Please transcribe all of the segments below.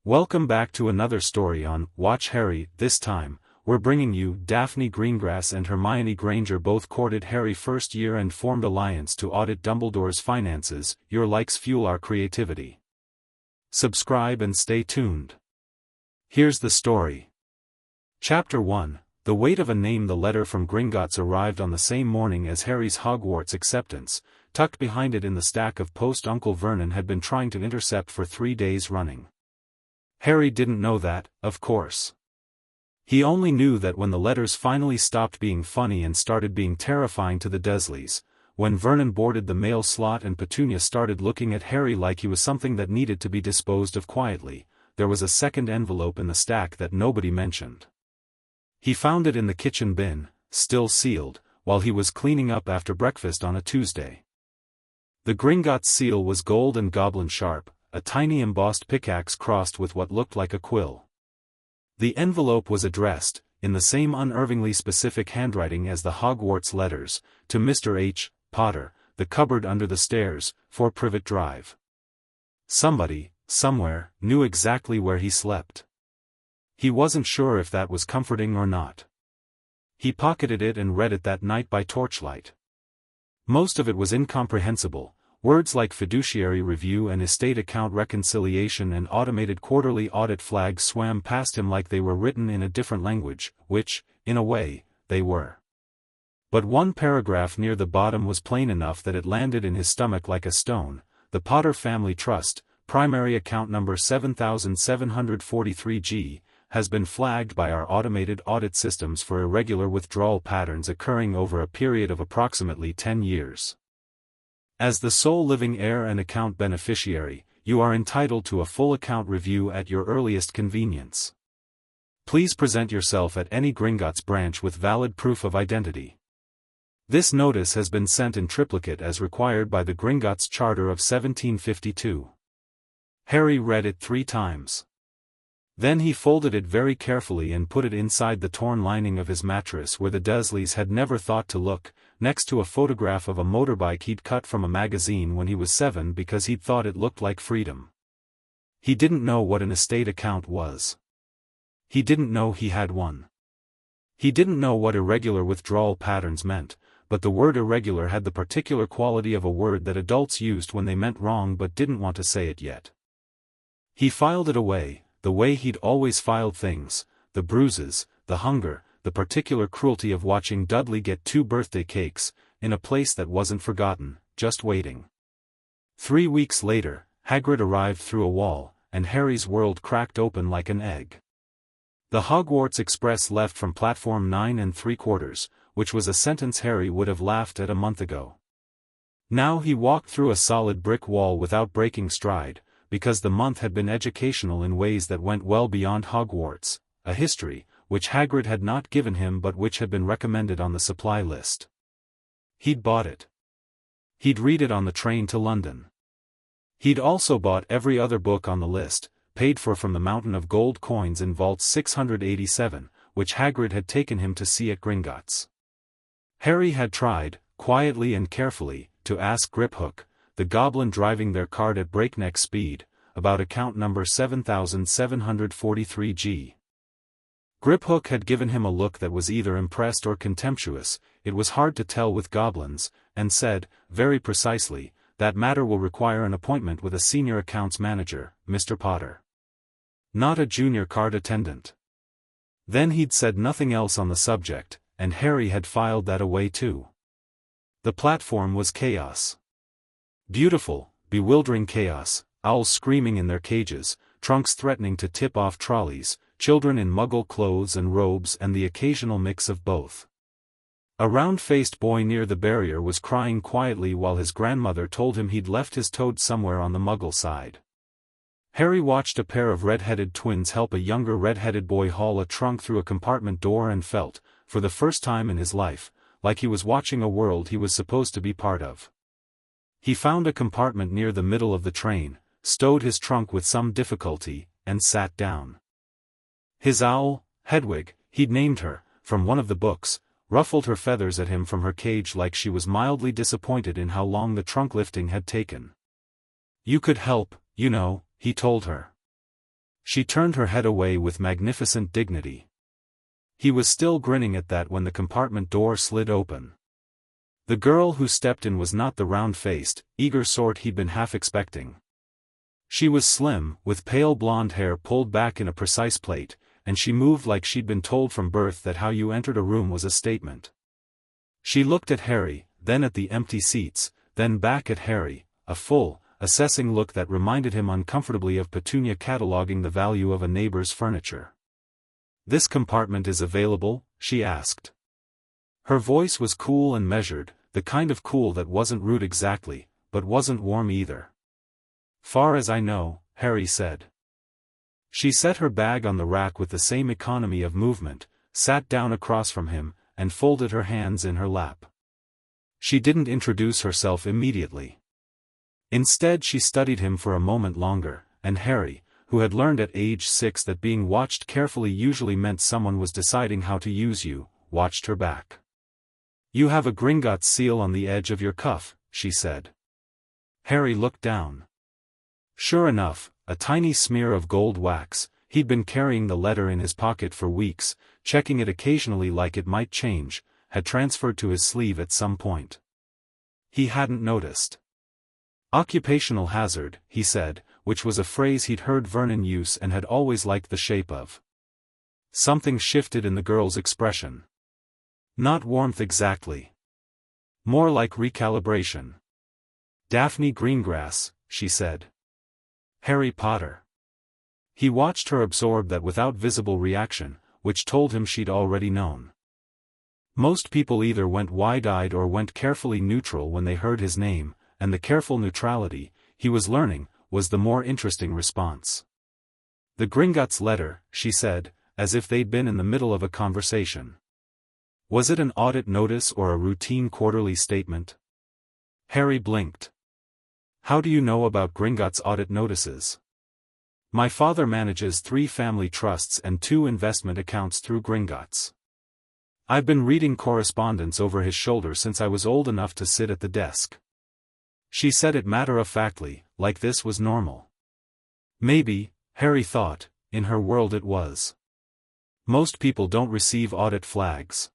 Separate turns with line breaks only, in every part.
Welcome back to another story on Watch Harry. This time, we're bringing you Daphne Greengrass and Hermione Granger both courted Harry first year and formed alliance to audit Dumbledore's finances. Your likes fuel our creativity. Subscribe and stay tuned. Here's the story. Chapter 1. The weight of a name. The letter from Gringotts arrived on the same morning as Harry's Hogwarts acceptance. Tucked behind it in the stack of post Uncle Vernon had been trying to intercept for 3 days running. Harry didn't know that, of course. He only knew that when the letters finally stopped being funny and started being terrifying to the Dursleys, when Vernon boarded the mail slot and Petunia started looking at Harry like he was something that needed to be disposed of quietly, there was a second envelope in the stack that nobody mentioned. He found it in the kitchen bin, still sealed, while he was cleaning up after breakfast on a Tuesday. The Gringotts seal was gold and goblin sharp, a tiny embossed pickaxe crossed with what looked like a quill. The envelope was addressed, in the same unervingly specific handwriting as the Hogwarts letters, to Mr. H. Potter, the cupboard under the stairs, 4 Privet Drive. Somebody, somewhere, knew exactly where he slept. He wasn't sure if that was comforting or not. He pocketed it and read it that night by torchlight. Most of it was incomprehensible. Words like fiduciary review and estate account reconciliation and automated quarterly audit flags swam past him like they were written in a different language, which, in a way, they were. But one paragraph near the bottom was plain enough that it landed in his stomach like a stone. The Potter Family Trust, primary account number 7743G, has been flagged by our automated audit systems for irregular withdrawal patterns occurring over a period of approximately 10 years. As the sole living heir and account beneficiary, you are entitled to a full account review at your earliest convenience. Please present yourself at any Gringotts branch with valid proof of identity. This notice has been sent in triplicate as required by the Gringotts Charter of 1752. Harry read it 3 times. Then he folded it very carefully and put it inside the torn lining of his mattress where the Dursleys had never thought to look, next to a photograph of a motorbike he'd cut from a magazine when he was 7 because he'd thought it looked like freedom. He didn't know what an estate account was. He didn't know he had one. He didn't know what irregular withdrawal patterns meant, but the word irregular had the particular quality of a word that adults used when they meant wrong but didn't want to say it yet. He filed it away, the way he'd always filed things, the bruises, the hunger, the particular cruelty of watching Dudley get 2 birthday cakes, in a place that wasn't forgotten, just waiting. 3 weeks later, Hagrid arrived through a wall, and Harry's world cracked open like an egg. The Hogwarts Express left from platform 9 3/4, which was a sentence Harry would have laughed at a month ago. Now he walked through a solid brick wall without breaking stride, because the month had been educational in ways that went well beyond Hogwarts, a history, which Hagrid had not given him but which had been recommended on the supply list. He'd bought it. He'd read it on the train to London. He'd also bought every other book on the list, paid for from the mountain of gold coins in Vault 687, which Hagrid had taken him to see at Gringotts. Harry had tried, quietly and carefully, to ask Griphook, the goblin driving their cart at breakneck speed, about account number 7743G. Griphook had given him a look that was either impressed or contemptuous, it was hard to tell with goblins, and said, very precisely, that matter will require an appointment with a senior accounts manager, Mr. Potter. Not a junior cart attendant. Then he'd said nothing else on the subject, and Harry had filed that away too. The platform was chaos. Beautiful, bewildering chaos, owls screaming in their cages, trunks threatening to tip off trolleys, children in muggle clothes and robes and the occasional mix of both. A round-faced boy near the barrier was crying quietly while his grandmother told him he'd left his toad somewhere on the muggle side. Harry watched a pair of red-headed twins help a younger red-headed boy haul a trunk through a compartment door and felt, for the first time in his life, like he was watching a world he was supposed to be part of. He found a compartment near the middle of the train, stowed his trunk with some difficulty, and sat down. His owl, Hedwig, he'd named her, from one of the books, ruffled her feathers at him from her cage like she was mildly disappointed in how long the trunk lifting had taken. "You could help, you know," he told her. She turned her head away with magnificent dignity. He was still grinning at that when the compartment door slid open. The girl who stepped in was not the round-faced, eager sort he'd been half expecting. She was slim, with pale blonde hair pulled back in a precise plait, and she moved like she'd been told from birth that how you entered a room was a statement. She looked at Harry, then at the empty seats, then back at Harry, a full, assessing look that reminded him uncomfortably of Petunia cataloging the value of a neighbor's furniture. "This compartment is available?" she asked. Her voice was cool and measured, the kind of cool that wasn't rude exactly, but wasn't warm either. "Far as I know," Harry said. She set her bag on the rack with the same economy of movement, sat down across from him, and folded her hands in her lap. She didn't introduce herself immediately. Instead she studied him for a moment longer, and Harry, who had learned at age 6 that being watched carefully usually meant someone was deciding how to use you, watched her back. "You have a Gringotts seal on the edge of your cuff," she said. Harry looked down. Sure enough, a tiny smear of gold wax. He'd been carrying the letter in his pocket for weeks, checking it occasionally like it might change, had transferred to his sleeve at some point. He hadn't noticed. "Occupational hazard," he said, which was a phrase he'd heard Vernon use and had always liked the shape of. Something shifted in the girl's expression. Not warmth exactly. More like recalibration. "Daphne Greengrass," she said. "Harry Potter." He watched her absorb that without visible reaction, which told him she'd already known. Most people either went wide-eyed or went carefully neutral when they heard his name, and the careful neutrality, he was learning, was the more interesting response. "The Gringotts letter," she said, as if they'd been in the middle of a conversation. "Was it an audit notice or a routine quarterly statement?" Harry blinked. "How do you know about Gringotts audit notices?" "My father manages 3 family trusts and 2 investment accounts through Gringotts. I've been reading correspondence over his shoulder since I was old enough to sit at the desk." She said it matter-of-factly, like this was normal. Maybe, Harry thought, in her world it was. Most people don't receive audit flags.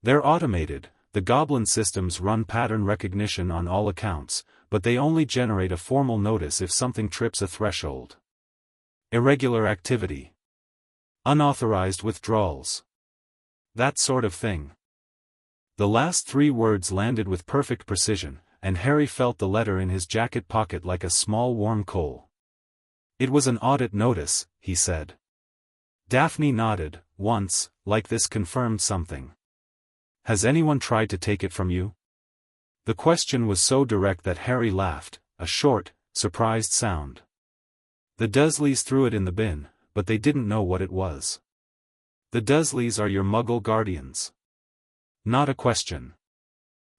They're automated, the goblin systems run pattern recognition on all accounts, but they only generate a formal notice if something trips a threshold. Irregular activity. Unauthorized withdrawals. That sort of thing. The last 3 words landed with perfect precision, and Harry felt the letter in his jacket pocket like a small warm coal. "It was an audit notice," he said. Daphne nodded, once, like this confirmed something. "Has anyone tried to take it from you?" The question was so direct that Harry laughed, a short, surprised sound. "The Dursleys threw it in the bin, but they didn't know what it was." "The Dursleys are your Muggle guardians." "Not a question.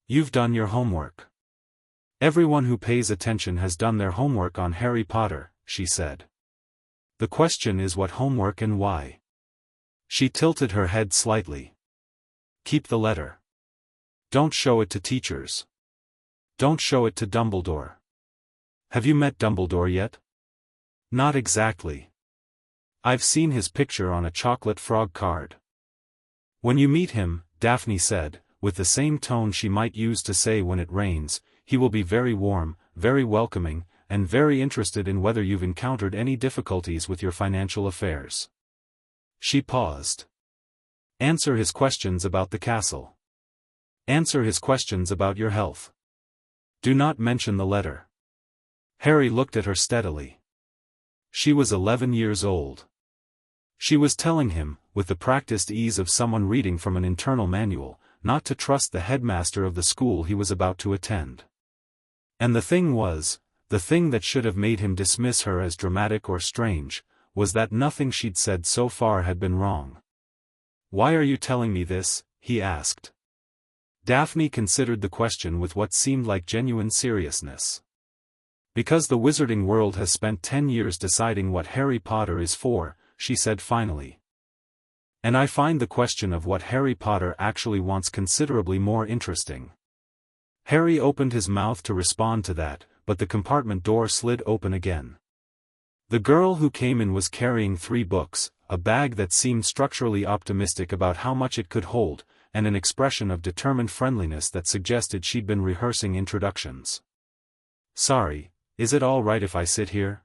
You've done your homework." "Everyone who pays attention has done their homework on Harry Potter," she said. "The question is what homework and why." She tilted her head slightly. "Keep the letter. Don't show it to teachers. Don't show it to Dumbledore." "Have you met Dumbledore yet?" "Not exactly. I've seen his picture on a chocolate frog card." "When you meet him," Daphne said, with the same tone she might use to say when it rains, "he will be very warm, very welcoming, and very interested in whether you've encountered any difficulties with your financial affairs." She paused. "Answer his questions about the castle. Answer his questions about your health. Do not mention the letter." Harry looked at her steadily. She was 11 years old. She was telling him, with the practiced ease of someone reading from an internal manual, not to trust the headmaster of the school he was about to attend. And the thing was, the thing that should have made him dismiss her as dramatic or strange, was that nothing she'd said so far had been wrong. "Why are you telling me this?" he asked. Daphne considered the question with what seemed like genuine seriousness. "Because the wizarding world has spent 10 years deciding what Harry Potter is for," she said finally. "And I find the question of what Harry Potter actually wants considerably more interesting." Harry opened his mouth to respond to that, but the compartment door slid open again. The girl who came in was carrying 3 books, a bag that seemed structurally optimistic about how much it could hold, and an expression of determined friendliness that suggested she'd been rehearsing introductions. "Sorry, is it all right if I sit here?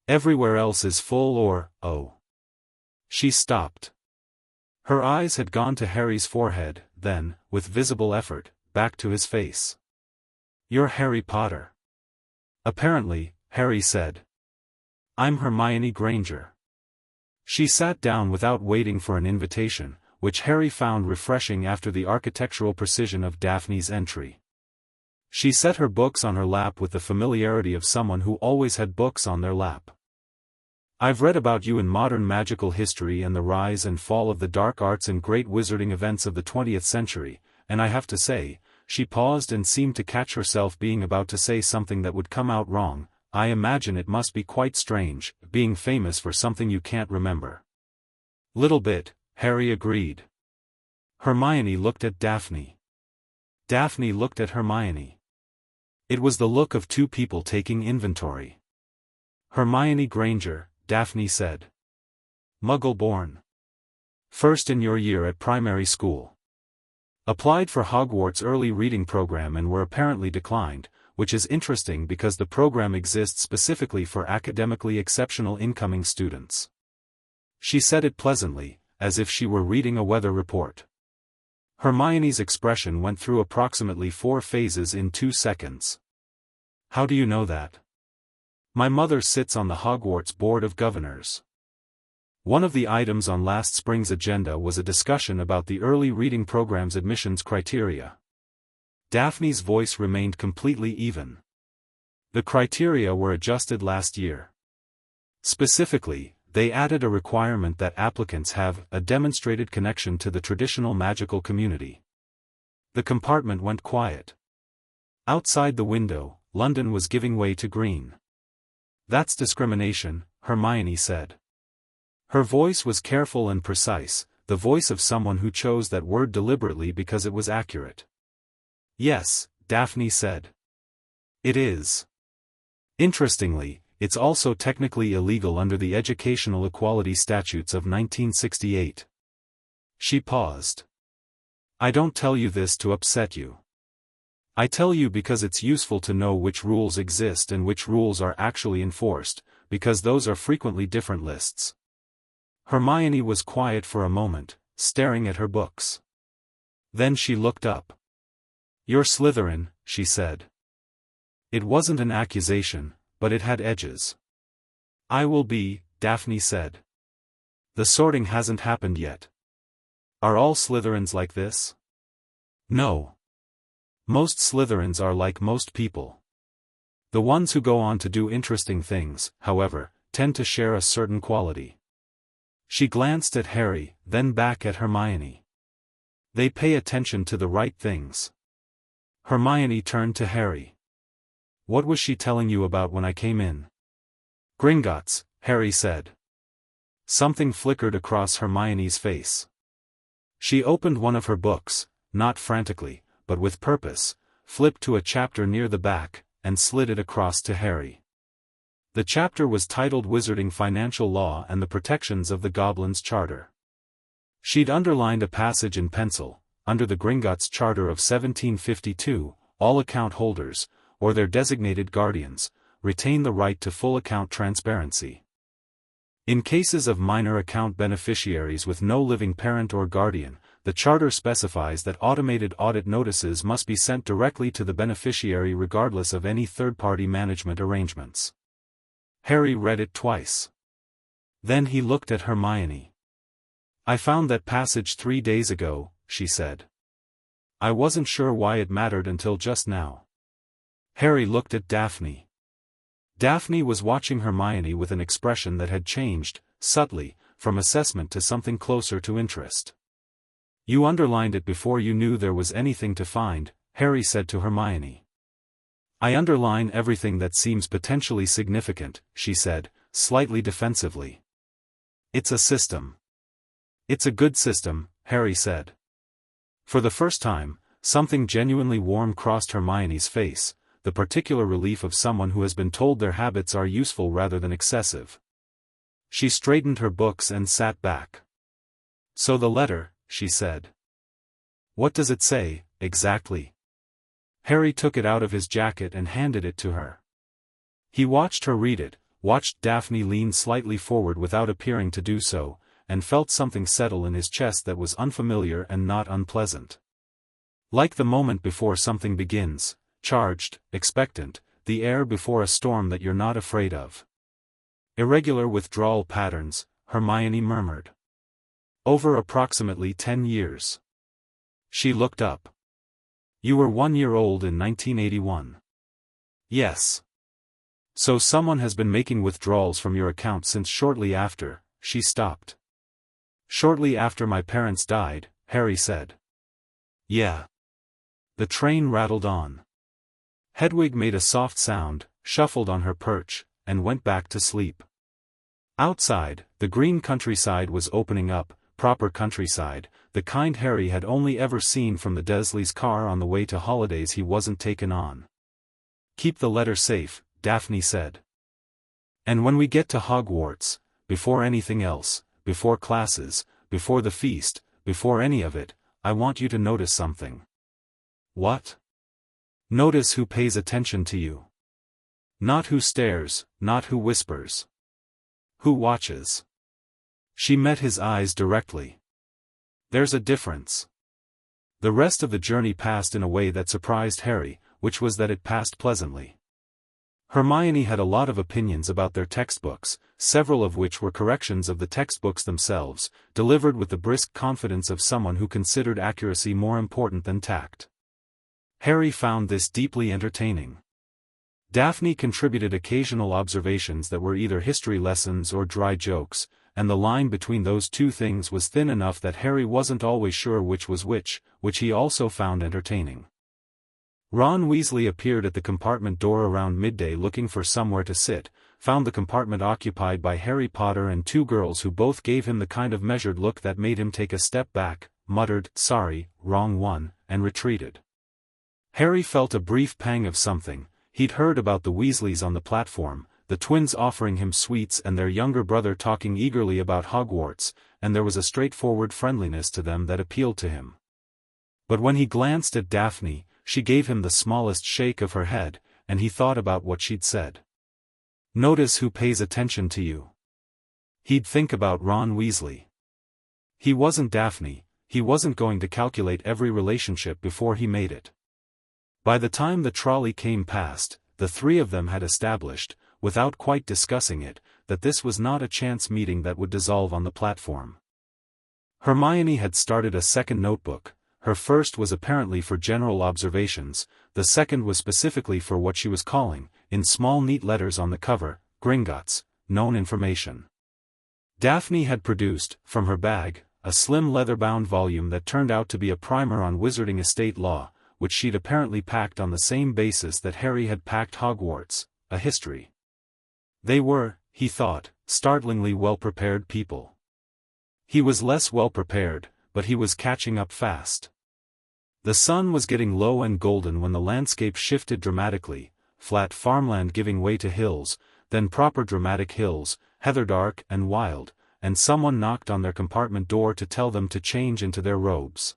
Everywhere else is full or, oh." She stopped. Her eyes had gone to Harry's forehead, then, with visible effort, back to his face. "You're Harry Potter." "Apparently," Harry said. "I'm Hermione Granger." She sat down without waiting for an invitation, which Harry found refreshing after the architectural precision of Daphne's entry. She set her books on her lap with the familiarity of someone who always had books on their lap. "I've read about you in modern magical history and the rise and fall of the dark arts and great wizarding events of the 20th century, and I have to say," she paused and seemed to catch herself being about to say something that would come out wrong, "I imagine it must be quite strange, being famous for something you can't remember." "Little bit," Harry agreed. Hermione looked at Daphne. Daphne looked at Hermione. It was the look of 2 people taking inventory. "Hermione Granger," Daphne said. "Muggle-born. First in your year at primary school. Applied for Hogwarts early reading program and were apparently declined, which is interesting because the program exists specifically for academically exceptional incoming students." She said it pleasantly, as if she were reading a weather report. Hermione's expression went through approximately 4 phases in 2 seconds. "How do you know that?" "My mother sits on the Hogwarts Board of Governors." One of the items on last spring's agenda was a discussion about the early reading program's admissions criteria. Daphne's voice remained completely even. "The criteria were adjusted last year. Specifically, they added a requirement that applicants have a demonstrated connection to the traditional magical community." The compartment went quiet. Outside the window, London was giving way to green. "That's discrimination," Hermione said. Her voice was careful and precise, the voice of someone who chose that word deliberately because it was accurate. "Yes," Daphne said. "It is. Interestingly, it's also technically illegal under the Educational Equality Statutes of 1968. She paused. "I don't tell you this to upset you. I tell you because it's useful to know which rules exist and which rules are actually enforced, because those are frequently different lists." Hermione was quiet for a moment, staring at her books. Then she looked up. "You're Slytherin," she said. It wasn't an accusation, but it had edges. "I will be," Daphne said. "The sorting hasn't happened yet." "Are all Slytherins like this?" "No. Most Slytherins are like most people. The ones who go on to do interesting things, however, tend to share a certain quality." She glanced at Harry, then back at Hermione. "They pay attention to the right things." Hermione turned to Harry. "What was she telling you about when I came in?" "Gringotts," Harry said. Something flickered across Hermione's face. She opened one of her books, not frantically, but with purpose, flipped to a chapter near the back, and slid it across to Harry. The chapter was titled Wizarding Financial Law and the Protections of the Goblin's Charter. She'd underlined a passage in pencil: "Under the Gringotts Charter of 1752, all account holders, or their designated guardians, retain the right to full account transparency. In cases of minor account beneficiaries with no living parent or guardian, the Charter specifies that automated audit notices must be sent directly to the beneficiary regardless of any third-party management arrangements." Harry read it twice. Then he looked at Hermione. "I found that passage 3 days ago," she said. "I wasn't sure why it mattered until just now." Harry looked at Daphne. Daphne was watching Hermione with an expression that had changed, subtly, from assessment to something closer to interest. "You underlined it before you knew there was anything to find," Harry said to Hermione. "I underline everything that seems potentially significant," she said, slightly defensively. "It's a system." "It's a good system," Harry said. For the first time, something genuinely warm crossed Hermione's face, the particular relief of someone who has been told their habits are useful rather than excessive. She straightened her books and sat back. "So the letter," she said. "What does it say, exactly?" Harry took it out of his jacket and handed it to her. He watched her read it, watched Daphne lean slightly forward without appearing to do so, and felt something settle in his chest that was unfamiliar and not unpleasant. Like the moment before something begins, charged, expectant, the air before a storm that you're not afraid of. "Irregular withdrawal patterns," Hermione murmured. "Over approximately 10 years. She looked up. "You were 1 year old in 1981. "Yes. "So someone has been making withdrawals from your account since shortly after," she stopped. "Shortly after my parents died," Harry said. "Yeah." The train rattled on. Hedwig made a soft sound, shuffled on her perch, and went back to sleep. Outside, the green countryside was opening up, proper countryside, the kind Harry had only ever seen from the Dursleys' car on the way to holidays he wasn't taken on. "Keep the letter safe," Daphne said. "And when we get to Hogwarts, before anything else, before classes, before the feast, before any of it, I want you to notice something." "What?" "Notice who pays attention to you. Not who stares, not who whispers. Who watches." She met his eyes directly. "There's a difference." The rest of the journey passed in a way that surprised Harry, which was that it passed pleasantly. Hermione had a lot of opinions about their textbooks, several of which were corrections of the textbooks themselves, delivered with the brisk confidence of someone who considered accuracy more important than tact. Harry found this deeply entertaining. Daphne contributed occasional observations that were either history lessons or dry jokes, and the line between those two things was thin enough that Harry wasn't always sure which was which he also found entertaining. Ron Weasley appeared at the compartment door around midday looking for somewhere to sit, found the compartment occupied by Harry Potter and two girls who both gave him the kind of measured look that made him take a step back, muttered, "Sorry, wrong one," and retreated. Harry felt a brief pang of something. He'd heard about the Weasleys on the platform, the twins offering him sweets and their younger brother talking eagerly about Hogwarts, and there was a straightforward friendliness to them that appealed to him. But when he glanced at Daphne, she gave him the smallest shake of her head, and he thought about what she'd said. "Notice who pays attention to you." He'd think about Ron Weasley. He wasn't Daphne, he wasn't going to calculate every relationship before he made it. By the time the trolley came past, the three of them had established, without quite discussing it, that this was not a chance meeting that would dissolve on the platform. Hermione had started a second notebook. Her first was apparently for general observations, the second was specifically for what she was calling, in small neat letters on the cover, Gringotts, known information. Daphne had produced, from her bag, a slim leather-bound volume that turned out to be a primer on wizarding estate law, which she'd apparently packed on the same basis that Harry had packed Hogwarts, a history. They were, he thought, startlingly well-prepared people. He was less well-prepared, but he was catching up fast. The sun was getting low and golden when the landscape shifted dramatically, flat farmland giving way to hills, then proper dramatic hills, heatherdark and wild, and someone knocked on their compartment door to tell them to change into their robes.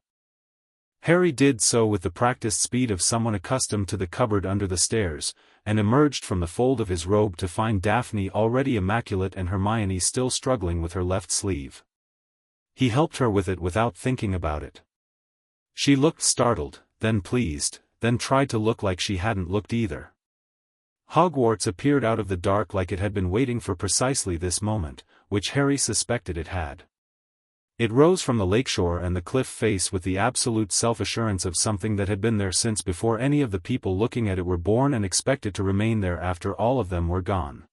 Harry did so with the practiced speed of someone accustomed to the cupboard under the stairs, and emerged from the fold of his robe to find Daphne already immaculate and Hermione still struggling with her left sleeve. He helped her with it without thinking about it. She looked startled, then pleased, then tried to look like she hadn't looked either. Hogwarts appeared out of the dark like it had been waiting for precisely this moment, which Harry suspected it had. It rose from the lakeshore and the cliff face with the absolute self-assurance of something that had been there since before any of the people looking at it were born and expected to remain there after all of them were gone.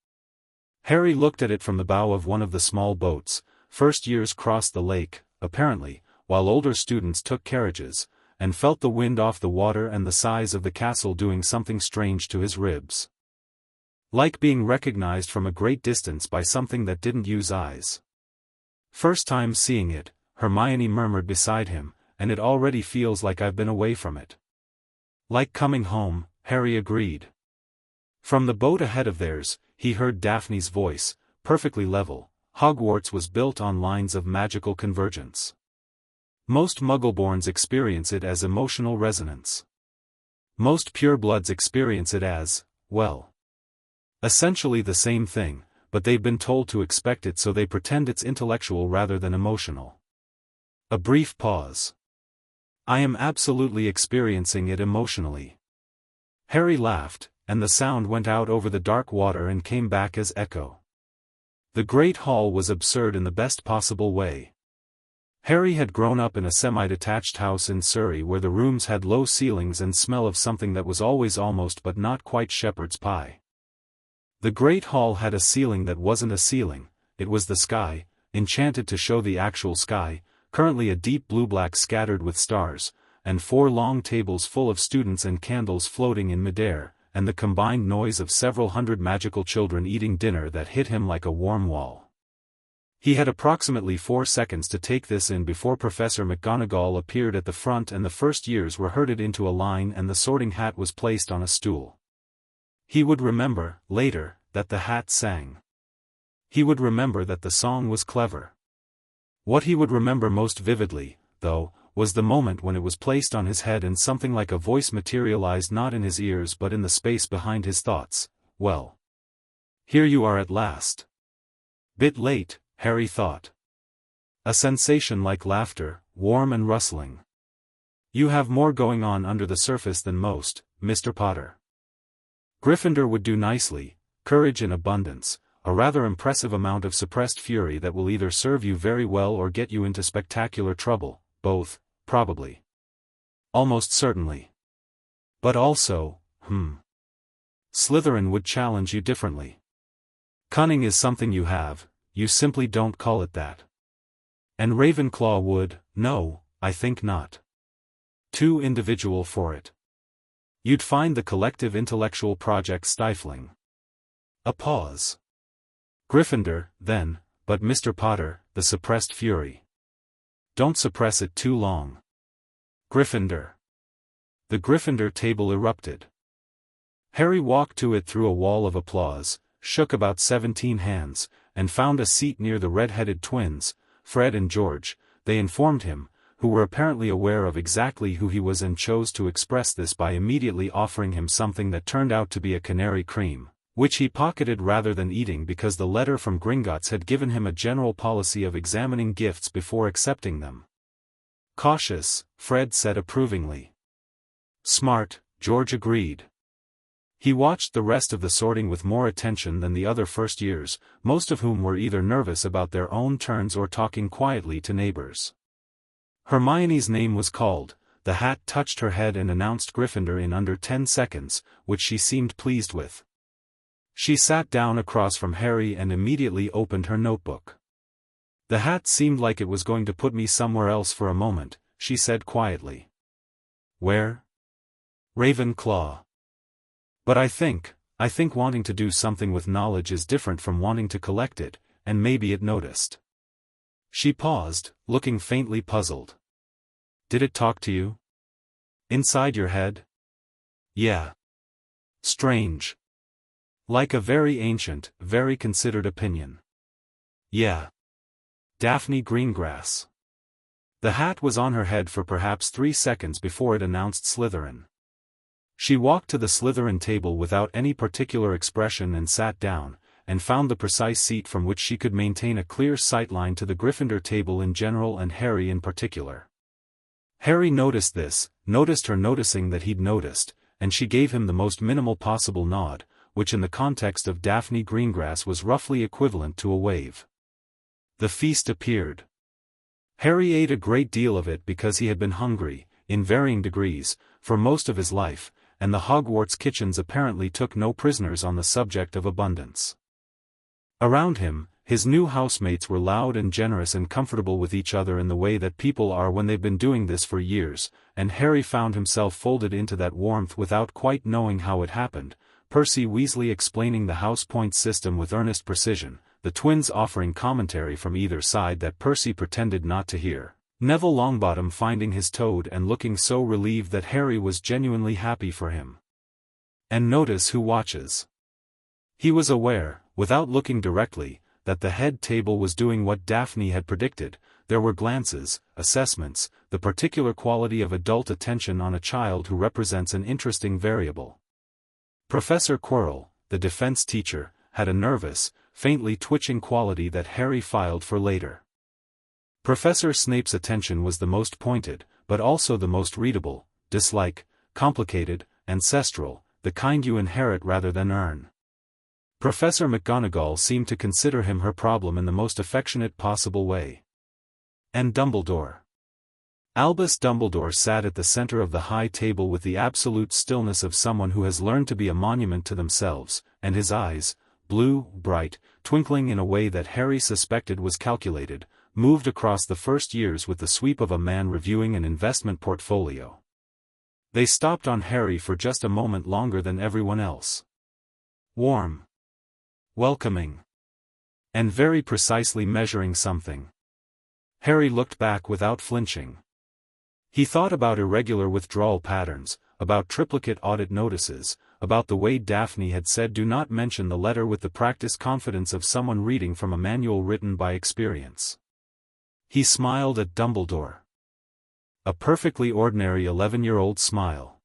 Harry looked at it from the bow of one of the small boats. First years crossed the lake, apparently, while older students took carriages, and felt the wind off the water and the size of the castle doing something strange to his ribs. Like being recognized from a great distance by something that didn't use eyes. "First time seeing it," Hermione murmured beside him, "and it already feels like I've been away from it." "Like coming home," Harry agreed. From the boat ahead of theirs, he heard Daphne's voice, perfectly level. Hogwarts was built on lines of magical convergence. Most Muggleborns experience it as emotional resonance. Most purebloods experience it as, well, essentially the same thing, but they've been told to expect it, so they pretend it's intellectual rather than emotional. A brief pause. I am absolutely experiencing it emotionally. Harry laughed, and the sound went out over the dark water and came back as echo. The Great Hall was absurd in the best possible way. Harry had grown up in a semi-detached house in Surrey where the rooms had low ceilings and smell of something that was always almost but not quite shepherd's pie. The Great Hall had a ceiling that wasn't a ceiling, it was the sky, enchanted to show the actual sky, currently a deep blue-black scattered with stars, and 4 long tables full of students and candles floating in midair, and the combined noise of several hundred magical children eating dinner that hit him like a warm wall. He had approximately 4 seconds to take this in before Professor McGonagall appeared at the front and the first years were herded into a line and the sorting hat was placed on a stool. He would remember, later, that the hat sang. He would remember that the song was clever. What he would remember most vividly, though, was the moment when it was placed on his head and something like a voice materialized not in his ears but in the space behind his thoughts. Well, here you are at last. Bit late, Harry thought. A sensation like laughter, warm and rustling. You have more going on under the surface than most, Mr. Potter. Gryffindor would do nicely, courage in abundance, a rather impressive amount of suppressed fury that will either serve you very well or get you into spectacular trouble, both, probably. Almost certainly. But also, Slytherin would challenge you differently. Cunning is something you have, you simply don't call it that. And Ravenclaw would, no, I think not. Too individual for it. You'd find the collective intellectual project stifling. A pause. Gryffindor, then, but Mr. Potter, the suppressed fury. Don't suppress it too long. Gryffindor. The Gryffindor table erupted. Harry walked to it through a wall of applause, shook about 17 hands, and found a seat near the red-headed twins, Fred and George, they informed him, who were apparently aware of exactly who he was and chose to express this by immediately offering him something that turned out to be a canary cream, which he pocketed rather than eating because the letter from Gringotts had given him a general policy of examining gifts before accepting them. Cautious, Fred said approvingly. Smart, George agreed. He watched the rest of the sorting with more attention than the other first years, most of whom were either nervous about their own turns or talking quietly to neighbors. Hermione's name was called, the hat touched her head and announced Gryffindor in under 10 seconds, which she seemed pleased with. She sat down across from Harry and immediately opened her notebook. The hat seemed like it was going to put me somewhere else for a moment, she said quietly. Where? Ravenclaw. But I think wanting to do something with knowledge is different from wanting to collect it, and maybe it noticed. She paused, looking faintly puzzled. Did it talk to you? Inside your head? Yeah. Strange. Like a very ancient, very considered opinion. Yeah. Daphne Greengrass. The hat was on her head for perhaps 3 seconds before it announced Slytherin. She walked to the Slytherin table without any particular expression and sat down, and found the precise seat from which she could maintain a clear sightline to the Gryffindor table in general and Harry in particular. Harry noticed this, noticed her noticing that he'd noticed, and she gave him the most minimal possible nod, which in the context of Daphne Greengrass was roughly equivalent to a wave. The feast appeared. Harry ate a great deal of it because he had been hungry, in varying degrees, for most of his life, and the Hogwarts kitchens apparently took no prisoners on the subject of abundance. Around him, his new housemates were loud and generous and comfortable with each other in the way that people are when they've been doing this for years, and Harry found himself folded into that warmth without quite knowing how it happened, Percy Weasley explaining the house point system with earnest precision, the twins offering commentary from either side that Percy pretended not to hear, Neville Longbottom finding his toad and looking so relieved that Harry was genuinely happy for him. And notice who watches. He was aware, without looking directly, that the head table was doing what Daphne had predicted. There were glances, assessments, the particular quality of adult attention on a child who represents an interesting variable. Professor Quirrell, the defense teacher, had a nervous, faintly twitching quality that Harry filed for later. Professor Snape's attention was the most pointed, but also the most readable, dislike, complicated, ancestral, the kind you inherit rather than earn. Professor McGonagall seemed to consider him her problem in the most affectionate possible way. And Dumbledore. Albus Dumbledore sat at the center of the high table with the absolute stillness of someone who has learned to be a monument to themselves, and his eyes, blue, bright, twinkling in a way that Harry suspected was calculated, moved across the first years with the sweep of a man reviewing an investment portfolio. They stopped on Harry for just a moment longer than everyone else. Warm. Welcoming. And very precisely measuring something. Harry looked back without flinching. He thought about irregular withdrawal patterns, about triplicate audit notices, about the way Daphne had said do not mention the letter with the practiced confidence of someone reading from a manual written by experience. He smiled at Dumbledore. A perfectly ordinary 11-year-old smile.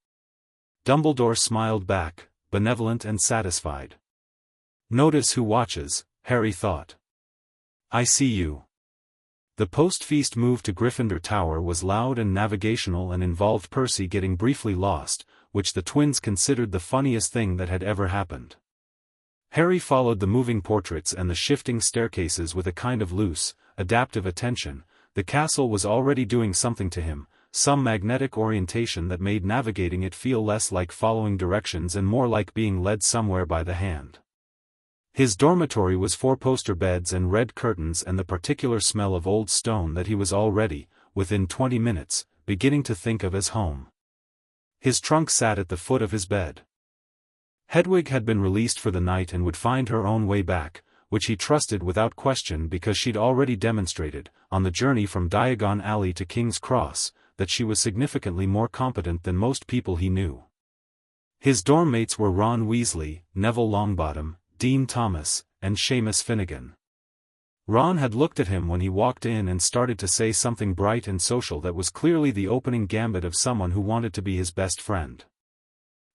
Dumbledore smiled back, benevolent and satisfied. Notice who watches, Harry thought. I see you. The post-feast move to Gryffindor Tower was loud and navigational and involved Percy getting briefly lost, which the twins considered the funniest thing that had ever happened. Harry followed the moving portraits and the shifting staircases with a kind of loose, adaptive attention. The castle was already doing something to him, some magnetic orientation that made navigating it feel less like following directions and more like being led somewhere by the hand. His dormitory was 4 poster beds and red curtains and the particular smell of old stone that he was already, within 20 minutes, beginning to think of as home. His trunk sat at the foot of his bed. Hedwig had been released for the night and would find her own way back, which he trusted without question because she'd already demonstrated, on the journey from Diagon Alley to King's Cross, that she was significantly more competent than most people he knew. His dorm mates were Ron Weasley, Neville Longbottom, Dean Thomas, and Seamus Finnegan. Ron had looked at him when he walked in and started to say something bright and social that was clearly the opening gambit of someone who wanted to be his best friend.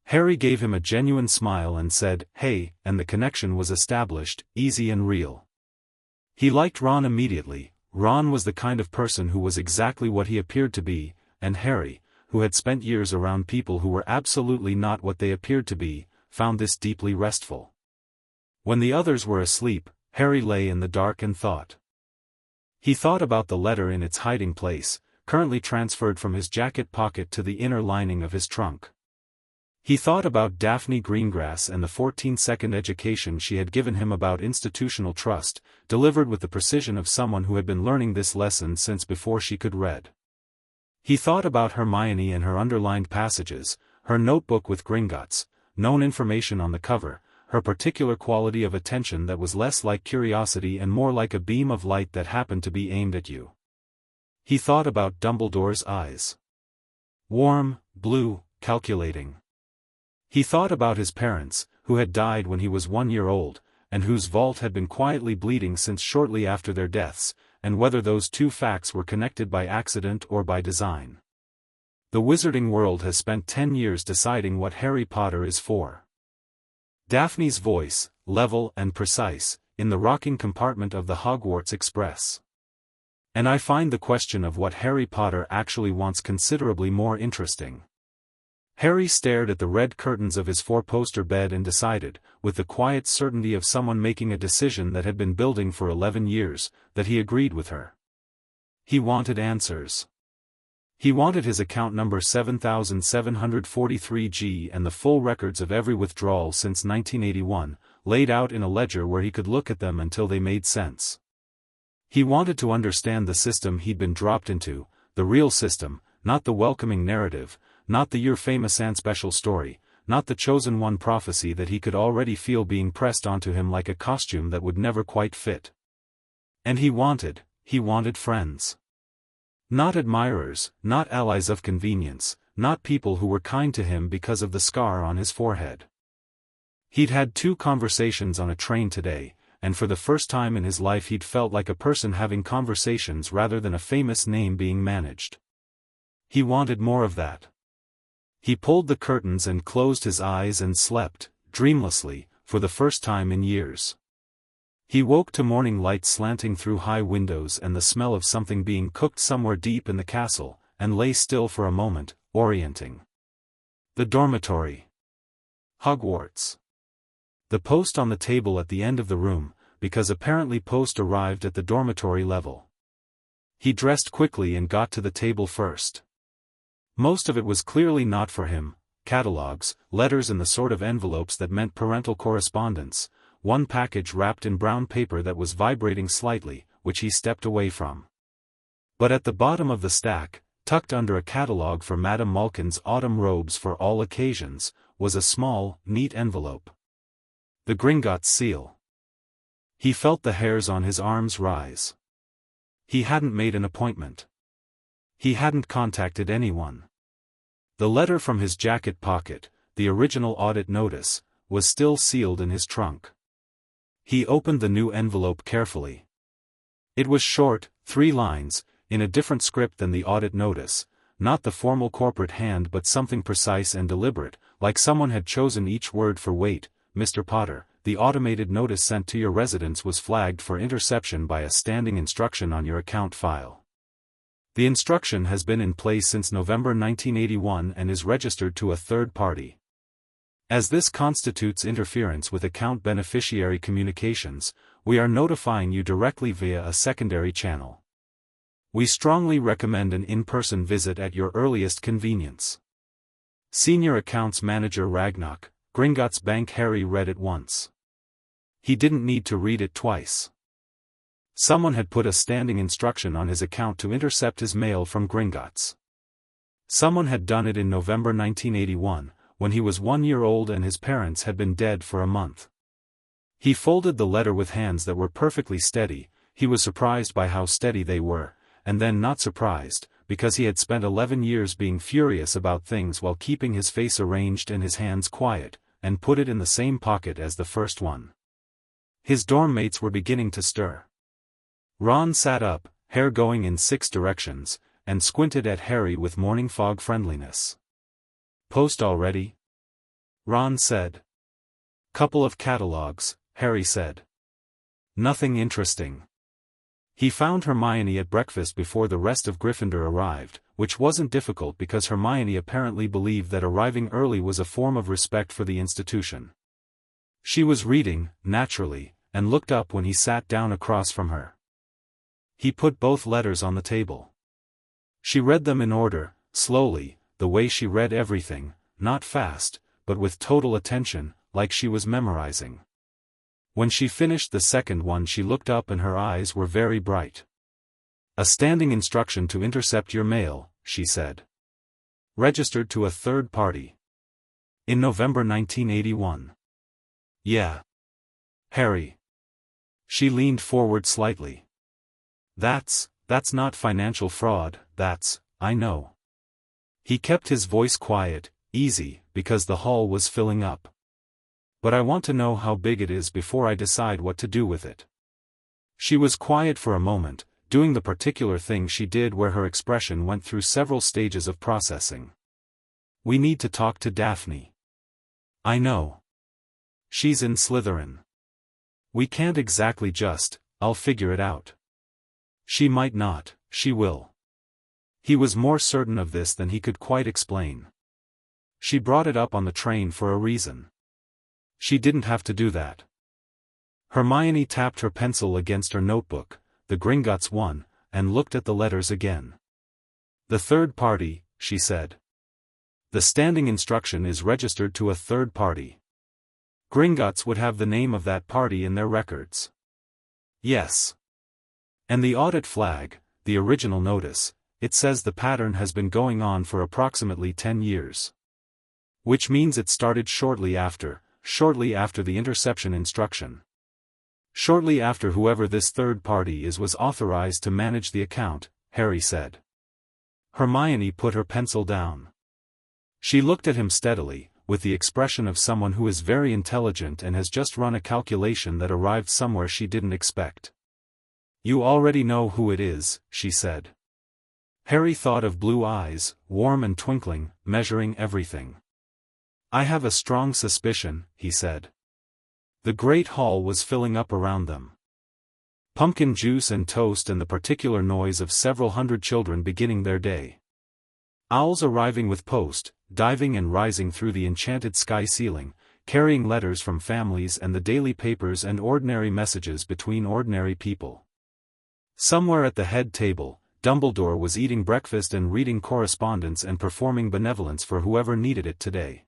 Harry gave him a genuine smile and said, "Hey," and the connection was established, easy and real. He liked Ron immediately. Ron was the kind of person who was exactly what he appeared to be, and Harry, who had spent years around people who were absolutely not what they appeared to be, found this deeply restful. When the others were asleep, Harry lay in the dark and thought. He thought about the letter in its hiding place, currently transferred from his jacket pocket to the inner lining of his trunk. He thought about Daphne Greengrass and the 14-second education she had given him about institutional trust, delivered with the precision of someone who had been learning this lesson since before she could read. He thought about Hermione and her underlined passages, her notebook with Gringotts, known information on the cover, her particular quality of attention that was less like curiosity and more like a beam of light that happened to be aimed at you. He thought about Dumbledore's eyes. Warm, blue, calculating. He thought about his parents, who had died when he was 1 year old, and whose vault had been quietly bleeding since shortly after their deaths, and whether those two facts were connected by accident or by design. The wizarding world has spent 10 years deciding what Harry Potter is for. Daphne's voice, level and precise, in the rocking compartment of the Hogwarts Express. And I find the question of what Harry Potter actually wants considerably more interesting. Harry stared at the red curtains of his 4-poster bed and decided, with the quiet certainty of someone making a decision that had been building for 11 years, that he agreed with her. He wanted answers. He wanted his account number 7743G and the full records of every withdrawal since 1981, laid out in a ledger where he could look at them until they made sense. He wanted to understand the system he'd been dropped into, the real system, not the welcoming narrative, not the Your Famous and Special story, not the chosen one prophecy that he could already feel being pressed onto him like a costume that would never quite fit. And he wanted friends. Not admirers, not allies of convenience, not people who were kind to him because of the scar on his forehead. He'd had 2 conversations on a train today, and for the first time in his life he'd felt like a person having conversations rather than a famous name being managed. He wanted more of that. He pulled the curtains and closed his eyes and slept, dreamlessly, for the first time in years. He woke to morning light slanting through high windows and the smell of something being cooked somewhere deep in the castle, and lay still for a moment, orienting. The dormitory. Hogwarts. The post on the table at the end of the room, because apparently post arrived at the dormitory level. He dressed quickly and got to the table first. Most of it was clearly not for him: catalogs, letters and the sort of envelopes that meant parental correspondence, one package wrapped in brown paper that was vibrating slightly, which he stepped away from. But at the bottom of the stack, tucked under a catalogue for Madame Malkin's autumn robes for all occasions, was a small, neat envelope. The Gringotts seal. He felt the hairs on his arms rise. He hadn't made an appointment. He hadn't contacted anyone. The letter from his jacket pocket, the original audit notice, was still sealed in his trunk. He opened the new envelope carefully. It was short, 3 lines, in a different script than the audit notice, not the formal corporate hand but something precise and deliberate, like someone had chosen each word for weight. Mr. Potter, the automated notice sent to your residence was flagged for interception by a standing instruction on your account file. The instruction has been in place since November 1981 and is registered to a third party. As this constitutes interference with account beneficiary communications, we are notifying you directly via a secondary channel. We strongly recommend an in-person visit at your earliest convenience. Senior Accounts Manager Ragnarok, Gringotts Bank. Harry read it once. He didn't need to read it twice. Someone had put a standing instruction on his account to intercept his mail from Gringotts. Someone had done it in November 1981, when he was 1 year old and his parents had been dead for a month. He folded the letter with hands that were perfectly steady. He was surprised by how steady they were, and then not surprised, because he had spent 11 years being furious about things while keeping his face arranged and his hands quiet, and put it in the same pocket as the first one. His dorm mates were beginning to stir. Ron sat up, hair going in 6 directions, and squinted at Harry with morning fog friendliness. "Post already?" Ron said. "Couple of catalogs," Harry said. "Nothing interesting." He found Hermione at breakfast before the rest of Gryffindor arrived, which wasn't difficult because Hermione apparently believed that arriving early was a form of respect for the institution. She was reading, naturally, and looked up when he sat down across from her. He put both letters on the table. She read them in order, slowly, the way she read everything, not fast, but with total attention, like she was memorizing. When she finished the second one she looked up and her eyes were very bright. "A standing instruction to intercept your mail," she said. "Registered to a third party. In November 1981. Yeah. Harry." She leaned forward slightly. That's not financial fraud, I know." He kept his voice quiet, easy, because the hall was filling up. "But I want to know how big it is before I decide what to do with it." She was quiet for a moment, doing the particular thing she did where her expression went through several stages of processing. "We need to talk to Daphne." "I know. She's in Slytherin. We can't exactly just, I'll figure it out. She might not, she will." He was more certain of this than he could quite explain. She brought it up on the train for a reason. She didn't have to do that. Hermione tapped her pencil against her notebook, the Gringotts one, and looked at the letters again. "The third party," she said. "The standing instruction is registered to a third party. Gringotts would have the name of that party in their records." "Yes. And the audit flag, the original notice, it says the pattern has been going on for approximately 10 years. Which means it started shortly after the interception instruction. Shortly after whoever this third party is was authorized to manage the account," Harry said. Hermione put her pencil down. She looked at him steadily, with the expression of someone who is very intelligent and has just run a calculation that arrived somewhere she didn't expect. "You already know who it is," she said. Harry thought of blue eyes, warm and twinkling, measuring everything. "I have a strong suspicion," he said. The great hall was filling up around them. Pumpkin juice and toast and the particular noise of several hundred children beginning their day. Owls arriving with post, diving and rising through the enchanted sky ceiling, carrying letters from families and the daily papers and ordinary messages between ordinary people. Somewhere at the head table, Dumbledore was eating breakfast and reading correspondence and performing benevolence for whoever needed it today.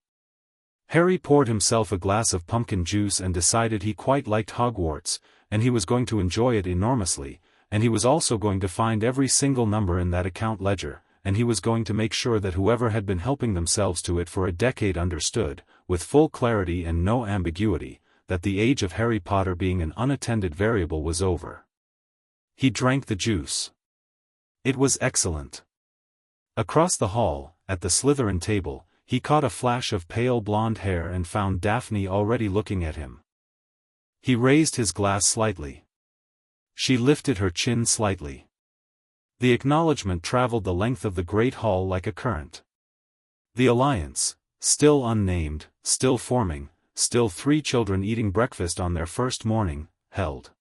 Harry poured himself a glass of pumpkin juice and decided he quite liked Hogwarts, and he was going to enjoy it enormously, and he was also going to find every single number in that account ledger, and he was going to make sure that whoever had been helping themselves to it for a decade understood, with full clarity and no ambiguity, that the age of Harry Potter being an unattended variable was over. He drank the juice. It was excellent. Across the hall, at the Slytherin table, he caught a flash of pale blonde hair and found Daphne already looking at him. He raised his glass slightly. She lifted her chin slightly. The acknowledgement traveled the length of the great hall like a current. The alliance, still unnamed, still forming, still 3 children eating breakfast on their first morning, held.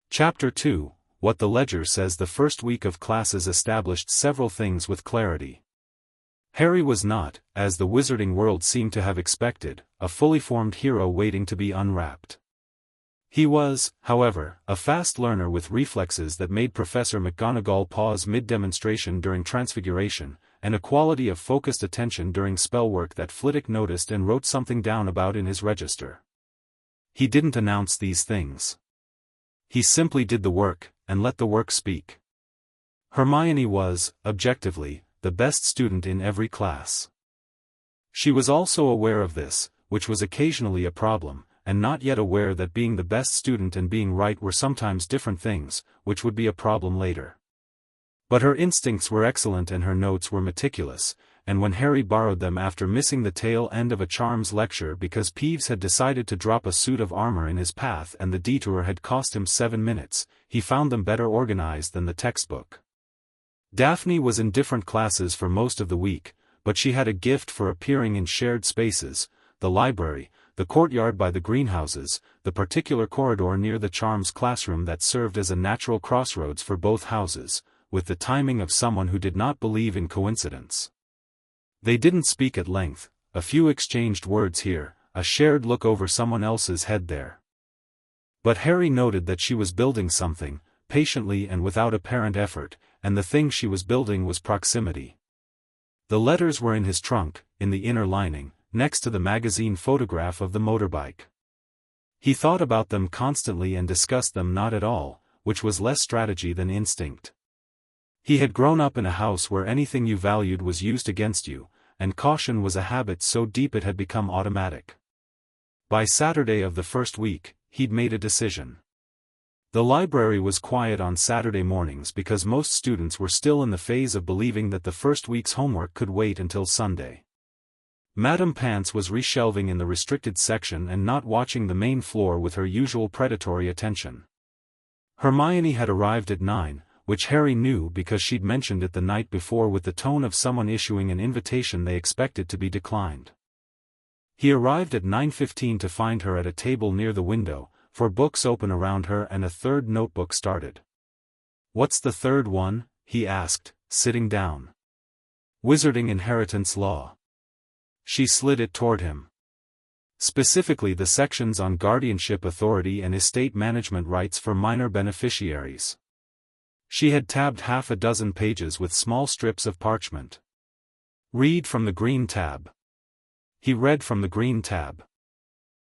Chapter 2, What the Ledger Says. The first week of classes established several things with clarity. Harry was not, as the wizarding world seemed to have expected, a fully formed hero waiting to be unwrapped. He was, however, a fast learner with reflexes that made Professor McGonagall pause mid-demonstration during Transfiguration, and a quality of focused attention during spellwork that Flitwick noticed and wrote something down about in his register. He didn't announce these things. He simply did the work, and let the work speak. Hermione was, objectively, the best student in every class. She was also aware of this, which was occasionally a problem, and not yet aware that being the best student and being right were sometimes different things, which would be a problem later. But her instincts were excellent and her notes were meticulous, and when Harry borrowed them after missing the tail end of a charms lecture because Peeves had decided to drop a suit of armor in his path and the detour had cost him 7 minutes, he found them better organized than the textbook. Daphne was in different classes for most of the week, but she had a gift for appearing in shared spaces, the library, the courtyard by the greenhouses, the particular corridor near the charms classroom that served as a natural crossroads for both houses, with the timing of someone who did not believe in coincidence. They didn't speak at length, a few exchanged words here, a shared look over someone else's head there. But Harry noted that she was building something, patiently and without apparent effort, and the thing she was building was proximity. The letters were in his trunk, in the inner lining, next to the magazine photograph of the motorbike. He thought about them constantly and discussed them not at all, which was less strategy than instinct. He had grown up in a house where anything you valued was used against you, and caution was a habit so deep it had become automatic. By Saturday of the first week, he'd made a decision. The library was quiet on Saturday mornings because most students were still in the phase of believing that the first week's homework could wait until Sunday. Madame Pants was reshelving in the restricted section and not watching the main floor with her usual predatory attention. Hermione had arrived at 9, which Harry knew because she'd mentioned it the night before with the tone of someone issuing an invitation they expected to be declined. He arrived at 9:15 to find her at a table near the window, 4 books open around her and a 3rd notebook started. "What's the 3rd one?" he asked, sitting down. "Wizarding Inheritance Law." She slid it toward him. Specifically the sections on guardianship authority and estate management rights for minor beneficiaries. She had tabbed half a dozen pages with small strips of parchment. "Read from the green tab." He read from the green tab.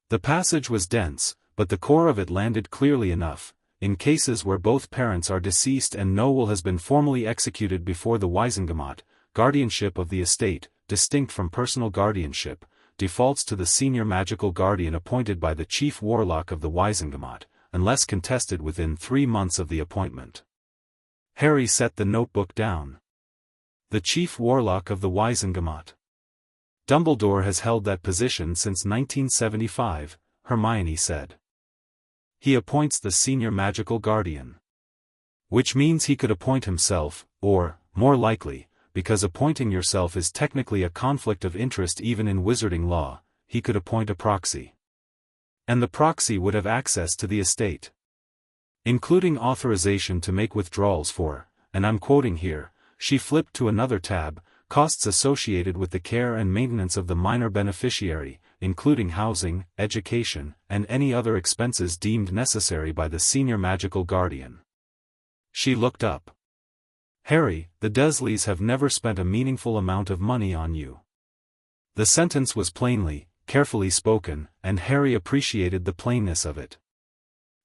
The passage was dense, but the core of it landed clearly enough. In cases where both parents are deceased and no will has been formally executed before the Wisengamot, guardianship of the estate, distinct from personal guardianship, defaults to the senior magical guardian appointed by the chief warlock of the Wisengamot, unless contested within 3 months of the appointment. Harry set the notebook down. The chief warlock of the Wisengamot. Dumbledore has held that position since 1975, Hermione said. He appoints the senior magical guardian. Which means he could appoint himself, or, more likely, because appointing yourself is technically a conflict of interest even in wizarding law, he could appoint a proxy. And the proxy would have access to the estate, including authorization to make withdrawals for, and I'm quoting here, she flipped to another tab, costs associated with the care and maintenance of the minor beneficiary, including housing, education, and any other expenses deemed necessary by the senior magical guardian. She looked up. Harry, the Dursleys have never spent a meaningful amount of money on you. The sentence was plainly, carefully spoken, and Harry appreciated the plainness of it.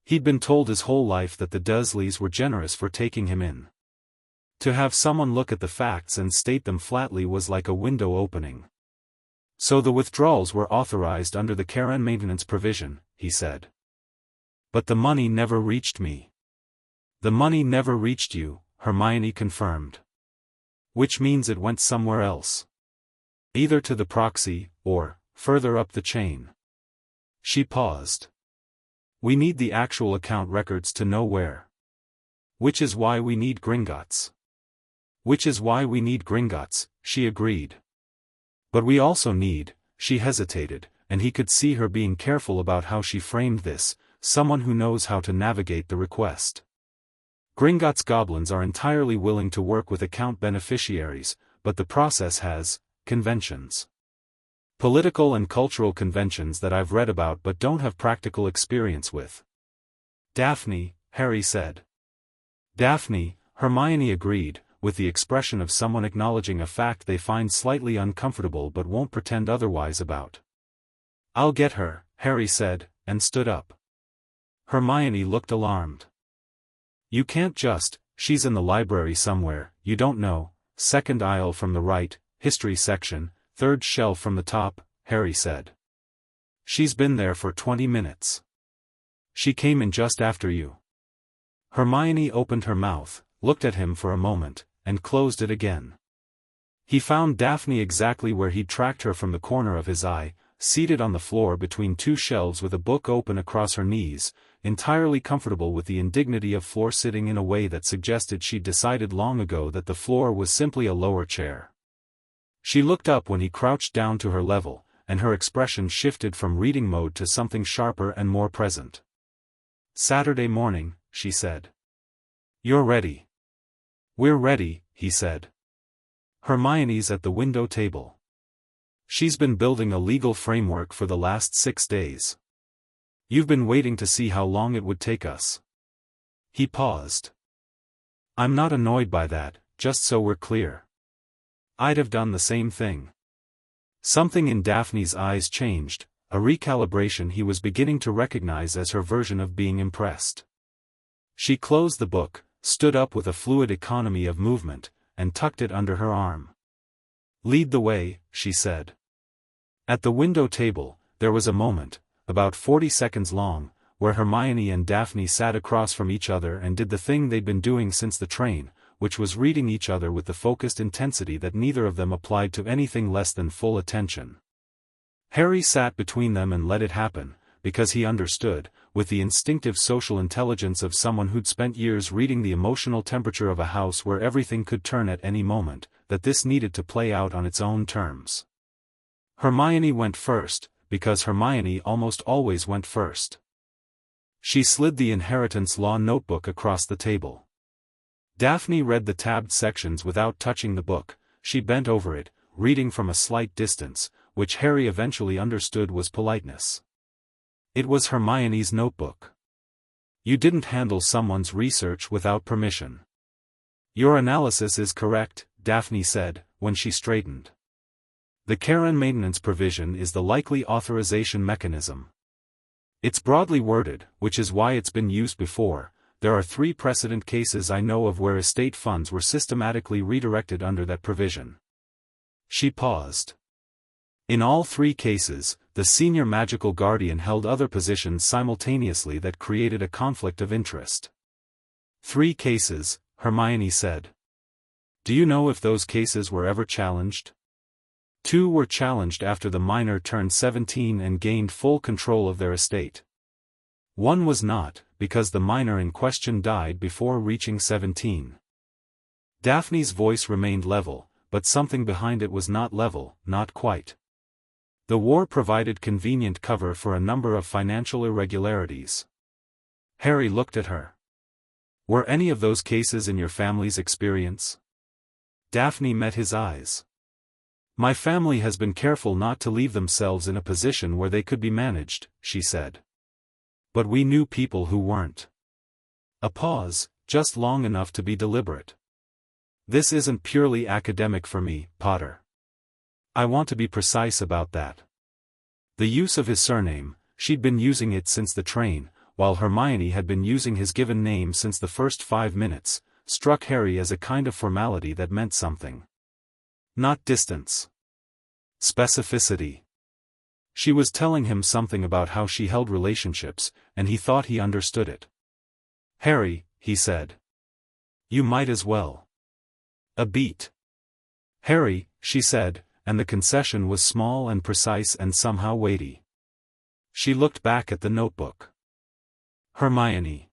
He'd been told his whole life that the Dursleys were generous for taking him in. To have someone look at the facts and state them flatly was like a window opening. So the withdrawals were authorized under the care and maintenance provision, he said. But the money never reached me. The money never reached you, Hermione confirmed. Which means it went somewhere else. Either to the proxy, or, further up the chain. She paused. We need the actual account records to know where. Which is why we need Gringotts. Which is why we need Gringotts, she agreed. But we also need, she hesitated, and he could see her being careful about how she framed this, someone who knows how to navigate the request. Gringotts goblins are entirely willing to work with account beneficiaries, but the process has conventions. Political and cultural conventions that I've read about but don't have practical experience with. Daphne, Harry said. Daphne, Hermione agreed, with the expression of someone acknowledging a fact they find slightly uncomfortable but won't pretend otherwise about. I'll get her, Harry said, and stood up. Hermione looked alarmed. You can't just, she's in the library somewhere, you don't know, second aisle from the right, history section, third shelf from the top, Harry said. She's been there for 20 minutes. She came in just after you. Hermione opened her mouth, looked at him for a moment, and closed it again. He found Daphne exactly where he'd tracked her from the corner of his eye, seated on the floor between two shelves with a book open across her knees, entirely comfortable with the indignity of floor sitting in a way that suggested she'd decided long ago that the floor was simply a lower chair. She looked up when he crouched down to her level, and her expression shifted from reading mode to something sharper and more present. Saturday morning, she said. You're ready. We're ready, he said. Hermione's at the window table. She's been building a legal framework for the last 6 days. You've been waiting to see how long it would take us. He paused. I'm not annoyed by that, just so we're clear. I'd have done the same thing. Something in Daphne's eyes changed, a recalibration he was beginning to recognize as her version of being impressed. She closed the book, stood up with a fluid economy of movement, and tucked it under her arm. Lead the way, she said. At the window table, there was a moment, about 40 seconds long, where Hermione and Daphne sat across from each other and did the thing they'd been doing since the train, which was reading each other with the focused intensity that neither of them applied to anything less than full attention. Harry sat between them and let it happen, because he understood, with the instinctive social intelligence of someone who'd spent years reading the emotional temperature of a house where everything could turn at any moment, that this needed to play out on its own terms. Hermione went first, because Hermione almost always went first. She slid the inheritance law notebook across the table. Daphne read the tabbed sections without touching the book. She bent over it, reading from a slight distance, which Harry eventually understood was politeness. It was Hermione's notebook. You didn't handle someone's research without permission. Your analysis is correct, Daphne said, when she straightened. The care and maintenance provision is the likely authorization mechanism. It's broadly worded, which is why it's been used before. There are 3 precedent cases I know of where estate funds were systematically redirected under that provision. She paused. In all 3 cases, the senior magical guardian held other positions simultaneously that created a conflict of interest. 3 cases, Hermione said. Do you know if those cases were ever challenged? Two were challenged after the minor turned 17 and gained full control of their estate. One was not, because the minor in question died before reaching 17. Daphne's voice remained level, but something behind it was not level, not quite. The war provided convenient cover for a number of financial irregularities. Harry looked at her. Were any of those cases in your family's experience? Daphne met his eyes. My family has been careful not to leave themselves in a position where they could be managed, she said. But we knew people who weren't. A pause, just long enough to be deliberate. This isn't purely academic for me, Potter. I want to be precise about that. The use of his surname, she'd been using it since the train, while Hermione had been using his given name since the first 5 minutes, struck Harry as a kind of formality that meant something. Not distance. Specificity. She was telling him something about how she held relationships, and he thought he understood it. Harry, he said. You might as well. A beat. Harry, she said, and the concession was small and precise and somehow weighty. She looked back at the notebook. Hermione.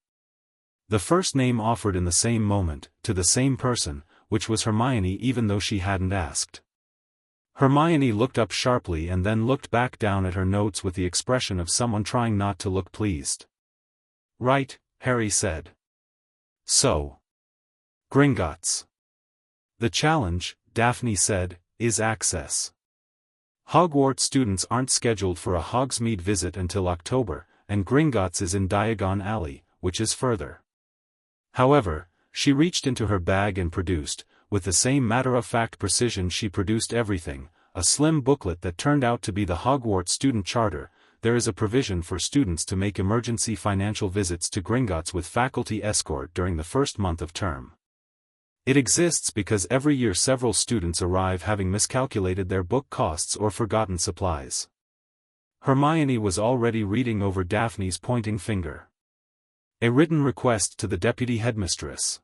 The first name offered in the same moment, to the same person, which was Hermione even though she hadn't asked. Hermione looked up sharply and then looked back down at her notes with the expression of someone trying not to look pleased. Right, Harry said. So. Gringotts. The challenge, Daphne said, is access. Hogwarts students aren't scheduled for a Hogsmeade visit until October, and Gringotts is in Diagon Alley, which is further. However, she reached into her bag and produced, with the same matter-of-fact precision she produced everything, a slim booklet that turned out to be the Hogwarts Student Charter. There is a provision for students to make emergency financial visits to Gringotts with faculty escort during the first month of term. It exists because every year several students arrive having miscalculated their book costs or forgotten supplies. Hermione was already reading over Daphne's pointing finger. A written request to the deputy headmistress.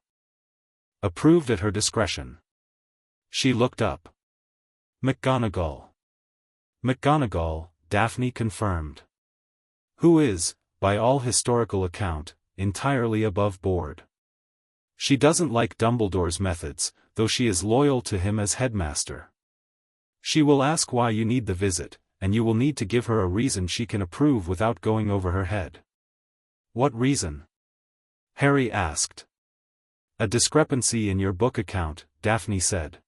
Approved at her discretion. She looked up. McGonagall. McGonagall, Daphne confirmed. Who is, by all historical account, entirely above board. She doesn't like Dumbledore's methods, though she is loyal to him as headmaster. She will ask why you need the visit, and you will need to give her a reason she can approve without going over her head. What reason? Harry asked. A discrepancy in your book account, Daphne said.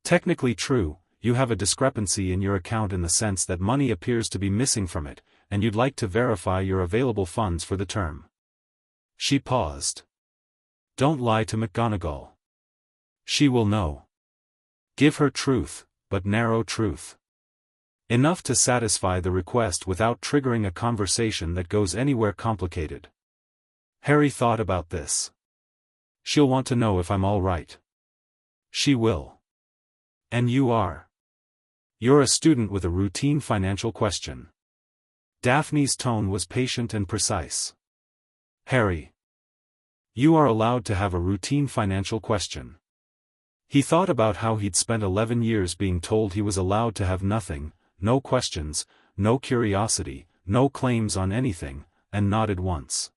Technically true, you have a discrepancy in your account in the sense that money appears to be missing from it, and you'd like to verify your available funds for the term. She paused. Don't lie to McGonagall. She will know. Give her truth, but narrow truth. Enough to satisfy the request without triggering a conversation that goes anywhere complicated. Harry thought about this. She'll want to know if I'm all right. She will. And you are. You're a student with a routine financial question. Daphne's tone was patient and precise. Harry. You are allowed to have a routine financial question. He thought about how he'd spent 11 years being told he was allowed to have nothing, no questions, no curiosity, no claims on anything, and nodded once.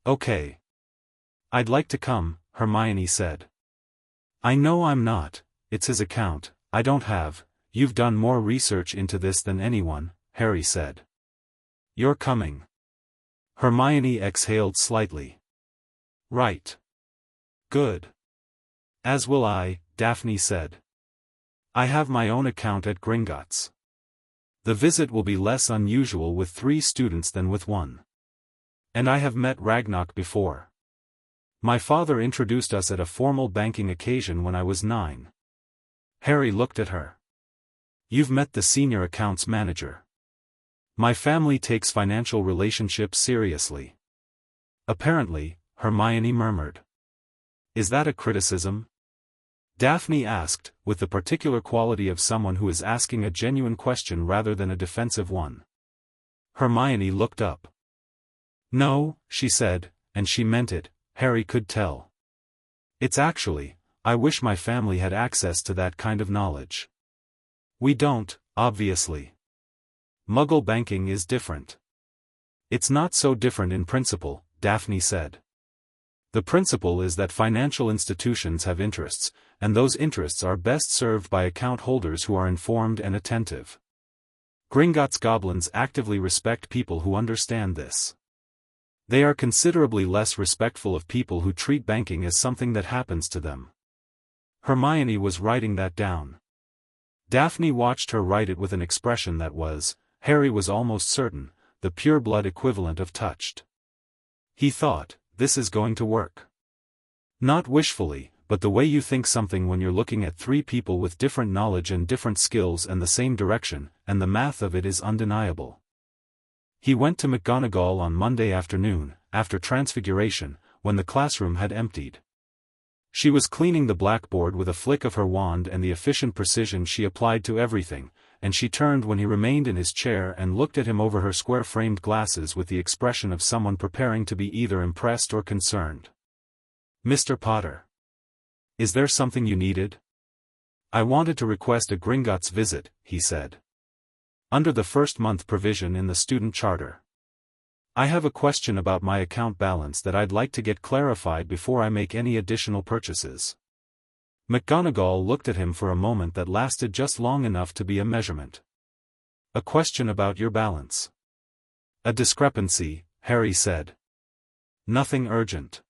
Okay. I'd like to come, Hermione said. I know I'm not, it's his account, I don't have. You've done more research into this than anyone, Harry said. You're coming. Hermione exhaled slightly. Right. Good. As will I, Daphne said. I have my own account at Gringotts. The visit will be less unusual with 3 students than with 1. And I have met Ragnarok before. My father introduced us at a formal banking occasion when I was 9. Harry looked at her. You've met the senior accounts manager. My family takes financial relationships seriously. Apparently, Hermione murmured. Is that a criticism? Daphne asked, with the particular quality of someone who is asking a genuine question rather than a defensive one. Hermione looked up. No, she said, and she meant it, Harry could tell. It's actually, I wish my family had access to that kind of knowledge. We don't, obviously. Muggle banking is different. It's not so different in principle, Daphne said. The principle is that financial institutions have interests, and those interests are best served by account holders who are informed and attentive. Gringotts goblins actively respect people who understand this. They are considerably less respectful of people who treat banking as something that happens to them. Hermione was writing that down. Daphne watched her write it with an expression that was, Harry was almost certain, the pure-blood equivalent of touched. He thought, this is going to work. Not wishfully, but the way you think something when you're looking at three people with different knowledge and different skills and the same direction, and the math of it is undeniable. He went to McGonagall on Monday afternoon, after Transfiguration, when the classroom had emptied. She was cleaning the blackboard with a flick of her wand and the efficient precision she applied to everything, and she turned when he remained in his chair and looked at him over her square-framed glasses with the expression of someone preparing to be either impressed or concerned. Mr. Potter. Is there something you needed? I wanted to request a Gringotts visit, he said. Under the first-month provision in the student charter. I have a question about my account balance that I'd like to get clarified before I make any additional purchases. McGonagall looked at him for a moment that lasted just long enough to be a measurement. A question about your balance. A discrepancy, Harry said. Nothing urgent.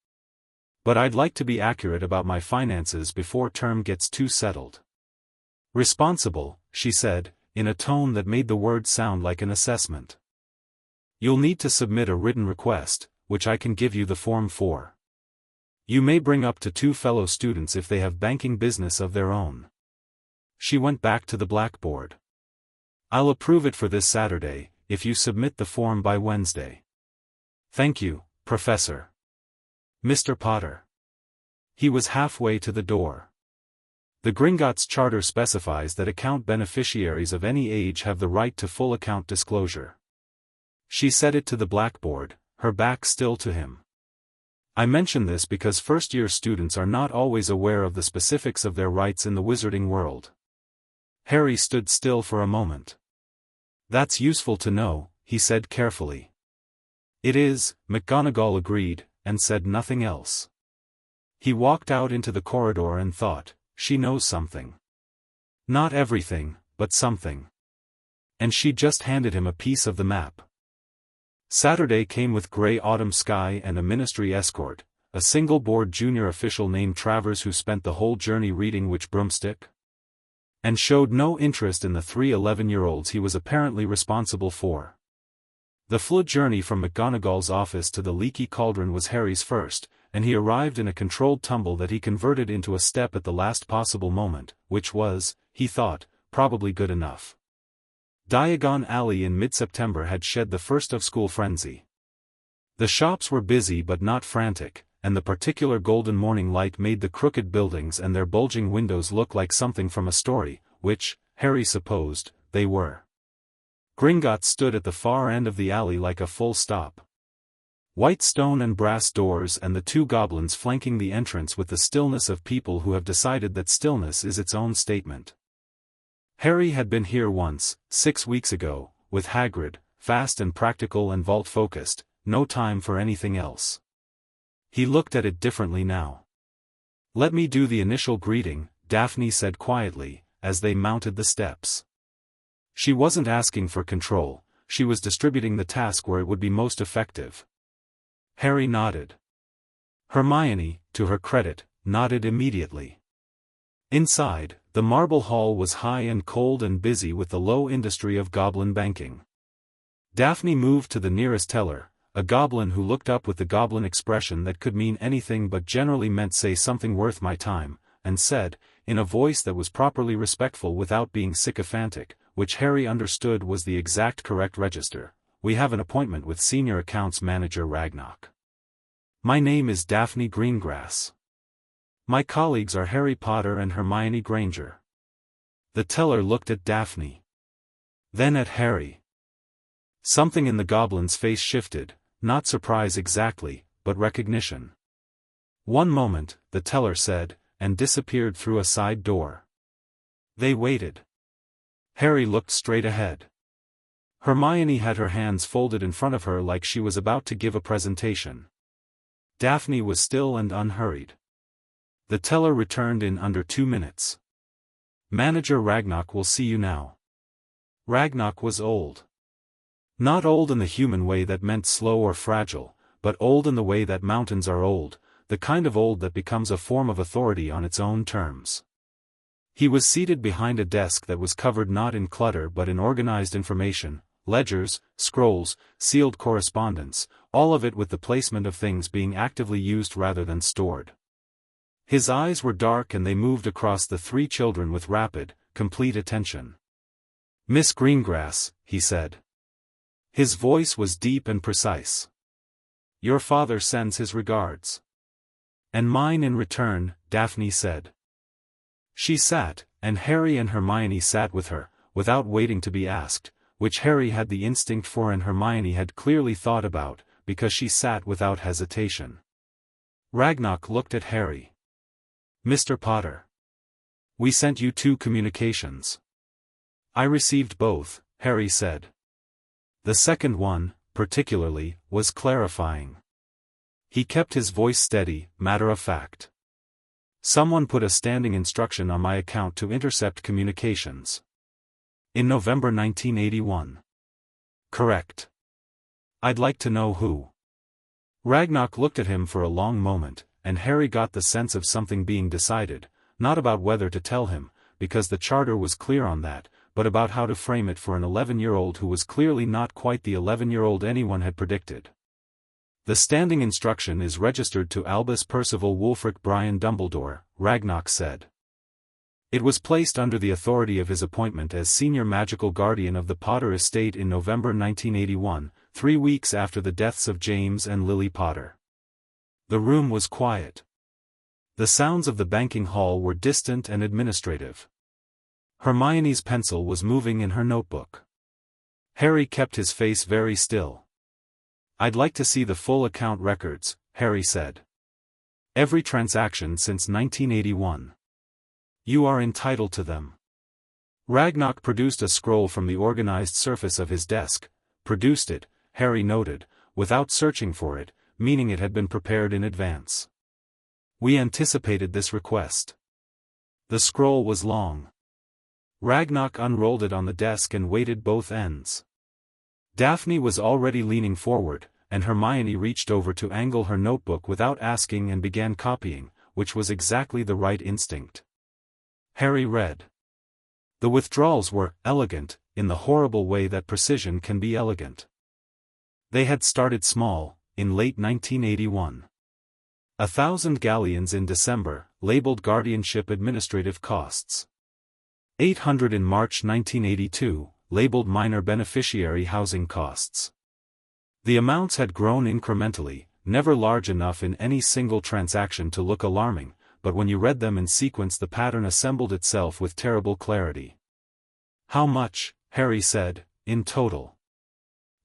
But I'd like to be accurate about my finances before term gets too settled. Responsible, she said, in a tone that made the word sound like an assessment. You'll need to submit a written request, which I can give you the form for. You may bring up to 2 fellow students if they have banking business of their own. She went back to the blackboard. I'll approve it for this Saturday, if you submit the form by Wednesday. Thank you, Professor. Mr. Potter. He was halfway to the door. The Gringotts Charter specifies that account beneficiaries of any age have the right to full account disclosure. She said it to the blackboard, her back still to him. I mention this because first-year students are not always aware of the specifics of their rights in the wizarding world. Harry stood still for a moment. That's useful to know, he said carefully. It is, McGonagall agreed, and said nothing else. He walked out into the corridor and thought, she knows something. Not everything, but something. And she just handed him a piece of the map. Saturday came with grey autumn sky and a ministry escort, a single-board junior official named Travers who spent the whole journey reading Which Broomstick? And showed no interest in the 3 11-year-olds he was apparently responsible for. The flood journey from McGonagall's office to the Leaky Cauldron was Harry's first, and he arrived in a controlled tumble that he converted into a step at the last possible moment, which was, he thought, probably good enough. Diagon Alley in mid-September had shed the first of school frenzy. The shops were busy but not frantic, and the particular golden morning light made the crooked buildings and their bulging windows look like something from a story, which, Harry supposed, they were. Gringotts stood at the far end of the alley like a full stop. White stone and brass doors and the 2 goblins flanking the entrance with the stillness of people who have decided that stillness is its own statement. Harry had been here once, 6 weeks ago, with Hagrid, fast and practical and vault-focused, no time for anything else. He looked at it differently now. Let me do the initial greeting, Daphne said quietly, as they mounted the steps. She wasn't asking for control, she was distributing the task where it would be most effective. Harry nodded. Hermione, to her credit, nodded immediately. Inside, the marble hall was high and cold and busy with the low industry of goblin banking. Daphne moved to the nearest teller, a goblin who looked up with the goblin expression that could mean anything but generally meant say something worth my time, and said, in a voice that was properly respectful without being sycophantic, which Harry understood was the exact correct register, we have an appointment with Senior Accounts Manager Ragnarok. My name is Daphne Greengrass. My colleagues are Harry Potter and Hermione Granger. The teller looked at Daphne. Then at Harry. Something in the goblin's face shifted, not surprise exactly, but recognition. One moment, the teller said, and disappeared through a side door. They waited. Harry looked straight ahead. Hermione had her hands folded in front of her like she was about to give a presentation. Daphne was still and unhurried. The teller returned in under 2 minutes. "Manager Ragnarok will see you now." Ragnarok was old. Not old in the human way that meant slow or fragile, but old in the way that mountains are old, the kind of old that becomes a form of authority on its own terms. He was seated behind a desk that was covered not in clutter but in organized information, ledgers, scrolls, sealed correspondence, all of it with the placement of things being actively used rather than stored. His eyes were dark and they moved across the 3 children with rapid, complete attention. "Miss Greengrass," he said. His voice was deep and precise. "Your father sends his regards." "And mine in return," Daphne said. She sat, and Harry and Hermione sat with her, without waiting to be asked, which Harry had the instinct for and Hermione had clearly thought about, because she sat without hesitation. Ragnarok looked at Harry. "Mr. Potter. We sent you 2 communications." "I received both," Harry said. The second one, particularly, was clarifying. He kept his voice steady, matter-of-fact. "Someone put a standing instruction on my account to intercept communications. In November 1981. Correct. I'd like to know who." Ragnarok looked at him for a long moment, and Harry got the sense of something being decided, not about whether to tell him, because the charter was clear on that, but about how to frame it for an 11-year-old who was clearly not quite the 11-year-old anyone had predicted. "The standing instruction is registered to Albus Percival Wulfric Brian Dumbledore," Ragnarok said. "It was placed under the authority of his appointment as senior magical guardian of the Potter estate in November 1981, 3 weeks after the deaths of James and Lily Potter." The room was quiet. The sounds of the banking hall were distant and administrative. Hermione's pencil was moving in her notebook. Harry kept his face very still. "I'd like to see the full account records," Harry said. "Every transaction since 1981. You are entitled to them." Ragnarok produced a scroll from the organized surface of his desk, produced it, Harry noted, without searching for it, meaning it had been prepared in advance. "We anticipated this request." The scroll was long. Ragnarok unrolled it on the desk and weighted both ends. Daphne was already leaning forward, and Hermione reached over to angle her notebook without asking and began copying, which was exactly the right instinct. Harry read. The withdrawals were elegant, in the horrible way that precision can be elegant. They had started small, in late 1981. 1,000 galleons in December, labeled guardianship administrative costs. 800 in March 1982, labeled minor beneficiary housing costs. The amounts had grown incrementally, never large enough in any single transaction to look alarming, but when you read them in sequence the pattern assembled itself with terrible clarity. "How much," Harry said, "in total?"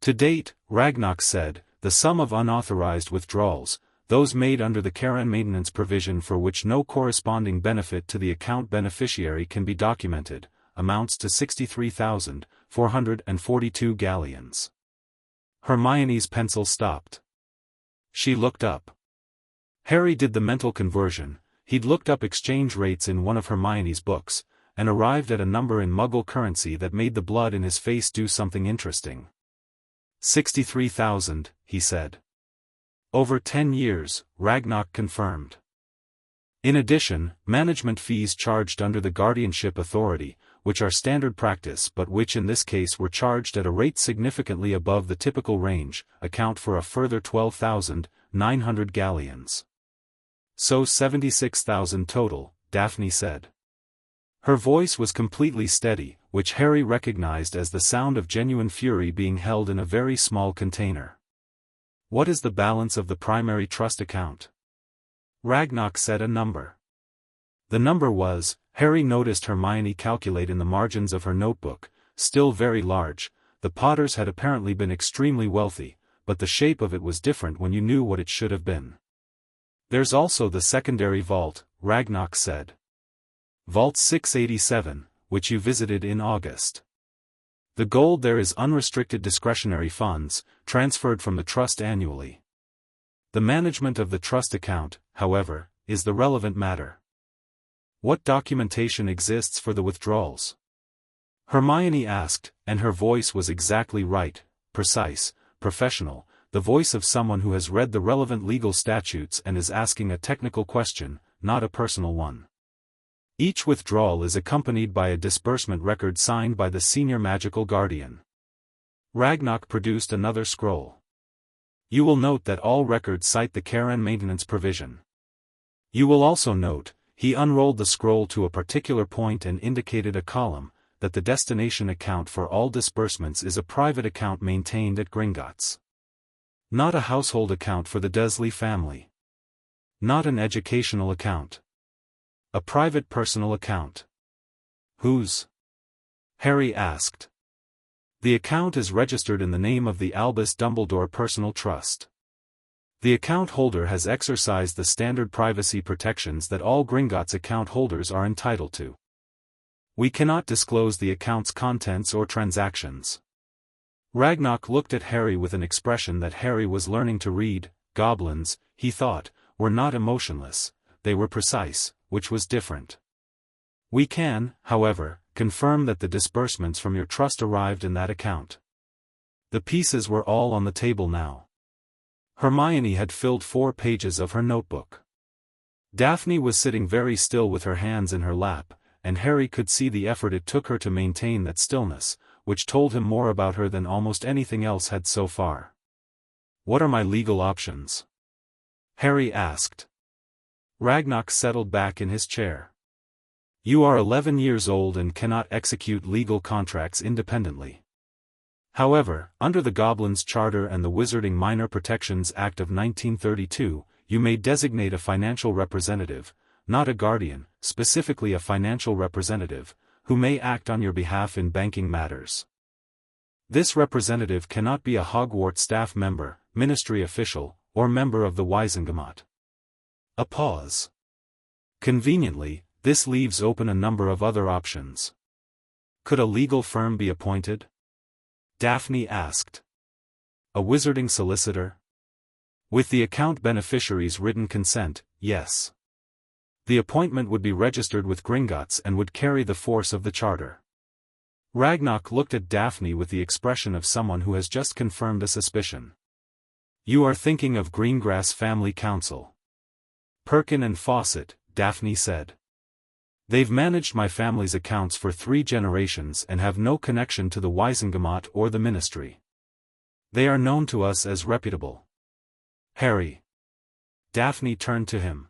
"To date," Ragnarok said, "the sum of unauthorized withdrawals, those made under the care and maintenance provision for which no corresponding benefit to the account beneficiary can be documented, amounts to 63,442 galleons." Hermione's pencil stopped. She looked up. Harry did the mental conversion. He'd looked up exchange rates in one of Hermione's books, and arrived at a number in Muggle currency that made the blood in his face do something interesting. 63,000, he said. Over 10 years, Ragnarok confirmed. In addition, management fees charged under the guardianship authority, which are standard practice but which in this case were charged at a rate significantly above the typical range, account for a further 12,900 galleons. So 76,000 total, Daphne said. Her voice was completely steady, which Harry recognized as the sound of genuine fury being held in a very small container. "What is the balance of the primary trust account?" Ragnarok said a number. The number was, Harry noticed Hermione calculate in the margins of her notebook, still very large. The Potters had apparently been extremely wealthy, but the shape of it was different when you knew what it should have been. "There's also the secondary vault," Ragnarok said. "Vault 687, which you visited in August. The gold there is unrestricted discretionary funds, transferred from the trust annually. The management of the trust account, however, is the relevant matter. What documentation exists for the withdrawals? Hermione asked, and her voice was exactly right, precise, professional, the voice of someone who has read the relevant legal statutes and is asking a technical question, not a personal one. Each withdrawal is accompanied by a disbursement record signed by the senior magical guardian. Ragnarok produced another scroll. You will note that all records cite the care and maintenance provision. You will also note, he unrolled the scroll to a particular point and indicated a column, that the destination account for all disbursements is a private account maintained at Gringotts. Not a household account for the Dursley family. Not an educational account. A private personal account. Whose? Harry asked. The account is registered in the name of the Albus Dumbledore Personal Trust. The account holder has exercised the standard privacy protections that all Gringotts account holders are entitled to. We cannot disclose the account's contents or transactions. Ragnarok looked at Harry with an expression that Harry was learning to read. Goblins, he thought, were not emotionless, they were precise, which was different. We can, however, confirm that the disbursements from your trust arrived in that account. The pieces were all on the table now. Hermione had filled 4 pages of her notebook. Daphne was sitting very still with her hands in her lap, and Harry could see the effort it took her to maintain that stillness, which told him more about her than almost anything else had so far. What are my legal options? Harry asked. Ragnarok settled back in his chair. You are 11 years old and cannot execute legal contracts independently. However, under the Goblin's Charter and the Wizarding Minor Protections Act of 1932, you may designate a financial representative, not a guardian, specifically a financial representative, who may act on your behalf in banking matters. This representative cannot be a Hogwarts staff member, ministry official, or member of the Wizarding. A pause. Conveniently, this leaves open a number of other options. Could a legal firm be appointed? Daphne asked. A wizarding solicitor? With the account beneficiary's written consent, yes. The appointment would be registered with Gringotts and would carry the force of the charter. Ragnarok looked at Daphne with the expression of someone who has just confirmed a suspicion. You are thinking of Greengrass Family Council. Perkin and Fawcett, Daphne said. They've managed my family's accounts for 3 generations and have no connection to the Wizarding or the ministry. They are known to us as reputable. Harry. Daphne turned to him.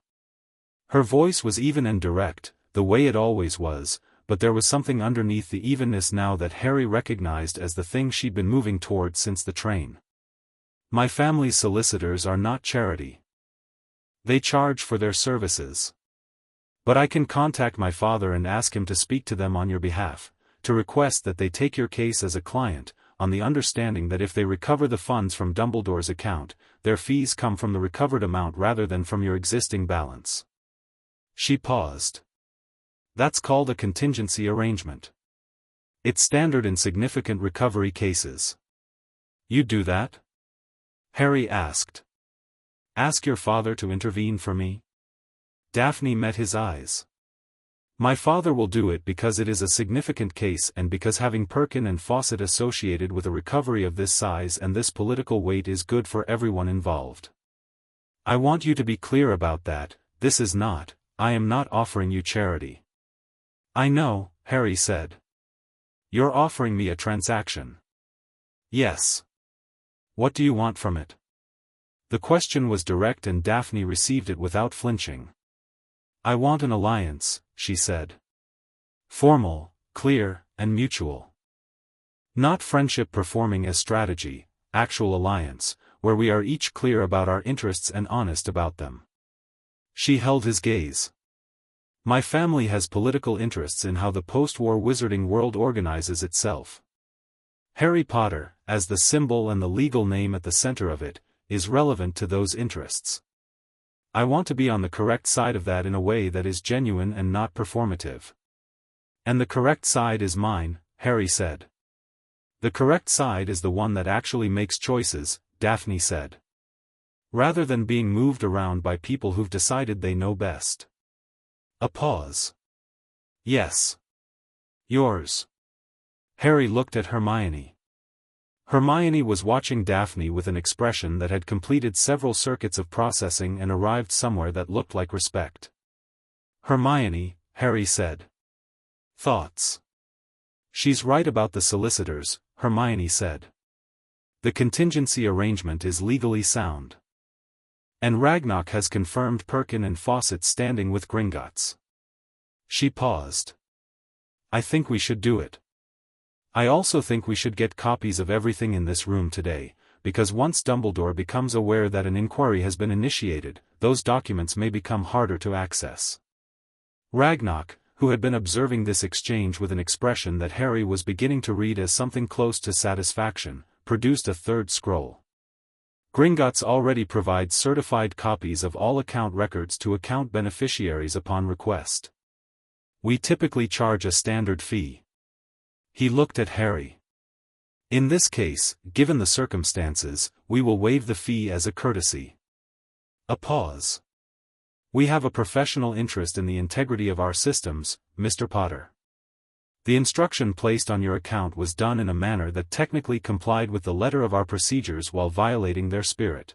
Her voice was even and direct, the way it always was, but there was something underneath the evenness now that Harry recognized as the thing she'd been moving toward since the train. My family's solicitors are not charity. They charge for their services. But I can contact my father and ask him to speak to them on your behalf, to request that they take your case as a client, on the understanding that if they recover the funds from Dumbledore's account, their fees come from the recovered amount rather than from your existing balance. She paused. That's called a contingency arrangement. It's standard in significant recovery cases. You do that? Harry asked. Ask your father to intervene for me? Daphne met his eyes. My father will do it because it is a significant case and because having Perkin and Fawcett associated with a recovery of this size and this political weight is good for everyone involved. I want you to be clear about that. I am not offering you charity. I know, Harry said. You're offering me a transaction. Yes. What do you want from it? The question was direct and Daphne received it without flinching. I want an alliance, she said. Formal, clear, and mutual. Not friendship performing as strategy, actual alliance, where we are each clear about our interests and honest about them. She held his gaze. My family has political interests in how the post-war wizarding world organizes itself. Harry Potter, as the symbol and the legal name at the center of it, is relevant to those interests. I want to be on the correct side of that in a way that is genuine and not performative. And the correct side is mine, Harry said. The correct side is the one that actually makes choices, Daphne said. Rather than being moved around by people who've decided they know best. A pause. Yes. Yours. Harry looked at Hermione. Hermione was watching Daphne with an expression that had completed several circuits of processing and arrived somewhere that looked like respect. Hermione, Harry said. Thoughts? She's right about the solicitors, Hermione said. The contingency arrangement is legally sound. And Ragnarok has confirmed Perkin and Fawcett standing with Gringotts. She paused. I think we should do it. I also think we should get copies of everything in this room today, because once Dumbledore becomes aware that an inquiry has been initiated, those documents may become harder to access. Ragnarok, who had been observing this exchange with an expression that Harry was beginning to read as something close to satisfaction, produced a third scroll. Gringotts already provides certified copies of all account records to account beneficiaries upon request. We typically charge a standard fee. He looked at Harry. In this case, given the circumstances, we will waive the fee as a courtesy. A pause. We have a professional interest in the integrity of our systems, Mr. Potter. The instruction placed on your account was done in a manner that technically complied with the letter of our procedures while violating their spirit.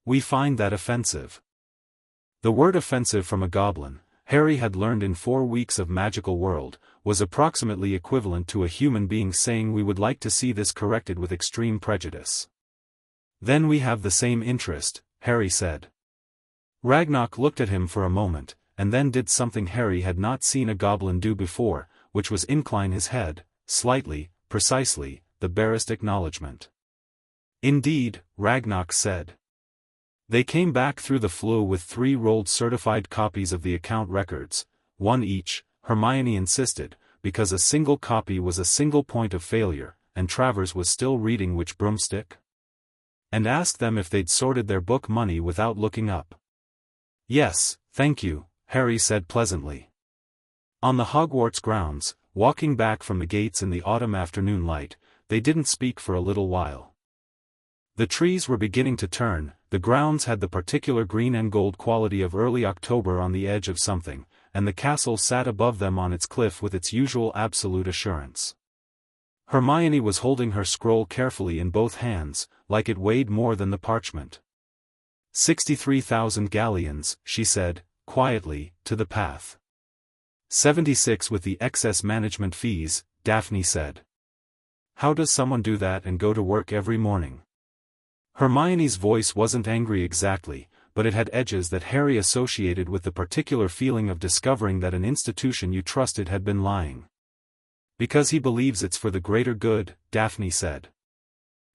We find that offensive. The word offensive from a goblin, Harry had learned in 4 weeks of Magical World, was approximately equivalent to a human being saying we would like to see this corrected with extreme prejudice. Then we have the same interest, Harry said. Ragnarok looked at him for a moment, and then did something Harry had not seen a goblin do before, which was incline his head, slightly, precisely, the barest acknowledgement. Indeed, Ragnarok said. They came back through the flue with 3 rolled certified copies of the account records, 1 each, Hermione insisted, because a single copy was a single point of failure, and Travers was still reading which broomstick? And asked them if they'd sorted their book money without looking up. Yes, thank you, Harry said pleasantly. On the Hogwarts grounds, walking back from the gates in the autumn afternoon light, they didn't speak for a little while. The trees were beginning to turn, the grounds had the particular green and gold quality of early October on the edge of something, and the castle sat above them on its cliff with its usual absolute assurance. Hermione was holding her scroll carefully in both hands, like it weighed more than the parchment. 63,000 galleons, she said, quietly, to the path. 76 with the excess management fees, Daphne said. How does someone do that and go to work every morning? Hermione's voice wasn't angry exactly, but it had edges that Harry associated with the particular feeling of discovering that an institution you trusted had been lying. Because he believes it's for the greater good, Daphne said.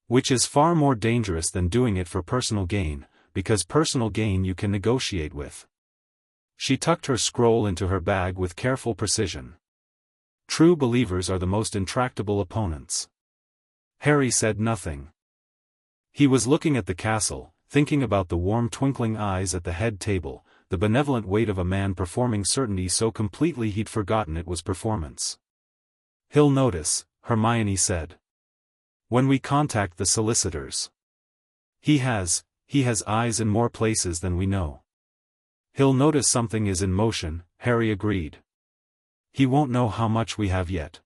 Which is far more dangerous than doing it for personal gain, because personal gain you can negotiate with. She tucked her scroll into her bag with careful precision. True believers are the most intractable opponents. Harry said nothing. He was looking at the castle, thinking about the warm twinkling eyes at the head table, the benevolent weight of a man performing certainty so completely he'd forgotten it was performance. He'll notice, Hermione said. When we contact the solicitors. He has eyes in more places than we know. He'll notice something is in motion, Harry agreed. He won't know how much we have yet.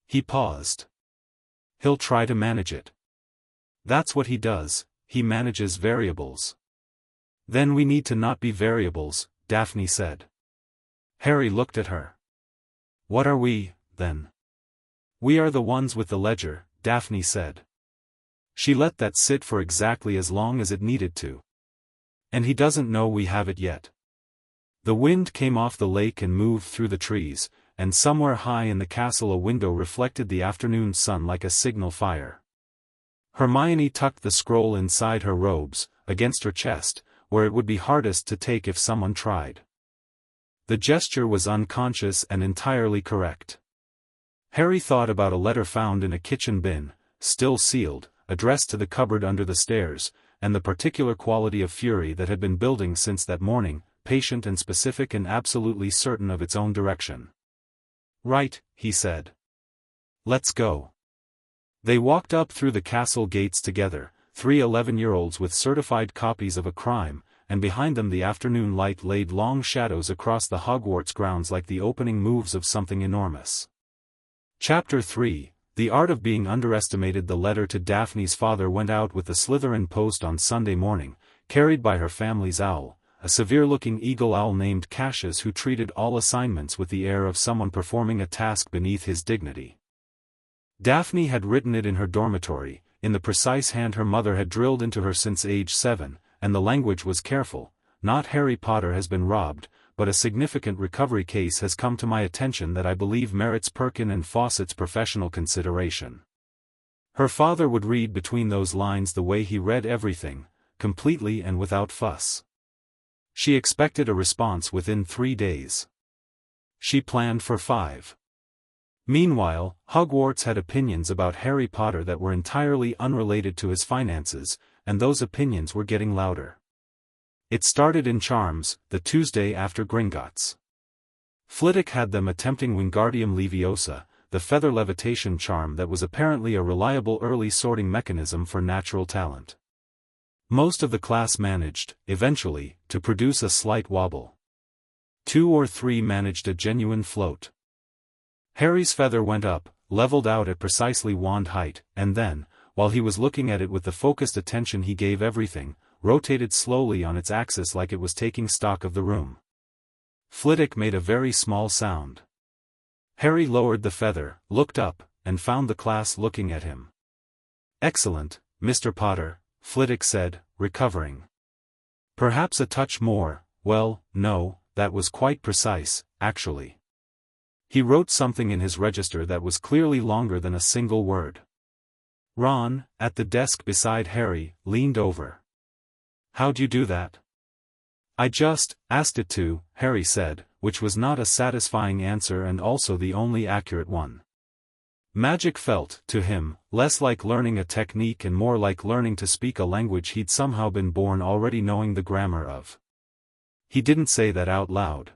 He paused. He'll try to manage it. That's what he does, he manages variables. Then we need to not be variables, Daphne said. Harry looked at her. What are we, then? We are the ones with the ledger, Daphne said. She let that sit for exactly as long as it needed to. And he doesn't know we have it yet. The wind came off the lake and moved through the trees, and somewhere high in the castle a window reflected the afternoon sun like a signal fire. Hermione tucked the scroll inside her robes, against her chest, where it would be hardest to take if someone tried. The gesture was unconscious and entirely correct. Harry thought about a letter found in a kitchen bin, still sealed, addressed to the cupboard under the stairs, and the particular quality of fury that had been building since that morning, patient and specific and absolutely certain of its own direction. Right, he said. Let's go. They walked up through the castle gates together, 3 11-year-olds with certified copies of A Crime, and behind them the afternoon light laid long shadows across the Hogwarts grounds like the opening moves of something enormous. Chapter 3, The Art of Being Underestimated. The letter to Daphne's father went out with the Slytherin post on Sunday morning, carried by her family's owl, a severe-looking eagle owl named Cassius who treated all assignments with the air of someone performing a task beneath his dignity. Daphne had written it in her dormitory, in the precise hand her mother had drilled into her since age 7, and the language was careful. Not Harry Potter has been robbed, but a significant recovery case has come to my attention that I believe merits Perkin and Fawcett's professional consideration. Her father would read between those lines the way he read everything, completely and without fuss. She expected a response within 3 days. She planned for 5. Meanwhile, Hogwarts had opinions about Harry Potter that were entirely unrelated to his finances, and those opinions were getting louder. It started in Charms, the Tuesday after Gringotts. Flitwick had them attempting Wingardium Leviosa, the feather levitation charm that was apparently a reliable early sorting mechanism for natural talent. Most of the class managed, eventually, to produce a slight wobble. 2 or 3 managed a genuine float. Harry's feather went up, leveled out at precisely wand height, and then, while he was looking at it with the focused attention he gave everything, rotated slowly on its axis like it was taking stock of the room. Flitwick made a very small sound. Harry lowered the feather, looked up, and found the class looking at him. "Excellent, Mr. Potter," Flitwick said, recovering. "Perhaps a touch more." "Well, no, that was quite precise, actually." He wrote something in his register that was clearly longer than a single word. Ron, at the desk beside Harry, leaned over. "How'd you do that?" "I just asked it to," Harry said, which was not a satisfying answer and also the only accurate one. Magic felt, to him, less like learning a technique and more like learning to speak a language he'd somehow been born already knowing the grammar of. He didn't say that out loud.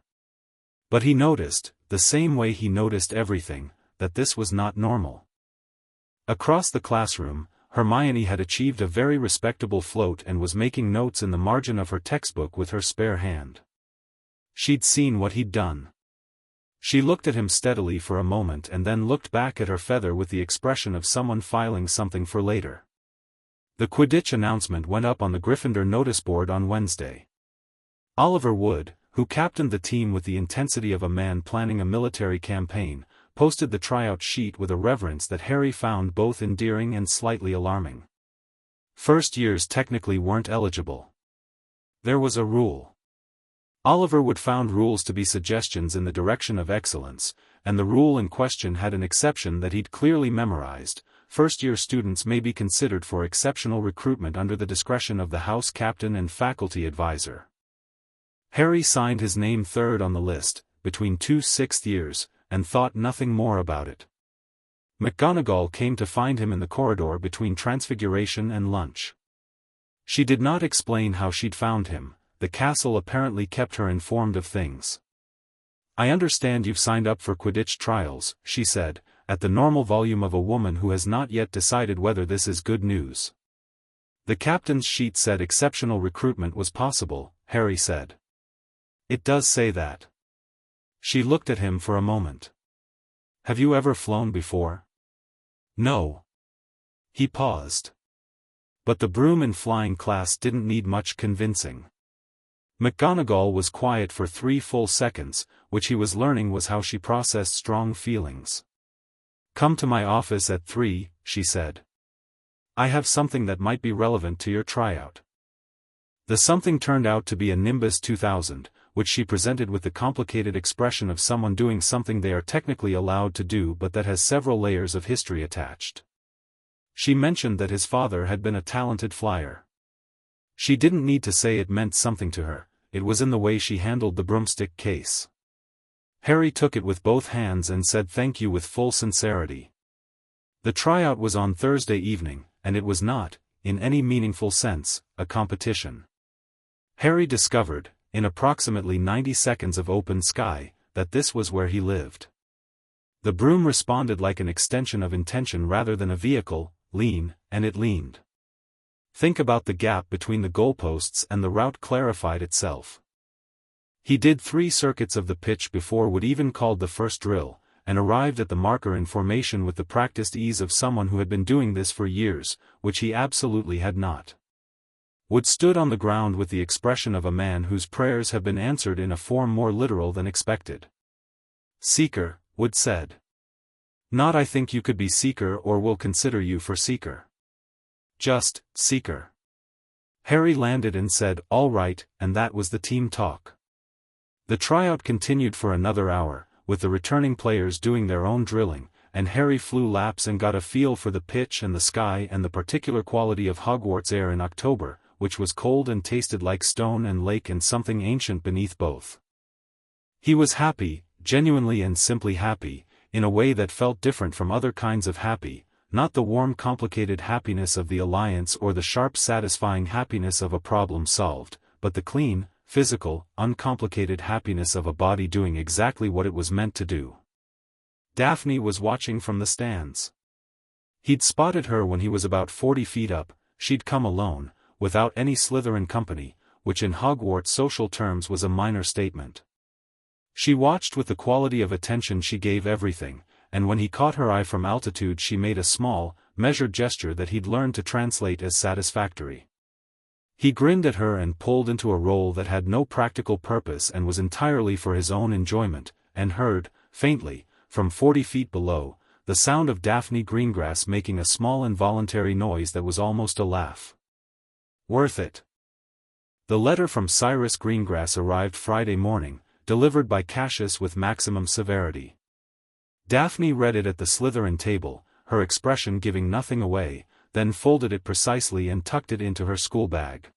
But he noticed, the same way he noticed everything, that this was not normal. Across the classroom, Hermione had achieved a very respectable float and was making notes in the margin of her textbook with her spare hand. She'd seen what he'd done. She looked at him steadily for a moment and then looked back at her feather with the expression of someone filing something for later. The Quidditch announcement went up on the Gryffindor notice board on Wednesday. Oliver Wood, who captained the team with the intensity of a man planning a military campaign, posted the tryout sheet with a reverence that Harry found both endearing and slightly alarming. First years technically weren't eligible. There was a rule. Oliver Wood found rules to be suggestions in the direction of excellence, and the rule in question had an exception that he'd clearly memorized: first-year students may be considered for exceptional recruitment under the discretion of the house captain and faculty advisor. Harry signed his name third on the list, between 2 6th years, and thought nothing more about it. McGonagall came to find him in the corridor between Transfiguration and lunch. She did not explain how she'd found him. The castle apparently kept her informed of things. "I understand you've signed up for Quidditch trials," she said, at the normal volume of a woman who has not yet decided whether this is good news. "The captain's sheet said exceptional recruitment was possible," Harry said. "It does say that." She looked at him for a moment. "Have you ever flown before?" "No." He paused. But the broom and flying class didn't need much convincing. McGonagall was quiet for 3 full seconds, which he was learning was how she processed strong feelings. "Come to my office at 3, she said. "I have something that might be relevant to your tryout." The something turned out to be a Nimbus 2000, which she presented with the complicated expression of someone doing something they are technically allowed to do but that has several layers of history attached. She mentioned that his father had been a talented flyer. She didn't need to say it meant something to her, it was in the way she handled the broomstick case. Harry took it with both hands and said thank you with full sincerity. The tryout was on Thursday evening, and it was not, in any meaningful sense, a competition. Harry discovered, in approximately 90 seconds of open sky, that this was where he lived. The broom responded like an extension of intention rather than a vehicle. Lean, and it leaned. Think about the gap between the goalposts and the route clarified itself. He did 3 circuits of the pitch before Wood even called the first drill, and arrived at the marker in formation with the practiced ease of someone who had been doing this for years, which he absolutely had not. Wood stood on the ground with the expression of a man whose prayers have been answered in a form more literal than expected. "Seeker," Wood said. "Not I think you could be Seeker or will consider you for Seeker. Just, Seeker." Harry landed and said, "All right," and that was the team talk. The tryout continued for another hour, with the returning players doing their own drilling, and Harry flew laps and got a feel for the pitch and the sky and the particular quality of Hogwarts air in October, which was cold and tasted like stone and lake and something ancient beneath both. He was happy, genuinely and simply happy, in a way that felt different from other kinds of happy, not the warm complicated happiness of the Alliance or the sharp satisfying happiness of a problem solved, but the clean, physical, uncomplicated happiness of a body doing exactly what it was meant to do. Daphne was watching from the stands. He'd spotted her when he was about 40 feet up. She'd come alone, without any Slytherin company, which in Hogwarts social terms was a minor statement. She watched with the quality of attention she gave everything, and when he caught her eye from altitude she made a small, measured gesture that he'd learned to translate as satisfactory. He grinned at her and pulled into a role that had no practical purpose and was entirely for his own enjoyment, and heard, faintly, from 40 feet below, the sound of Daphne Greengrass making a small involuntary noise that was almost a laugh. Worth it. The letter from Cyrus Greengrass arrived Friday morning, delivered by Cassius with maximum severity. Daphne read it at the Slytherin table, her expression giving nothing away, then folded it precisely and tucked it into her school bag.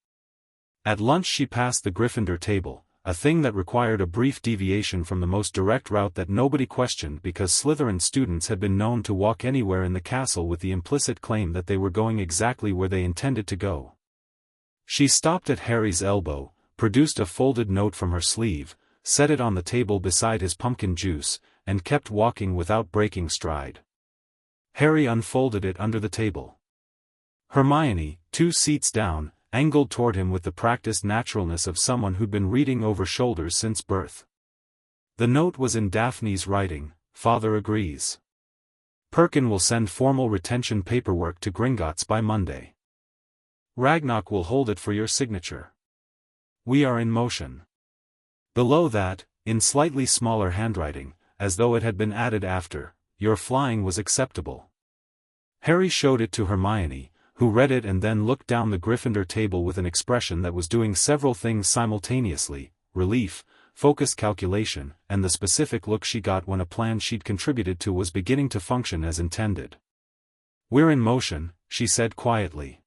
At lunch she passed the Gryffindor table, a thing that required a brief deviation from the most direct route that nobody questioned because Slytherin students had been known to walk anywhere in the castle with the implicit claim that they were going exactly where they intended to go. She stopped at Harry's elbow, produced a folded note from her sleeve, set it on the table beside his pumpkin juice, and kept walking without breaking stride. Harry unfolded it under the table. Hermione, 2 seats down, angled toward him with the practiced naturalness of someone who'd been reading over shoulders since birth. The note was in Daphne's writing. "Father agrees. Perkin will send formal retention paperwork to Gringotts by Monday. Ragnarok will hold it for your signature. We are in motion." Below that, in slightly smaller handwriting, as though it had been added after, "Your flying was acceptable." Harry showed it to Hermione, who read it and then looked down the Gryffindor table with an expression that was doing several things simultaneously: relief, focused calculation, and the specific look she got when a plan she'd contributed to was beginning to function as intended. "We're in motion," she said quietly.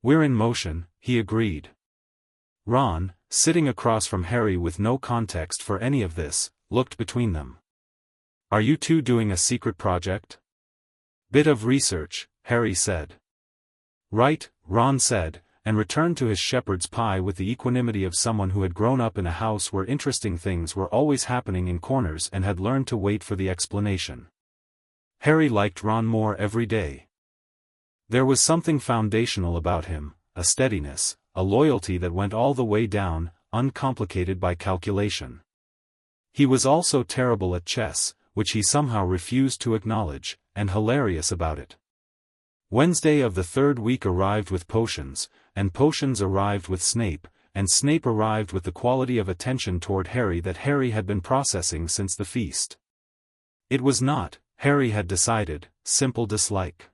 "We're in motion," he agreed. Ron, sitting across from Harry with no context for any of this, looked between them. "Are you two doing a secret project?" "Bit of research," Harry said. "Right," Ron said, and returned to his shepherd's pie with the equanimity of someone who had grown up in a house where interesting things were always happening in corners and had learned to wait for the explanation. Harry liked Ron more every day. There was something foundational about him, a steadiness, a loyalty that went all the way down, uncomplicated by calculation. He was also terrible at chess, which he somehow refused to acknowledge, and hilarious about it. Wednesday of the 3rd week arrived with potions, and potions arrived with Snape, and Snape arrived with the quality of attention toward Harry that Harry had been processing since the feast. It was not, Harry had decided, simple dislike.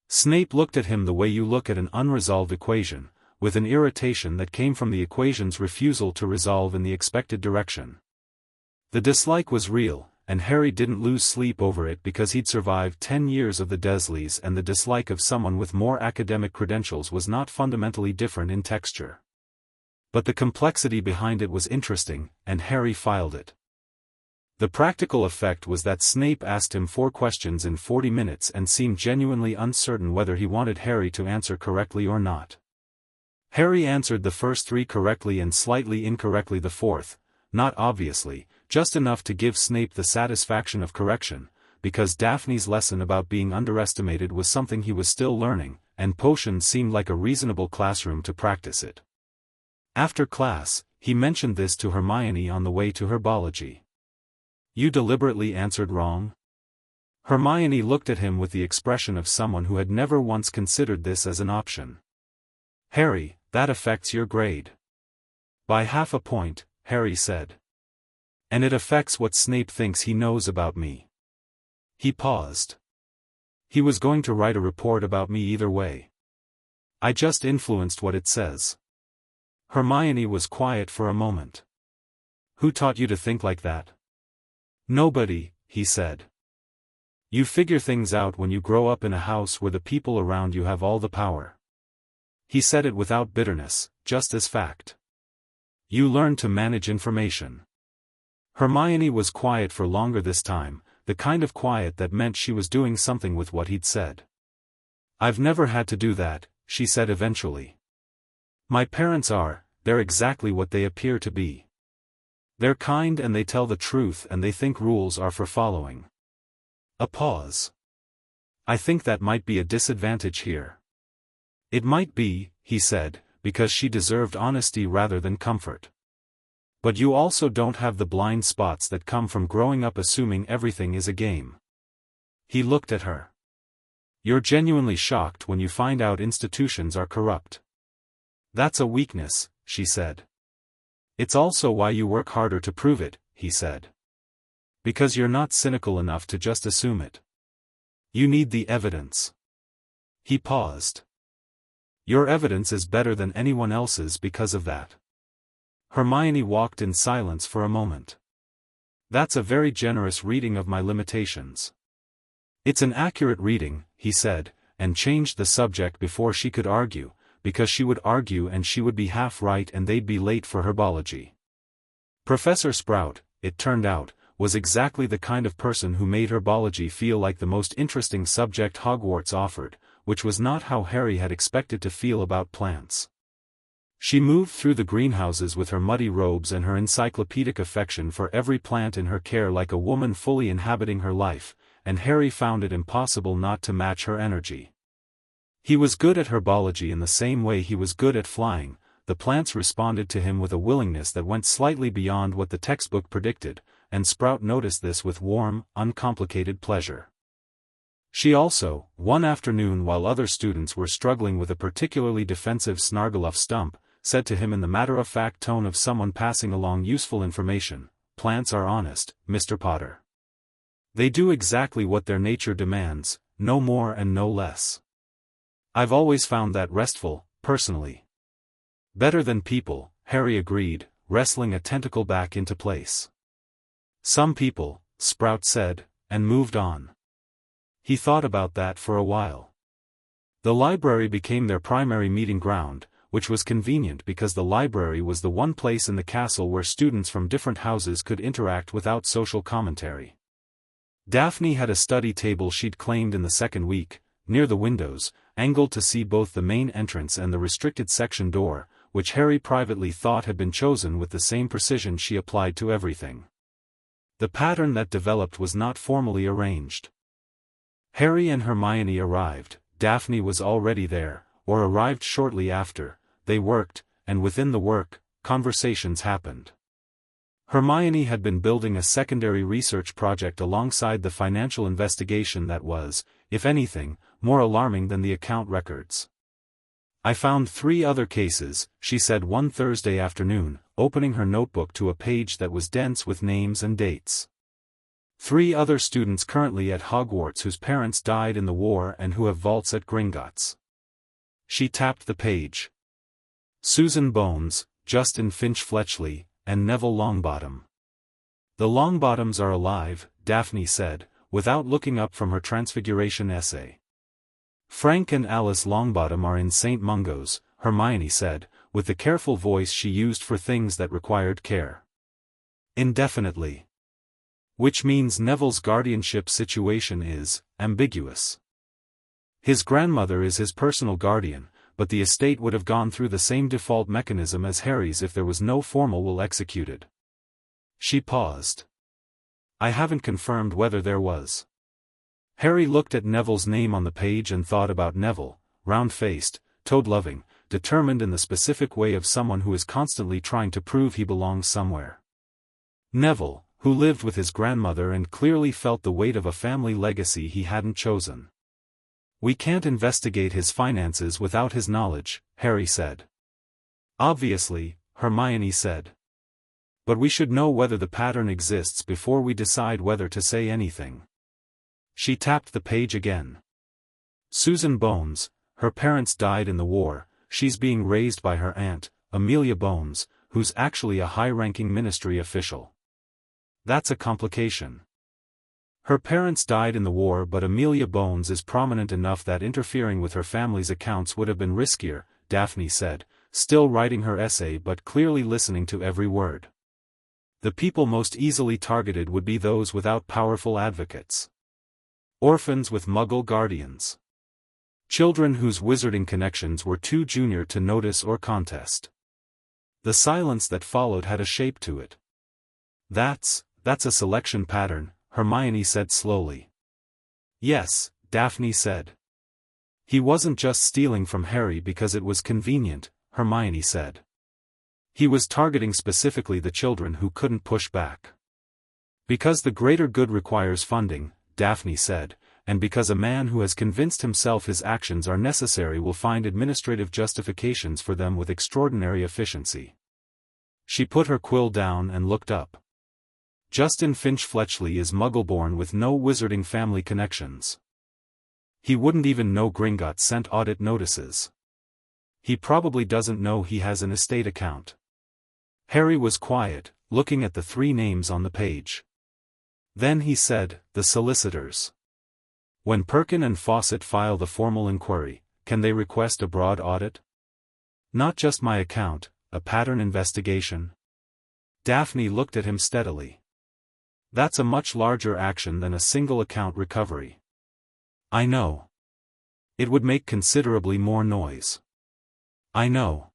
Snape looked at him the way you look at an unresolved equation, with an irritation that came from the equation's refusal to resolve in the expected direction. The dislike was real, and Harry didn't lose sleep over it because he'd survived 10 years of the Dursleys, and the dislike of someone with more academic credentials was not fundamentally different in texture. But the complexity behind it was interesting, and Harry filed it. The practical effect was that Snape asked him 4 questions in 40 minutes and seemed genuinely uncertain whether he wanted Harry to answer correctly or not. Harry answered the first 3 correctly and slightly incorrectly the 4th, not obviously, just enough to give Snape the satisfaction of correction, because Daphne's lesson about being underestimated was something he was still learning, and potions seemed like a reasonable classroom to practice it. After class, he mentioned this to Hermione on the way to herbology. "You deliberately answered wrong?" Hermione looked at him with the expression of someone who had never once considered this as an option. "Harry, that affects your grade." "By half a point," Harry said. "And it affects what Snape thinks he knows about me." He paused. "He was going to write a report about me either way. I just influenced what it says." Hermione was quiet for a moment. "Who taught you to think like that?" "Nobody," he said. "You figure things out when you grow up in a house where the people around you have all the power." He said it without bitterness, just as fact. "You learn to manage information." Hermione was quiet for longer this time, the kind of quiet that meant she was doing something with what he'd said. "I've never had to do that," she said eventually. "My parents they're exactly what they appear to be. They're kind and they tell the truth and they think rules are for following." A pause. "I think that might be a disadvantage here." "It might be," he said, "because she deserved honesty rather than comfort. But you also don't have the blind spots that come from growing up assuming everything is a game." He looked at her. "You're genuinely shocked when you find out institutions are corrupt." "That's a weakness," she said. "It's also why you work harder to prove it," he said. "Because you're not cynical enough to just assume it. You need the evidence." He paused. "Your evidence is better than anyone else's because of that." Hermione walked in silence for a moment. "That's a very generous reading of my limitations." "It's an accurate reading," he said, and changed the subject before she could argue, because she would argue and she would be half right and they'd be late for herbology. Professor Sprout, it turned out, was exactly the kind of person who made herbology feel like the most interesting subject Hogwarts offered, which was not how Harry had expected to feel about plants. She moved through the greenhouses with her muddy robes and her encyclopedic affection for every plant in her care like a woman fully inhabiting her life, and Harry found it impossible not to match her energy. He was good at herbology in the same way he was good at flying. The plants responded to him with a willingness that went slightly beyond what the textbook predicted, and Sprout noticed this with warm, uncomplicated pleasure. She also, one afternoon while other students were struggling with a particularly defensive Snargaluff stump, said to him in the matter-of-fact tone of someone passing along useful information, "Plants are honest, Mr. Potter. They do exactly what their nature demands, no more and no less. I've always found that restful, personally." "Better than people," Harry agreed, wrestling a tentacle back into place. "Some people," Sprout said, and moved on. He thought about that for a while. The library became their primary meeting ground, which was convenient because the library was the one place in the castle where students from different houses could interact without social commentary. Daphne had a study table she'd claimed in the second week, near the windows, angled to see both the main entrance and the restricted section door, which Harry privately thought had been chosen with the same precision she applied to everything. The pattern that developed was not formally arranged. Harry and Hermione arrived, Daphne was already there, or arrived shortly after. They worked, and within the work, conversations happened. Hermione had been building a secondary research project alongside the financial investigation that was, if anything, more alarming than the account records. "I found 3 other cases," she said one Thursday afternoon, opening her notebook to a page that was dense with names and dates. 3 other students currently at Hogwarts whose parents died in the war and who have vaults at Gringotts." She tapped the page. "Susan Bones, Justin Finch-Fletchley, and Neville Longbottom." "The Longbottoms are alive," Daphne said, without looking up from her Transfiguration essay. "Frank and Alice Longbottom are in St. Mungo's," Hermione said, with the careful voice she used for things that required care. "Indefinitely. Which means Neville's guardianship situation is ambiguous. His grandmother is his personal guardian, but the estate would have gone through the same default mechanism as Harry's if there was no formal will executed." She paused. I haven't confirmed whether there was. Harry looked at Neville's name on the page and thought about Neville, round-faced, toad-loving, determined in the specific way of someone who is constantly trying to prove he belongs somewhere. Neville, who lived with his grandmother and clearly felt the weight of a family legacy he hadn't chosen. We can't investigate his finances without his knowledge, Harry said. Obviously, Hermione said. But we should know whether the pattern exists before we decide whether to say anything. She tapped the page again. Susan Bones, her parents died in the war, she's being raised by her aunt, Amelia Bones, who's actually a high-ranking ministry official. That's a complication. Her parents died in the war, but Amelia Bones is prominent enough that interfering with her family's accounts would have been riskier, Daphne said, still writing her essay but clearly listening to every word. The people most easily targeted would be those without powerful advocates. Orphans with Muggle guardians. Children whose wizarding connections were too junior to notice or contest. The silence that followed had a shape to it. That's a selection pattern, Hermione said slowly. Yes, Daphne said. He wasn't just stealing from Harry because it was convenient, Hermione said. He was targeting specifically the children who couldn't push back. Because the greater good requires funding, Daphne said, and because a man who has convinced himself his actions are necessary will find administrative justifications for them with extraordinary efficiency. She put her quill down and looked up. Justin Finch Fletchley is Muggle-born with no wizarding family connections. He wouldn't even know Gringotts sent audit notices. He probably doesn't know he has an estate account. Harry was quiet, looking at the three names on the page. Then he said, the solicitors. When Perkin and Fawcett file the formal inquiry, can they request a broad audit? Not just my account, a pattern investigation? Daphne looked at him steadily. That's a much larger action than a single account recovery. I know. It would make considerably more noise. I know.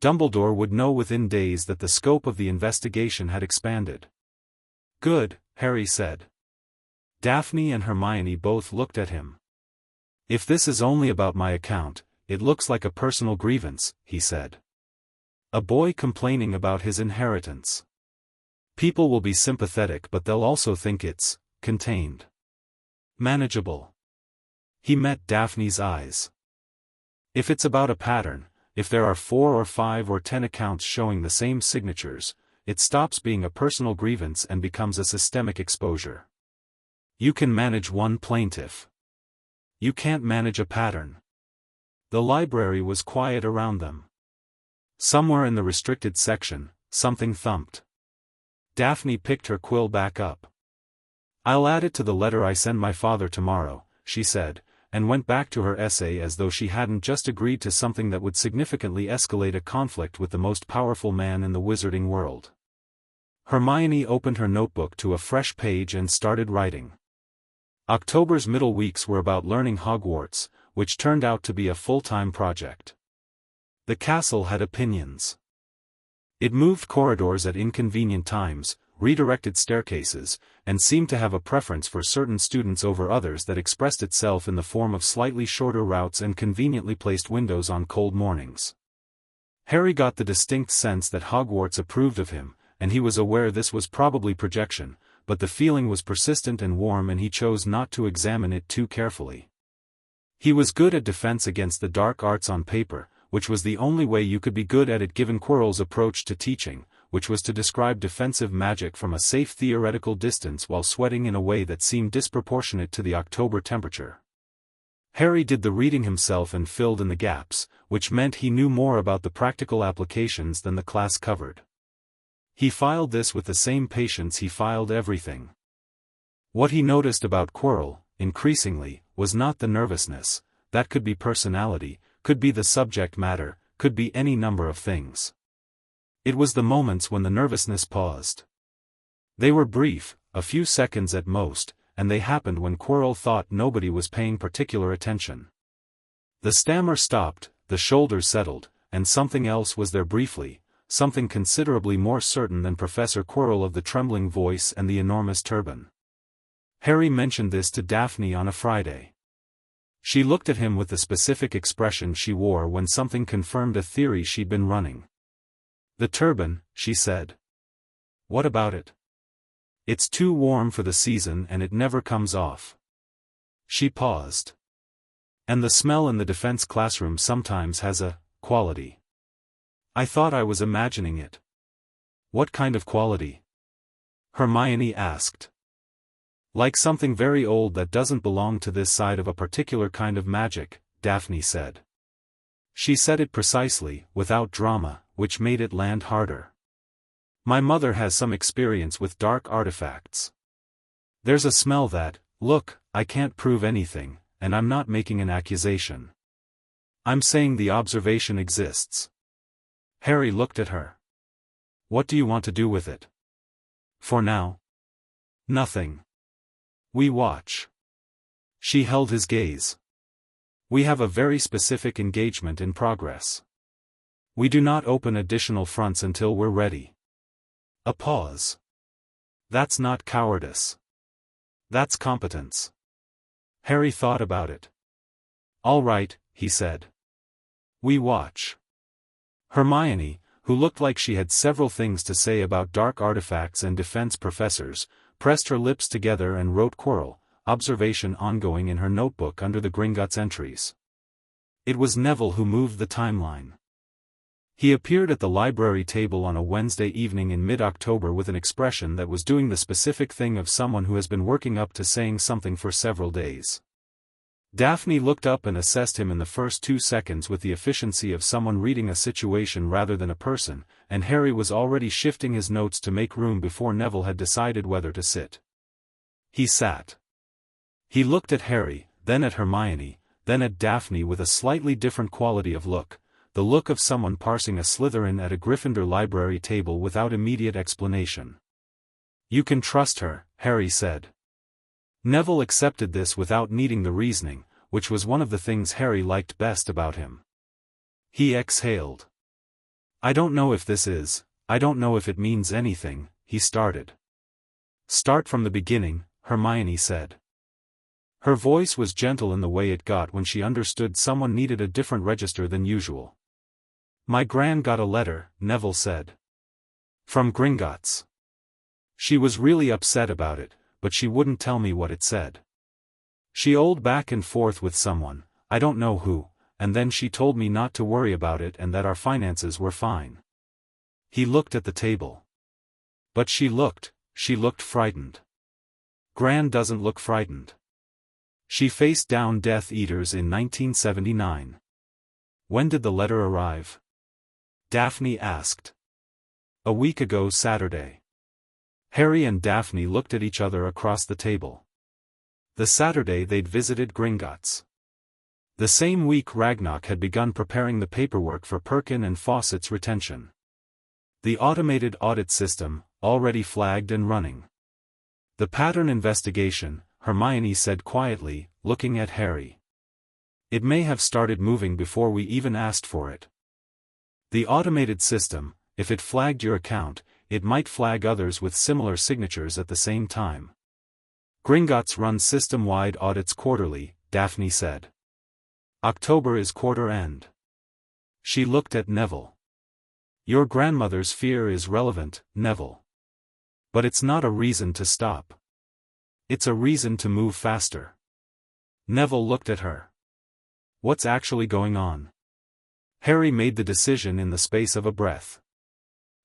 Dumbledore would know within days that the scope of the investigation had expanded. Good, Harry said. Daphne and Hermione both looked at him. If this is only about my account, it looks like a personal grievance, he said. A boy complaining about his inheritance. People will be sympathetic, but they'll also think it's contained. Manageable. He met Daphne's eyes. If it's about a pattern, if there are 4 or 5 or 10 accounts showing the same signatures, it stops being a personal grievance and becomes a systemic exposure. You can manage one plaintiff. You can't manage a pattern. The library was quiet around them. Somewhere in the restricted section, something thumped. Daphne picked her quill back up. I'll add it to the letter I send my father tomorrow, she said, and went back to her essay as though she hadn't just agreed to something that would significantly escalate a conflict with the most powerful man in the wizarding world. Hermione opened her notebook to a fresh page and started writing. October's middle weeks were about learning Hogwarts, which turned out to be a full-time project. The castle had opinions. It moved corridors at inconvenient times, redirected staircases, and seemed to have a preference for certain students over others that expressed itself in the form of slightly shorter routes and conveniently placed windows on cold mornings. Harry got the distinct sense that Hogwarts approved of him, and he was aware this was probably projection, but the feeling was persistent and warm and he chose not to examine it too carefully. He was good at defense against the dark arts on paper, which was the only way you could be good at it given Quirrell's approach to teaching, which was to describe defensive magic from a safe theoretical distance while sweating in a way that seemed disproportionate to the October temperature. Harry did the reading himself and filled in the gaps, which meant he knew more about the practical applications than the class covered. He filed this with the same patience he filed everything. What he noticed about Quirrell, increasingly, was not the nervousness, that could be personality, could be the subject matter, could be any number of things. It was the moments when the nervousness paused. They were brief, a few seconds at most, and they happened when Quirrell thought nobody was paying particular attention. The stammer stopped, the shoulders settled, and something else was there briefly, something considerably more certain than Professor Quirrell of the trembling voice and the enormous turban. Harry mentioned this to Daphne on a Friday. She looked at him with the specific expression she wore when something confirmed a theory she'd been running. "The turban," she said. "What about it?" "It's too warm for the season and it never comes off." She paused. "And the smell in the defense classroom sometimes has a quality." "I thought I was imagining it." "What kind of quality?" Hermione asked. "Like something very old that doesn't belong to this side of a particular kind of magic," Daphne said. She said it precisely, without drama, which made it land harder. "My mother has some experience with dark artifacts. There's a smell that, look, I can't prove anything, and I'm not making an accusation. I'm saying the observation exists." Harry looked at her. "What do you want to do with it?" "For now?" "Nothing. We watch." She held his gaze. "We have a very specific engagement in progress. We do not open additional fronts until we're ready." A pause. "That's not cowardice. That's competence." Harry thought about it. "All right," he said. "We watch." Hermione, who looked like she had several things to say about dark artifacts and defense professors, pressed her lips together and wrote Quirrell, observation ongoing in her notebook under the Gringotts entries. It was Neville who moved the timeline. He appeared at the library table on a Wednesday evening in mid-October with an expression that was doing the specific thing of someone who has been working up to saying something for several days. Daphne looked up and assessed him in the first 2 seconds with the efficiency of someone reading a situation rather than a person, and Harry was already shifting his notes to make room before Neville had decided whether to sit. He sat. He looked at Harry, then at Hermione, then at Daphne with a slightly different quality of look, the look of someone parsing a Slytherin at a Gryffindor library table without immediate explanation. "You can trust her," Harry said. Neville accepted this without needing the reasoning, which was one of the things Harry liked best about him. He exhaled. I don't know if it means anything," he started. "Start from the beginning," Hermione said. Her voice was gentle in the way it got when she understood someone needed a different register than usual. "My gran got a letter," Neville said. "From Gringotts. She was really upset about it, but she wouldn't tell me what it said. She owed back and forth with someone, I don't know who, and then she told me not to worry about it and that our finances were fine." He looked at the table. "But she looked frightened." "Gran doesn't look frightened. She faced down Death Eaters in 1979. "When did the letter arrive?" Daphne asked. "A week ago Saturday." Harry and Daphne looked at each other across the table. The Saturday they'd visited Gringotts. The same week Ragnarok had begun preparing the paperwork for Perkin and Fawcett's retention. The automated audit system, already flagged and running. "The pattern investigation," Hermione said quietly, looking at Harry. "It may have started moving before we even asked for it. The automated system, if it flagged your account, it might flag others with similar signatures at the same time. Gringotts runs system-wide audits quarterly," Daphne said. "October is quarter end." She looked at Neville. "Your grandmother's fear is relevant, Neville. But it's not a reason to stop. It's a reason to move faster." Neville looked at her. "What's actually going on?" Harry made the decision in the space of a breath.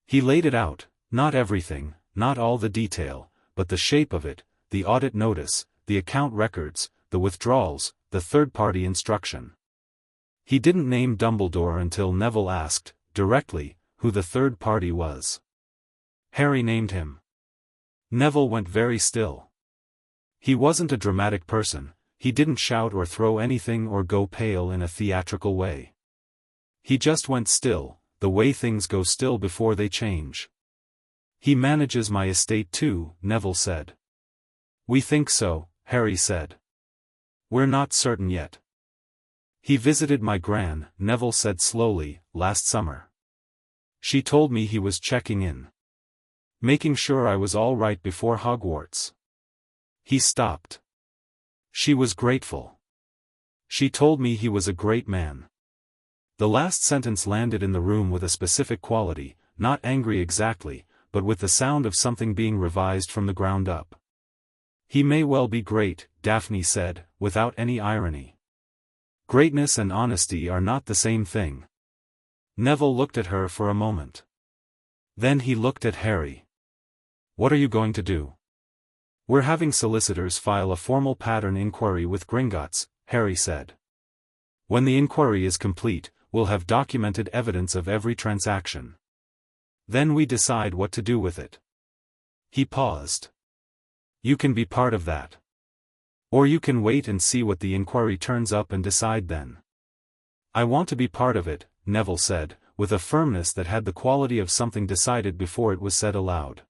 He laid it out, not everything, not all the detail, but the shape of it, the audit notice, the account records, the withdrawals, the third-party instruction. He didn't name Dumbledore until Neville asked, directly, who the third party was. Harry named him. Neville went very still. He wasn't a dramatic person, he didn't shout or throw anything or go pale in a theatrical way. He just went still, the way things go still before they change. "He manages my estate too," Neville said. "We think so," Harry said. "We're not certain yet." "He visited my gran," Neville said slowly, "last summer. She told me he was checking in. Making sure I was all right before Hogwarts. He stopped. She was grateful. She told me he was a great man. The last sentence landed in the room with a specific quality, not angry exactly, but with the sound of something being revised from the ground up. He may well be great, Daphne said, without any irony. Greatness and honesty are not the same thing. Neville looked at her for a moment. Then he looked at Harry. What are you going to do? We're having solicitors file a formal pattern inquiry with Gringotts, Harry said. When the inquiry is complete, we'll have documented evidence of every transaction. Then we decide what to do with it. He paused. You can be part of that. Or you can wait and see what the inquiry turns up and decide then. I want to be part of it, Neville said, with a firmness that had the quality of something decided before it was said aloud.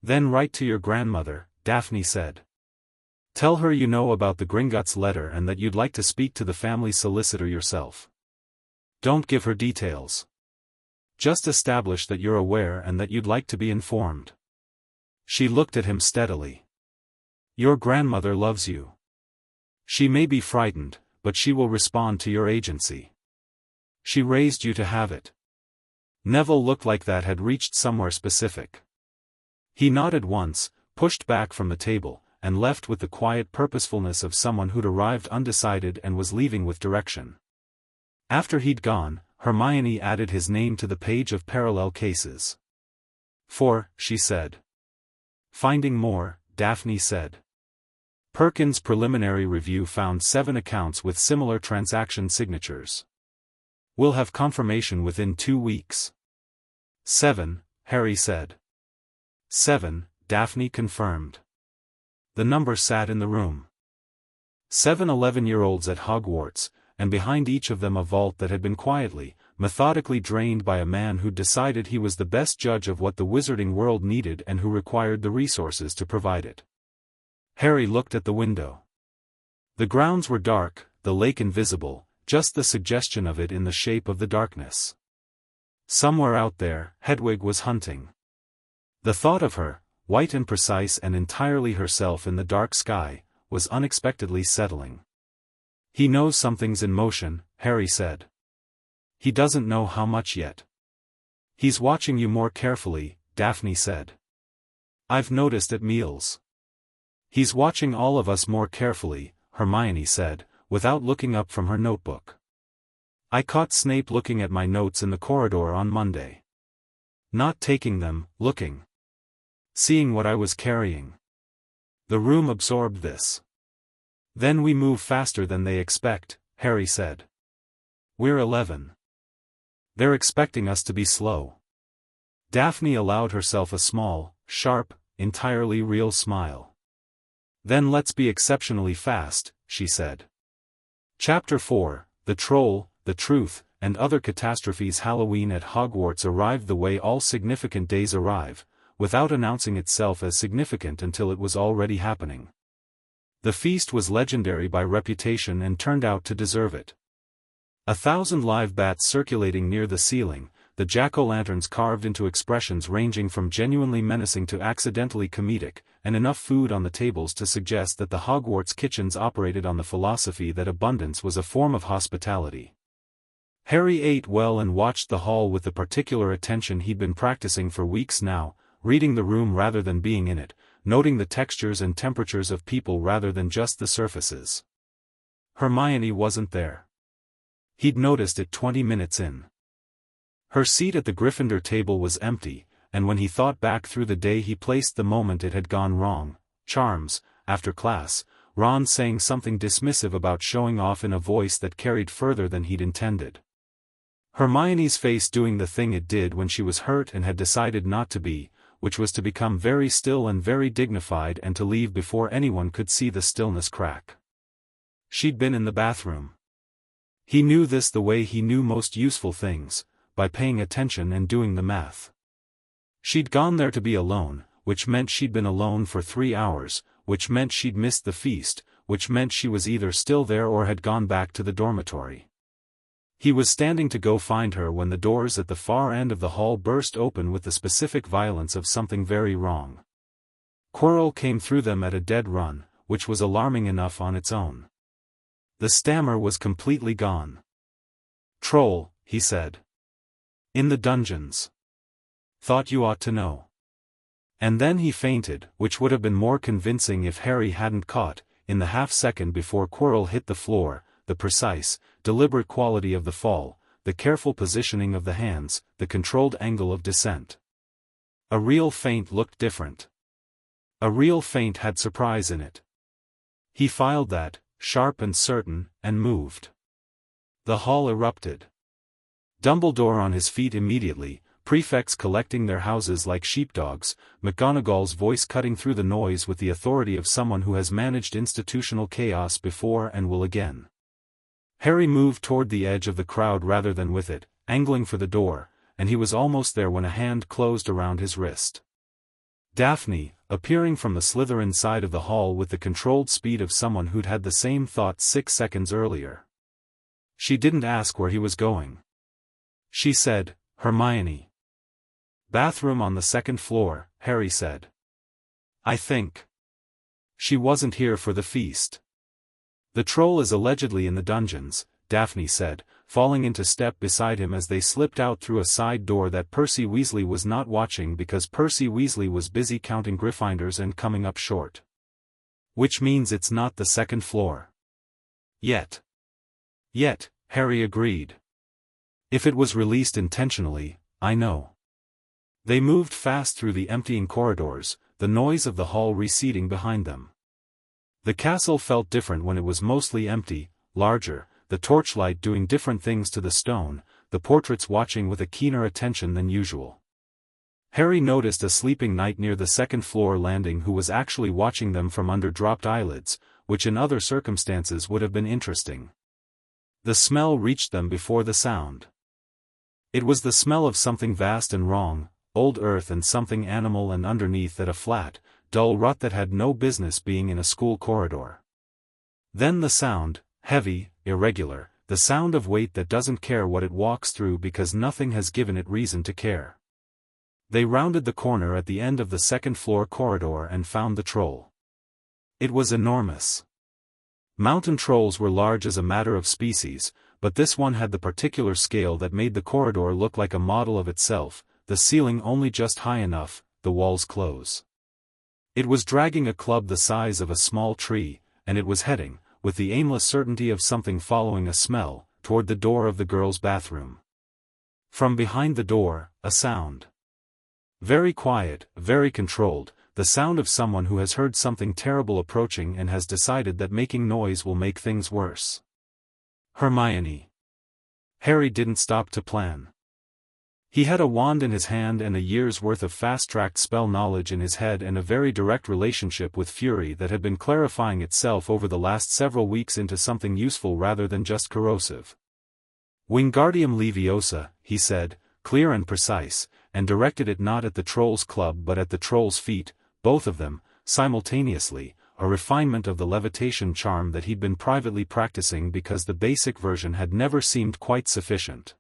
Then write to your grandmother, Daphne said. Tell her you know about the Gringotts letter and that you'd like to speak to the family solicitor yourself. Don't give her details. Just establish that you're aware and that you'd like to be informed. She looked at him steadily. Your grandmother loves you. She may be frightened, but she will respond to your agency. She raised you to have it. Neville looked like that had reached somewhere specific. He nodded once, pushed back from the table, and left with the quiet purposefulness of someone who'd arrived undecided and was leaving with direction. After he'd gone, Hermione added his name to the page of parallel cases. 4, she said. Finding more, Daphne said. Perkins' preliminary review found 7 accounts with similar transaction signatures. We'll have confirmation within 2 weeks. 7, Harry said. 7, Daphne confirmed. The number sat in the room. 7 11-year-olds at Hogwarts, and behind each of them a vault that had been quietly, methodically drained by a man who'd decided he was the best judge of what the wizarding world needed and who required the resources to provide it. Harry looked at the window. The grounds were dark, the lake invisible, just the suggestion of it in the shape of the darkness. Somewhere out there, Hedwig was hunting. The thought of her, white and precise and entirely herself in the dark sky, was unexpectedly settling. He knows something's in motion, Harry said. He doesn't know how much yet. He's watching you more carefully, Daphne said. I've noticed at meals. He's watching all of us more carefully, Hermione said, without looking up from her notebook. I caught Snape looking at my notes in the corridor on Monday. Not taking them, looking. Seeing what I was carrying. The room absorbed this. Then we move faster than they expect, Harry said. We're 11. They're expecting us to be slow. Daphne allowed herself a small, sharp, entirely real smile. Then let's be exceptionally fast, she said. Chapter 4, The Troll, the Truth, and Other Catastrophes. Halloween at Hogwarts arrived the way all significant days arrive, without announcing itself as significant until it was already happening. The feast was legendary by reputation and turned out to deserve it. 1,000 live bats circulating near the ceiling, the jack-o'-lanterns carved into expressions ranging from genuinely menacing to accidentally comedic, and enough food on the tables to suggest that the Hogwarts kitchens operated on the philosophy that abundance was a form of hospitality. Harry ate well and watched the hall with the particular attention he'd been practicing for weeks now, reading the room rather than being in it, noting the textures and temperatures of people rather than just the surfaces. Hermione wasn't there. He'd noticed it 20 minutes in. Her seat at the Gryffindor table was empty, and when he thought back through the day he placed the moment it had gone wrong. Charms, after class, Ron saying something dismissive about showing off in a voice that carried further than he'd intended. Hermione's face doing the thing it did when she was hurt and had decided not to be, which was to become very still and very dignified and to leave before anyone could see the stillness crack. She'd been in the bathroom. He knew this the way he knew most useful things, by paying attention and doing the math. She'd gone there to be alone, which meant she'd been alone for 3 hours, which meant she'd missed the feast, which meant she was either still there or had gone back to the dormitory. He was standing to go find her when the doors at the far end of the hall burst open with the specific violence of something very wrong. Quirrell came through them at a dead run, which was alarming enough on its own. The stammer was completely gone. "Troll," he said. "In the dungeons. Thought you ought to know." And then he fainted, which would have been more convincing if Harry hadn't caught, in the half-second before Quirrell hit the floor, the precise, deliberate quality of the fall, the careful positioning of the hands, the controlled angle of descent. A real feint looked different. A real feint had surprise in it. He filed that, sharp and certain, and moved. The hall erupted. Dumbledore on his feet immediately, prefects collecting their houses like sheepdogs, McGonagall's voice cutting through the noise with the authority of someone who has managed institutional chaos before and will again. Harry moved toward the edge of the crowd rather than with it, angling for the door, and he was almost there when a hand closed around his wrist. Daphne, appearing from the Slytherin side of the hall with the controlled speed of someone who'd had the same thought 6 seconds earlier. She didn't ask where he was going. She said, "Hermione." "Bathroom on the second floor," Harry said. "I think. She wasn't here for the feast." "The troll is allegedly in the dungeons," Daphne said, falling into step beside him as they slipped out through a side door that Percy Weasley was not watching because Percy Weasley was busy counting Gryffindors and coming up short. "Which means it's not the second floor. Yet." "Yet," Harry agreed. "If it was released intentionally, I know." They moved fast through the emptying corridors, the noise of the hall receding behind them. The castle felt different when it was mostly empty, larger, the torchlight doing different things to the stone, the portraits watching with a keener attention than usual. Harry noticed a sleeping knight near the second-floor landing who was actually watching them from under dropped eyelids, which in other circumstances would have been interesting. The smell reached them before the sound. It was the smell of something vast and wrong, old earth and something animal and underneath that a flat, dull rut that had no business being in a school corridor. Then the sound, heavy, irregular, the sound of weight that doesn't care what it walks through because nothing has given it reason to care. They rounded the corner at the end of the second-floor corridor and found the troll. It was enormous. Mountain trolls were large as a matter of species, but this one had the particular scale that made the corridor look like a model of itself, the ceiling only just high enough, the walls close. It was dragging a club the size of a small tree, and it was heading, with the aimless certainty of something following a smell, toward the door of the girls' bathroom. From behind the door, a sound. Very quiet, very controlled, the sound of someone who has heard something terrible approaching and has decided that making noise will make things worse. Hermione. Harry didn't stop to plan. He had a wand in his hand and a year's worth of fast-tracked spell knowledge in his head and a very direct relationship with Fury that had been clarifying itself over the last several weeks into something useful rather than just corrosive. "Wingardium Leviosa," he said, clear and precise, and directed it not at the Trolls Club but at the Trolls' feet, both of them, simultaneously, a refinement of the levitation charm that he'd been privately practicing because the basic version had never seemed quite sufficient.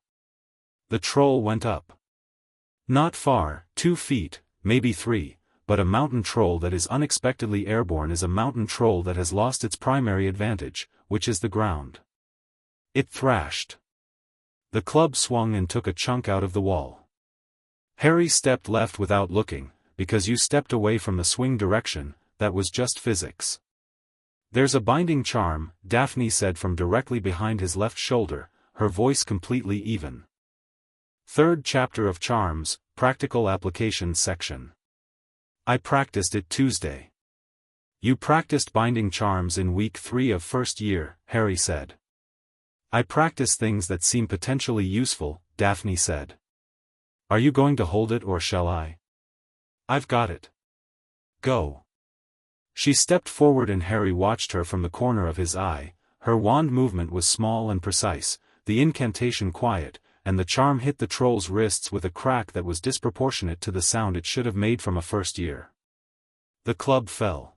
The troll went up. Not far, 2 feet, maybe 3, but a mountain troll that is unexpectedly airborne is a mountain troll that has lost its primary advantage, which is the ground. It thrashed. The club swung and took a chunk out of the wall. Harry stepped left without looking, because you stepped away from the swing direction, that was just physics. "There's a binding charm," Daphne said from directly behind his left shoulder, her voice completely even. Third chapter of Charms, Practical Applications section. "I practiced it Tuesday." "You practiced binding charms in week 3 of first year," Harry said. "I practice things that seem potentially useful," Daphne said. "Are you going to hold it or shall I?" "I've got it. Go." She stepped forward and Harry watched her from the corner of his eye. Her wand movement was small and precise, the incantation quiet, and the charm hit the troll's wrists with a crack that was disproportionate to the sound it should have made from a first year. The club fell.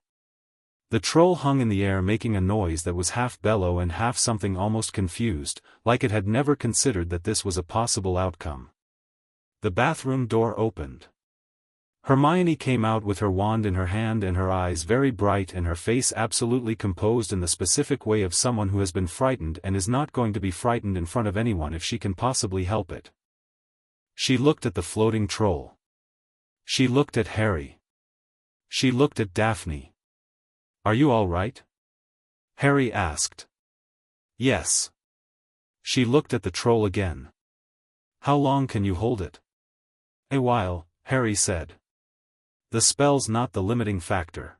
The troll hung in the air making a noise that was half bellow and half something almost confused, like it had never considered that this was a possible outcome. The bathroom door opened. Hermione came out with her wand in her hand and her eyes very bright and her face absolutely composed in the specific way of someone who has been frightened and is not going to be frightened in front of anyone if she can possibly help it. She looked at the floating troll. She looked at Harry. She looked at Daphne. "Are you all right?" Harry asked. "Yes." She looked at the troll again. "How long can you hold it?" "A while," Harry said. "The spell's not the limiting factor."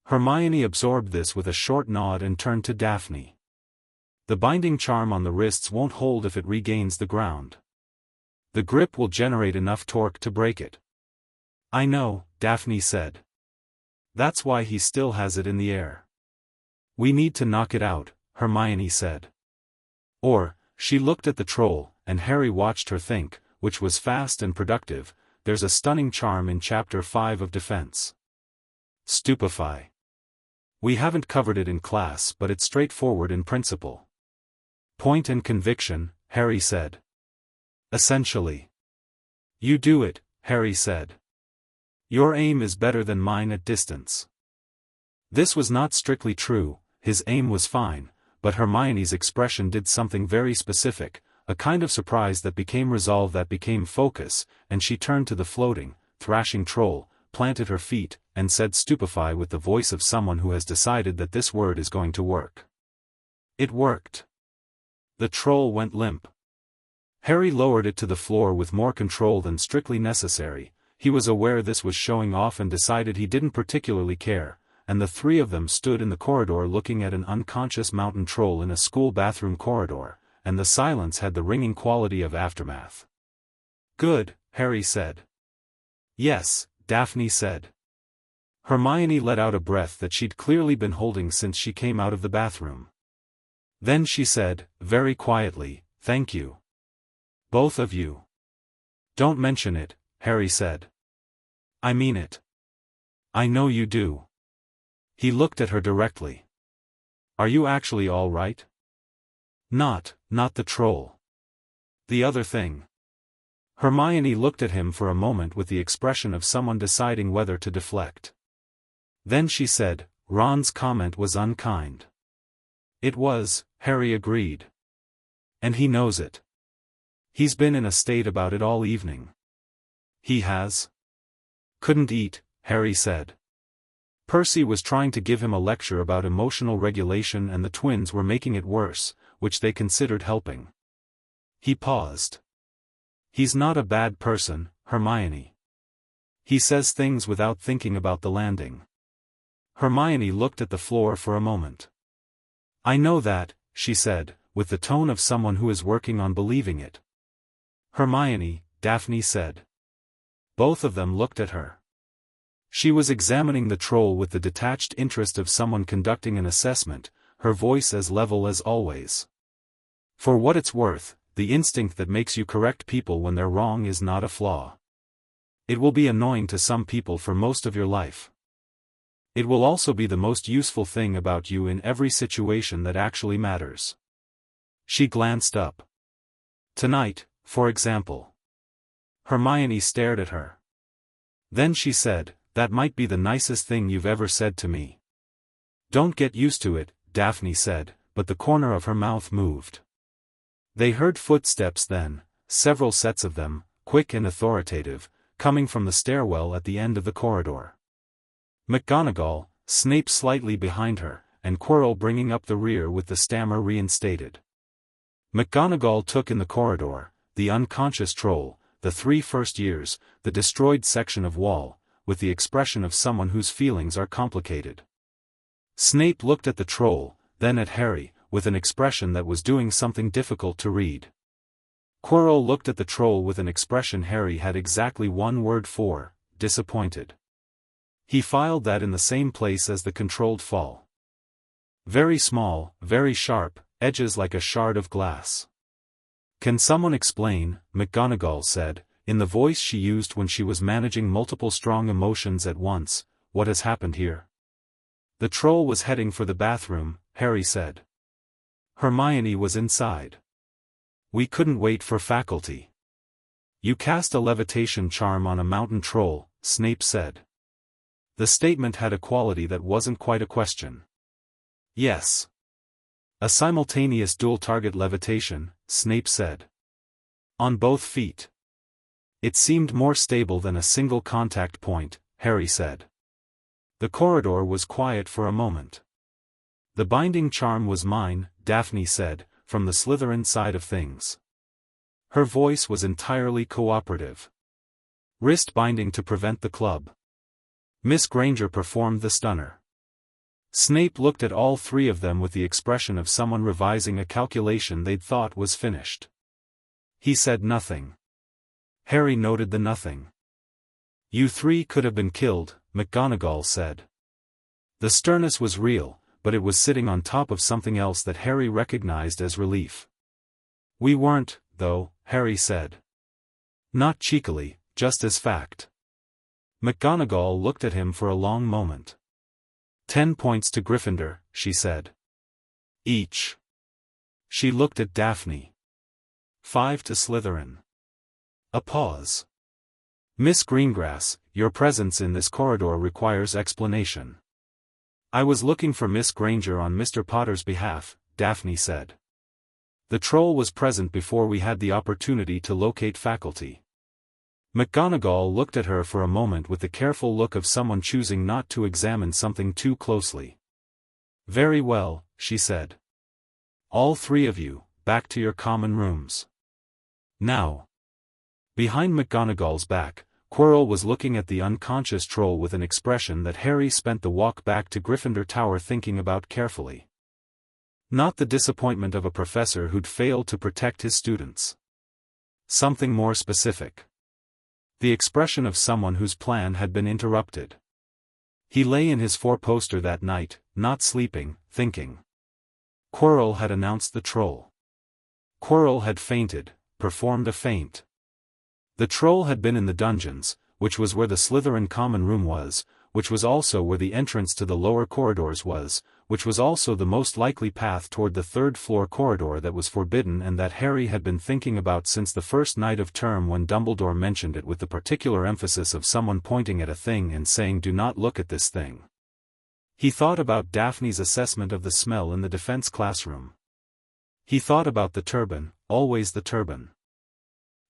Hermione absorbed this with a short nod and turned to Daphne. "The binding charm on the wrists won't hold if it regains the ground. The grip will generate enough torque to break it." "I know," Daphne said. "That's why he still has it in the air." "We need to knock it out," Hermione said. Or, she looked at the troll, and Harry watched her think, which was fast and productive. There's a stunning charm in Chapter 5 of Defense. Stupefy. We haven't covered it in class but it's straightforward in principle. Point and conviction, Harry said. Essentially. You do it, Harry said. Your aim is better than mine at distance. This was not strictly true, his aim was fine, but Hermione's expression did something very specific, a kind of surprise that became resolve that became focus, and she turned to the floating, thrashing troll, planted her feet, and said stupefy with the voice of someone who has decided that this word is going to work. It worked. The troll went limp. Harry lowered it to the floor with more control than strictly necessary. He was aware this was showing off and decided he didn't particularly care, and the three of them stood in the corridor looking at an unconscious mountain troll in a school bathroom corridor, and the silence had the ringing quality of aftermath. Good, Harry said. Yes, Daphne said. Hermione let out a breath that she'd clearly been holding since she came out of the bathroom. Then she said, very quietly, thank you. Both of you. Don't mention it, Harry said. I mean it. I know you do. He looked at her directly. Are you actually all right? Not the troll. The other thing. Hermione looked at him for a moment with the expression of someone deciding whether to deflect. Then she said, Ron's comment was unkind. It was, Harry agreed. And he knows it. He's been in a state about it all evening. He has? Couldn't eat, Harry said. Percy was trying to give him a lecture about emotional regulation and the twins were making it worse, which they considered helping. He paused. He's not a bad person, Hermione. He says things without thinking about the landing. Hermione looked at the floor for a moment. I know that, she said, with the tone of someone who is working on believing it. Hermione, Daphne said. Both of them looked at her. She was examining the troll with the detached interest of someone conducting an assessment, her voice as level as always. For what it's worth, the instinct that makes you correct people when they're wrong is not a flaw. It will be annoying to some people for most of your life. It will also be the most useful thing about you in every situation that actually matters. She glanced up. Tonight, for example. Hermione stared at her. Then she said, that might be the nicest thing you've ever said to me. Don't get used to it, Daphne said, but the corner of her mouth moved. They heard footsteps then, several sets of them, quick and authoritative, coming from the stairwell at the end of the corridor. McGonagall, Snape slightly behind her, and Quirrell bringing up the rear with the stammer reinstated. McGonagall took in the corridor, the unconscious troll, the 3 first years, the destroyed section of wall, with the expression of someone whose feelings are complicated. Snape looked at the troll, then at Harry, with an expression that was doing something difficult to read. Quirrell looked at the troll with an expression Harry had exactly one word for, disappointed. He filed that in the same place as the controlled fall. Very small, very sharp, edges like a shard of glass. Can someone explain, McGonagall said, in the voice she used when she was managing multiple strong emotions at once, what has happened here? The troll was heading for the bathroom, Harry said. Hermione was inside. We couldn't wait for faculty. You cast a levitation charm on a mountain troll, Snape said. The statement had a quality that wasn't quite a question. Yes. A simultaneous dual-target levitation, Snape said. On both feet. It seemed more stable than a single contact point, Harry said. The corridor was quiet for a moment. The binding charm was mine, Daphne said, from the Slytherin side of things. Her voice was entirely cooperative. Wrist binding to prevent the club. Miss Granger performed the stunner. Snape looked at all three of them with the expression of someone revising a calculation they'd thought was finished. He said nothing. Harry noted the nothing. You three could have been killed, McGonagall said. The sternness was real, but it was sitting on top of something else that Harry recognized as relief. We weren't, though, Harry said. Not cheekily, just as fact. McGonagall looked at him for a long moment. 10 points to Gryffindor, she said. Each. She looked at Daphne. 5 to Slytherin. A pause. Miss Greengrass, your presence in this corridor requires explanation. I was looking for Miss Granger on Mr. Potter's behalf, Daphne said. The troll was present before we had the opportunity to locate faculty. McGonagall looked at her for a moment with the careful look of someone choosing not to examine something too closely. Very well, she said. All three of you, back to your common rooms. Now. Behind McGonagall's back, Quirrell was looking at the unconscious troll with an expression that Harry spent the walk back to Gryffindor Tower thinking about carefully. Not the disappointment of a professor who'd failed to protect his students. Something more specific. The expression of someone whose plan had been interrupted. He lay in his four-poster that night, not sleeping, thinking. Quirrell had announced the troll. Quirrell had fainted, performed a feint. The troll had been in the dungeons, which was where the Slytherin common room was, which was also where the entrance to the lower corridors was, which was also the most likely path toward the third-floor corridor that was forbidden and that Harry had been thinking about since the first night of term when Dumbledore mentioned it with the particular emphasis of someone pointing at a thing and saying do not look at this thing. He thought about Daphne's assessment of the smell in the defense classroom. He thought about the turban, always the turban.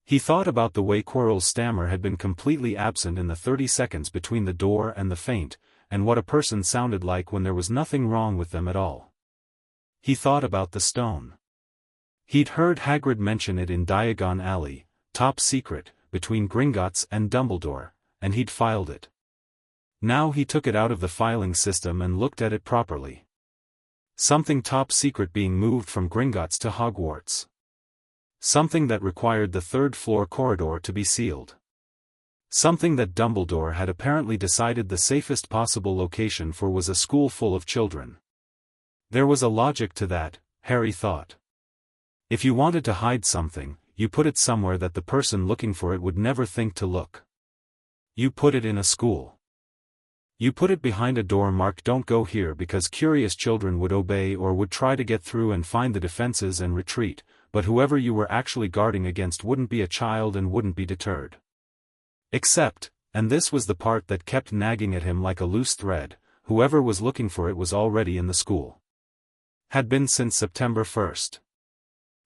He thought about the way Quirrell's stammer had been completely absent in the 30 seconds between the door and the feint, and what a person sounded like when there was nothing wrong with them at all. He thought about the stone. He'd heard Hagrid mention it in Diagon Alley, top secret, between Gringotts and Dumbledore, and he'd filed it. Now he took it out of the filing system and looked at it properly. Something top secret being moved from Gringotts to Hogwarts. Something that required the third-floor corridor to be sealed. Something that Dumbledore had apparently decided the safest possible location for was a school full of children. There was a logic to that, Harry thought. If you wanted to hide something, you put it somewhere that the person looking for it would never think to look. You put it in a school. You put it behind a door marked "Don't go here" because curious children would obey or would try to get through and find the defenses and retreat, but whoever you were actually guarding against wouldn't be a child and wouldn't be deterred. Except, and this was the part that kept nagging at him like a loose thread, whoever was looking for it was already in the school. Had been since September 1st.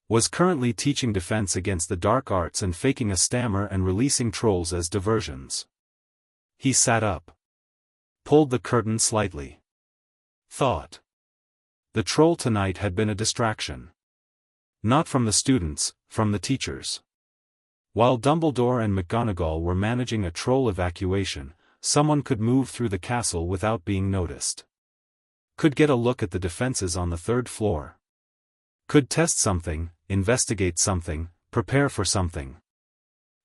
Was currently teaching defense against the dark arts and faking a stammer and releasing trolls as diversions. He sat up. Pulled the curtain slightly. Thought. The troll tonight had been a distraction. Not from the students, from the teachers. While Dumbledore and McGonagall were managing a troll evacuation, someone could move through the castle without being noticed. Could get a look at the defenses on the third floor. Could test something, investigate something, prepare for something.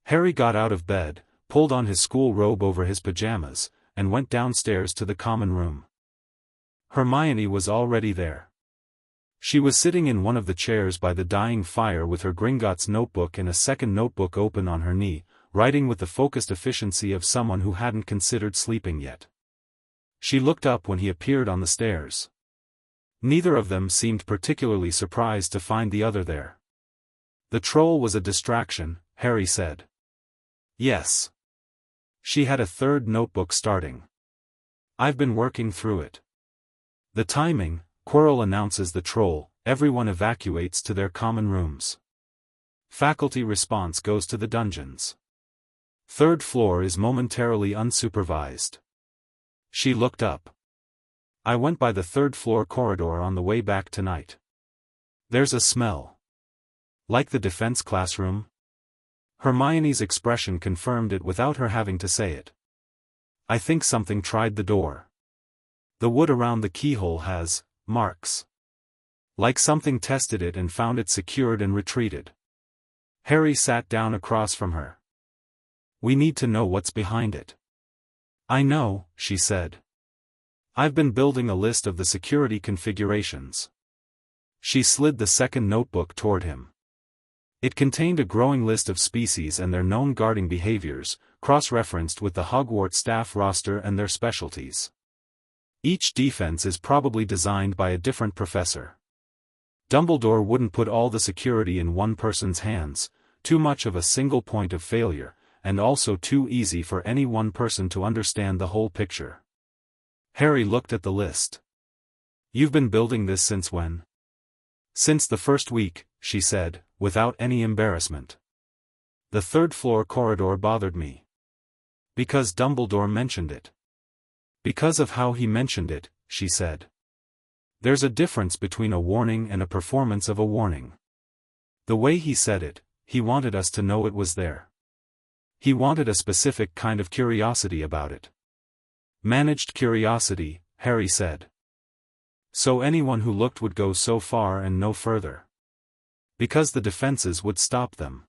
Harry got out of bed, pulled on his school robe over his pajamas, and went downstairs to the common room. Hermione was already there. She was sitting in one of the chairs by the dying fire with her Gringotts notebook and a second notebook open on her knee, writing with the focused efficiency of someone who hadn't considered sleeping yet. She looked up when he appeared on the stairs. Neither of them seemed particularly surprised to find the other there. The troll was a distraction, Harry said. Yes. She had a third notebook starting. I've been working through it. The timing, Quirrell announces the troll, everyone evacuates to their common rooms. Faculty response goes to the dungeons. Third floor is momentarily unsupervised. She looked up. I went by the third floor corridor on the way back tonight. There's a smell. Like the defense classroom? Hermione's expression confirmed it without her having to say it. I think something tried the door. The wood around the keyhole has marks. Like something tested it and found it secured and retreated. Harry sat down across from her. We need to know what's behind it. I know, she said. I've been building a list of the security configurations. She slid the second notebook toward him. It contained a growing list of species and their known guarding behaviors, cross-referenced with the Hogwarts staff roster and their specialties. Each defense is probably designed by a different professor. Dumbledore wouldn't put all the security in one person's hands, too much of a single point of failure, and also too easy for any one person to understand the whole picture. Harry looked at the list. You've been building this since when? Since the first week, she said, without any embarrassment. The third floor corridor bothered me. Because Dumbledore mentioned it. Because of how he mentioned it, she said. There's a difference between a warning and a performance of a warning. The way he said it, he wanted us to know it was there. He wanted a specific kind of curiosity about it. Managed curiosity, Harry said. So anyone who looked would go so far and no further. Because the defenses would stop them.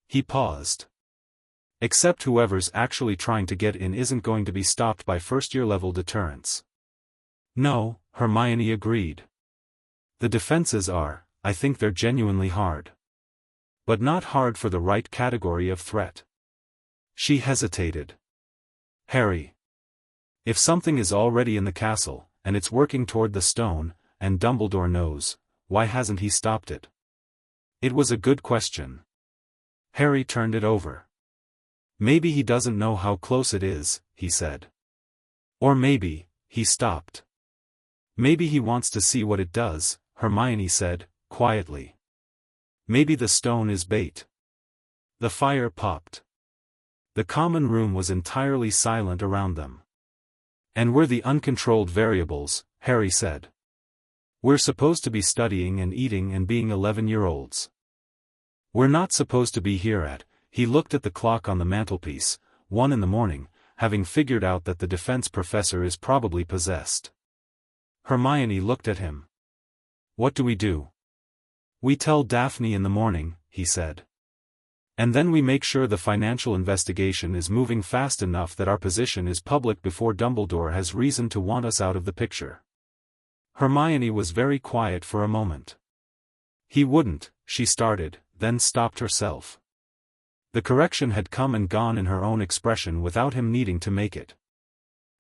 He paused. Except whoever's actually trying to get in isn't going to be stopped by first-year level deterrence. No, Hermione agreed. The defenses are, I think they're genuinely hard. But not hard for the right category of threat. She hesitated. Harry. If something is already in the castle, and it's working toward the stone, and Dumbledore knows, why hasn't he stopped it? It was a good question. Harry turned it over. Maybe he doesn't know how close it is, he said. Or maybe, he stopped. Maybe he wants to see what it does, Hermione said, quietly. Maybe the stone is bait. The fire popped. The common room was entirely silent around them. And we're the uncontrolled variables, Harry said. We're supposed to be studying and eating and being 11-year-olds. We're not supposed to be here at, he looked at the clock on the mantelpiece, 1 a.m, having figured out that the defense professor is probably possessed. Hermione looked at him. What do we do? We tell Daphne in the morning, he said. And then we make sure the financial investigation is moving fast enough that our position is public before Dumbledore has reason to want us out of the picture. Hermione was very quiet for a moment. He wouldn't, she started, then stopped herself. The correction had come and gone in her own expression without him needing to make it.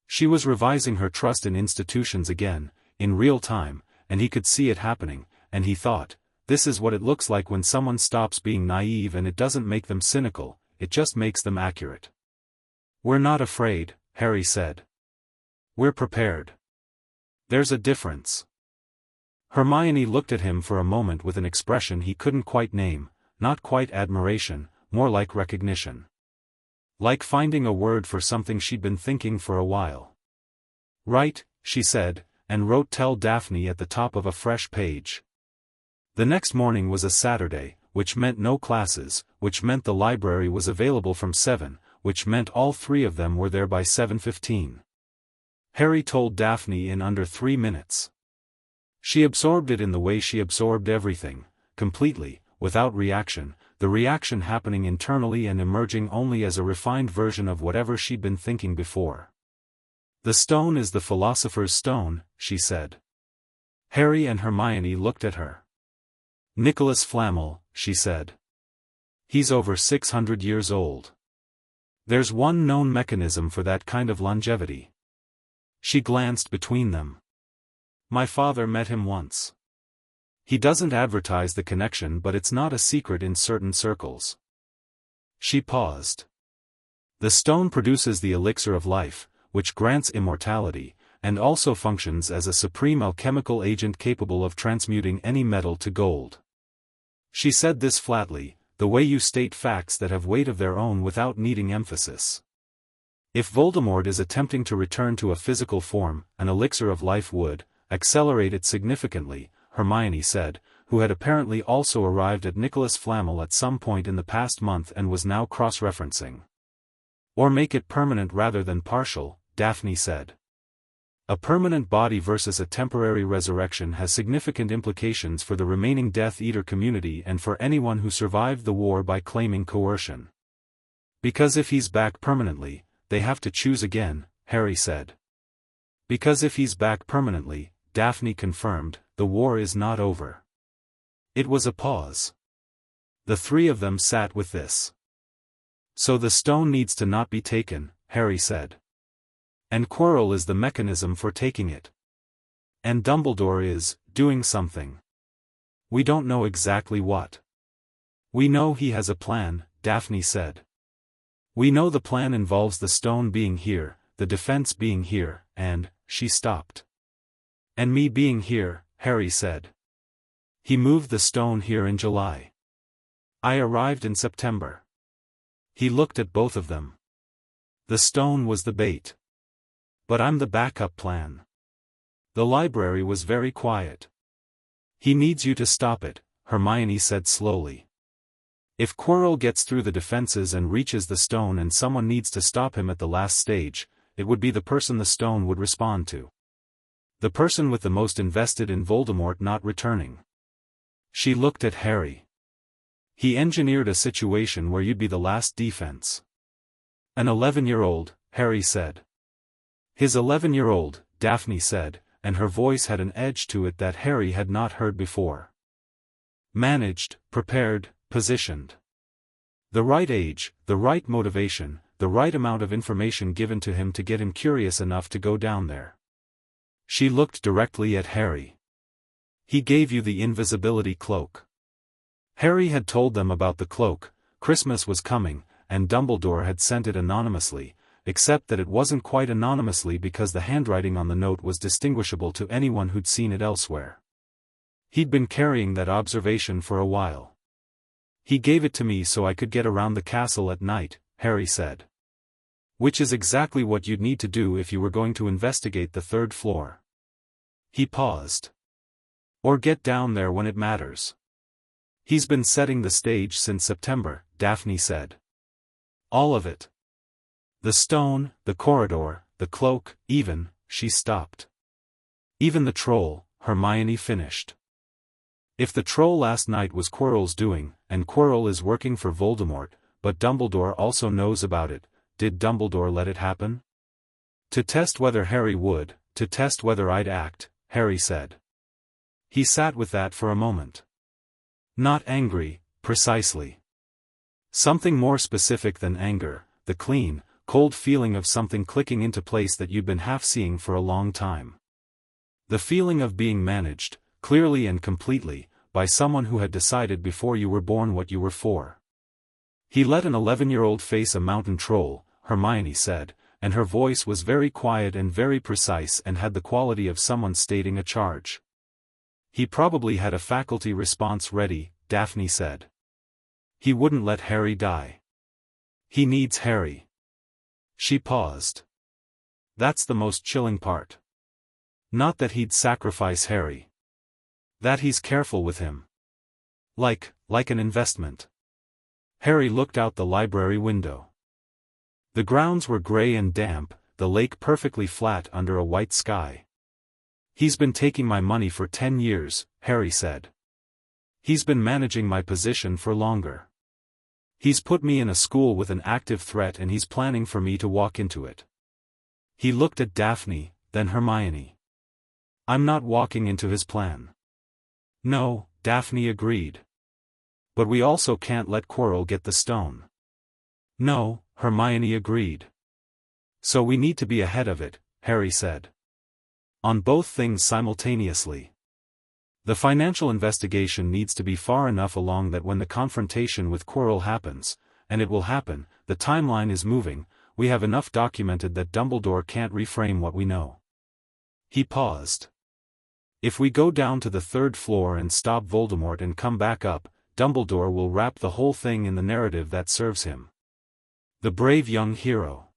She was revising her trust in institutions again, in real time, and he could see it happening, and he thought, this is what it looks like when someone stops being naive, and it doesn't make them cynical, it just makes them accurate. We're not afraid, Harry said. We're prepared. There's a difference. Hermione looked at him for a moment with an expression he couldn't quite name, not quite admiration, more like recognition. Like finding a word for something she'd been thinking for a while. Right, she said, and wrote "Tell Daphne" at the top of a fresh page. The next morning was a Saturday, which meant no classes, which meant the library was available from 7, which meant all three of them were there by 7:15. Harry told Daphne in under 3 minutes. She absorbed it in the way she absorbed everything, completely, without reaction, the reaction happening internally and emerging only as a refined version of whatever she'd been thinking before. The stone is the philosopher's stone, she said. Harry and Hermione looked at her. Nicholas Flamel, she said. He's over 600 years old. There's one known mechanism for that kind of longevity. She glanced between them. My father met him once. He doesn't advertise the connection, but it's not a secret in certain circles. She paused. The stone produces the elixir of life, which grants immortality, and also functions as a supreme alchemical agent capable of transmuting any metal to gold. She said this flatly, the way you state facts that have weight of their own without needing emphasis. If Voldemort is attempting to return to a physical form, an elixir of life would accelerate it significantly, Hermione said, who had apparently also arrived at Nicholas Flamel at some point in the past month and was now cross-referencing. Or make it permanent rather than partial, Daphne said. A permanent body versus a temporary resurrection has significant implications for the remaining Death Eater community and for anyone who survived the war by claiming coercion. Because if he's back permanently, they have to choose again, Harry said. Because if he's back permanently, Daphne confirmed, the war is not over. It was a pause. The three of them sat with this. So the stone needs to not be taken, Harry said. And Quirrell is the mechanism for taking it. And Dumbledore is doing something. We don't know exactly what. We know he has a plan, Daphne said. We know the plan involves the stone being here, the defense being here, and, she stopped. And me being here, Harry said. He moved the stone here in July. I arrived in September. He looked at both of them. The stone was the bait. But I'm the backup plan. The library was very quiet. He needs you to stop it, Hermione said slowly. If Quirrell gets through the defenses and reaches the stone and someone needs to stop him at the last stage, it would be the person the stone would respond to. The person with the most invested in Voldemort not returning. She looked at Harry. He engineered a situation where you'd be the last defense. An 11-year-old, Harry said. His 11-year-old, Daphne said, and her voice had an edge to it that Harry had not heard before. Managed, prepared, positioned. The right age, the right motivation, the right amount of information given to him to get him curious enough to go down there. She looked directly at Harry. He gave you the invisibility cloak. Harry had told them about the cloak, Christmas was coming, and Dumbledore had sent it anonymously, except that it wasn't quite anonymously because the handwriting on the note was distinguishable to anyone who'd seen it elsewhere. He'd been carrying that observation for a while. He gave it to me so I could get around the castle at night, Harry said. Which is exactly what you'd need to do if you were going to investigate the third floor. He paused. Or get down there when it matters. He's been setting the stage since September, Daphne said. All of it. The stone, the corridor, the cloak, even, she stopped. Even the troll, Hermione finished. If the troll last night was Quirrell's doing, and Quirrell is working for Voldemort, but Dumbledore also knows about it, did Dumbledore let it happen? To test whether Harry would, to test whether I'd act, Harry said. He sat with that for a moment. Not angry, precisely. Something more specific than anger, the clean, cold feeling of something clicking into place that you'd been half-seeing for a long time. The feeling of being managed, clearly and completely, by someone who had decided before you were born what you were for. He let an 11-year-old face a mountain troll, Hermione said, and her voice was very quiet and very precise and had the quality of someone stating a charge. He probably had a faculty response ready, Daphne said. He wouldn't let Harry die. He needs Harry. She paused. That's the most chilling part. Not that he'd sacrifice Harry. That he's careful with him. Like an investment. Harry looked out the library window. The grounds were gray and damp, the lake perfectly flat under a white sky. He's been taking my money for 10 years, Harry said. He's been managing my position for longer. He's put me in a school with an active threat and he's planning for me to walk into it. He looked at Daphne, then Hermione. I'm not walking into his plan. No, Daphne agreed. But we also can't let Quirrell get the stone. No, Hermione agreed. So we need to be ahead of it, Harry said. On both things simultaneously. The financial investigation needs to be far enough along that when the confrontation with Quirrell happens, and it will happen, the timeline is moving, we have enough documented that Dumbledore can't reframe what we know. He paused. If we go down to the 3rd floor and stop Voldemort and come back up, Dumbledore will wrap the whole thing in the narrative that serves him. The brave young hero.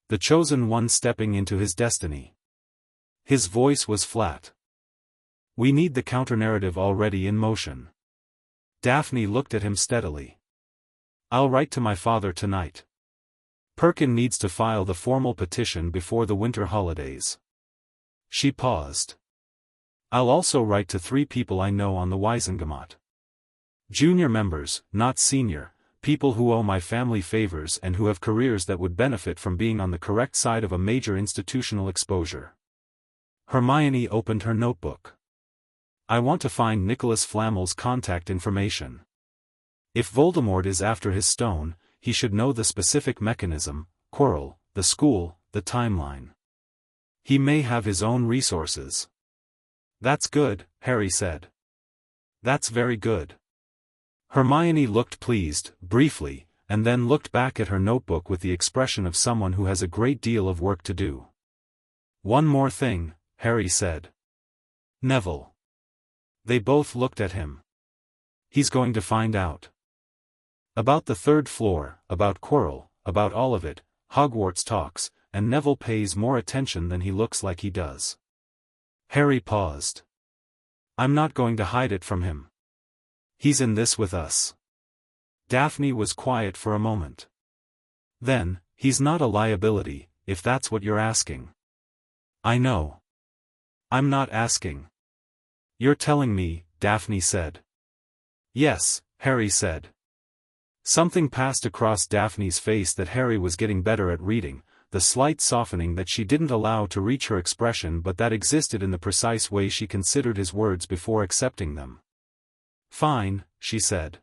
The chosen one stepping into his destiny. His voice was flat. We need the counter-narrative already in motion. Daphne looked at him steadily. I'll write to my father tonight. Perkin needs to file the formal petition before the winter holidays. She paused. I'll also write to 3 people I know on the Wizengamot. Junior members, not senior, people who owe my family favors and who have careers that would benefit from being on the correct side of a major institutional exposure. Hermione opened her notebook. I want to find Nicholas Flamel's contact information. If Voldemort is after his stone, he should know the specific mechanism, Quirrell, the school, the timeline. He may have his own resources. That's good, Harry said. That's very good. Hermione looked pleased, briefly, and then looked back at her notebook with the expression of someone who has a great deal of work to do. One more thing, Harry said. Neville. They both looked at him. He's going to find out. About the 3rd floor, about Quirrell, about all of it, Hogwarts talks, and Neville pays more attention than he looks like he does. Harry paused. I'm not going to hide it from him. He's in this with us. Daphne was quiet for a moment. Then, he's not a liability, if that's what you're asking. I know. I'm not asking. You're telling me, Daphne said. Yes, Harry said. Something passed across Daphne's face that Harry was getting better at reading, the slight softening that she didn't allow to reach her expression but that existed in the precise way she considered his words before accepting them. Fine, she said.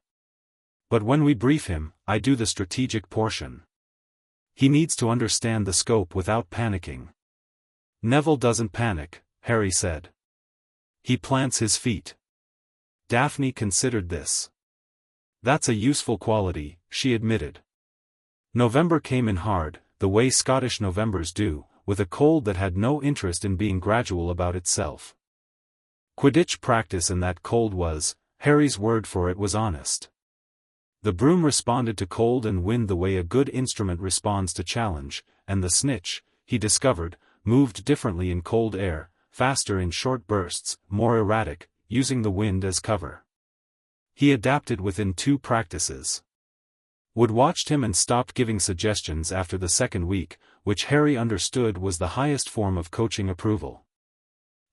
But when we brief him, I do the strategic portion. He needs to understand the scope without panicking. Neville doesn't panic, Harry said. He plants his feet. Daphne considered this. That's a useful quality, she admitted. November came in hard, the way Scottish Novembers do, with a cold that had no interest in being gradual about itself. Quidditch practice in that cold was, Harry's word for it was honest. The broom responded to cold and wind the way a good instrument responds to challenge, and the snitch, he discovered, moved differently in cold air, faster in short bursts, more erratic, using the wind as cover. He adapted within 2 practices. Wood watched him and stopped giving suggestions after the 2nd week, which Harry understood was the highest form of coaching approval.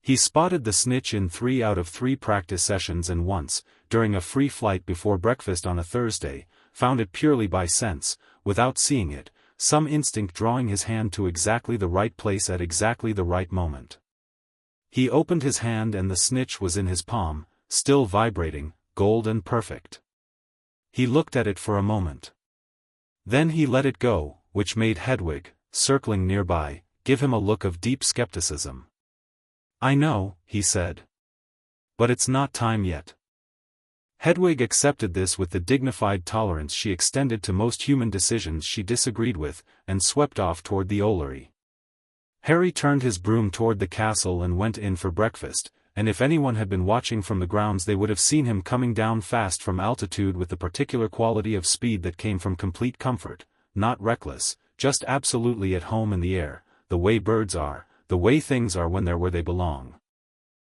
He spotted the snitch in 3 out of 3 practice sessions and once, during a free flight before breakfast on a Thursday, found it purely by sense, without seeing it, some instinct drawing his hand to exactly the right place at exactly the right moment. He opened his hand and the snitch was in his palm, still vibrating, gold and perfect. He looked at it for a moment. Then he let it go, which made Hedwig, circling nearby, give him a look of deep skepticism. I know, he said. But it's not time yet. Hedwig accepted this with the dignified tolerance she extended to most human decisions she disagreed with, and swept off toward the Ollery. Harry turned his broom toward the castle and went in for breakfast, and if anyone had been watching from the grounds they would have seen him coming down fast from altitude with the particular quality of speed that came from complete comfort, not reckless, just absolutely at home in the air, the way birds are, the way things are when they're where they belong.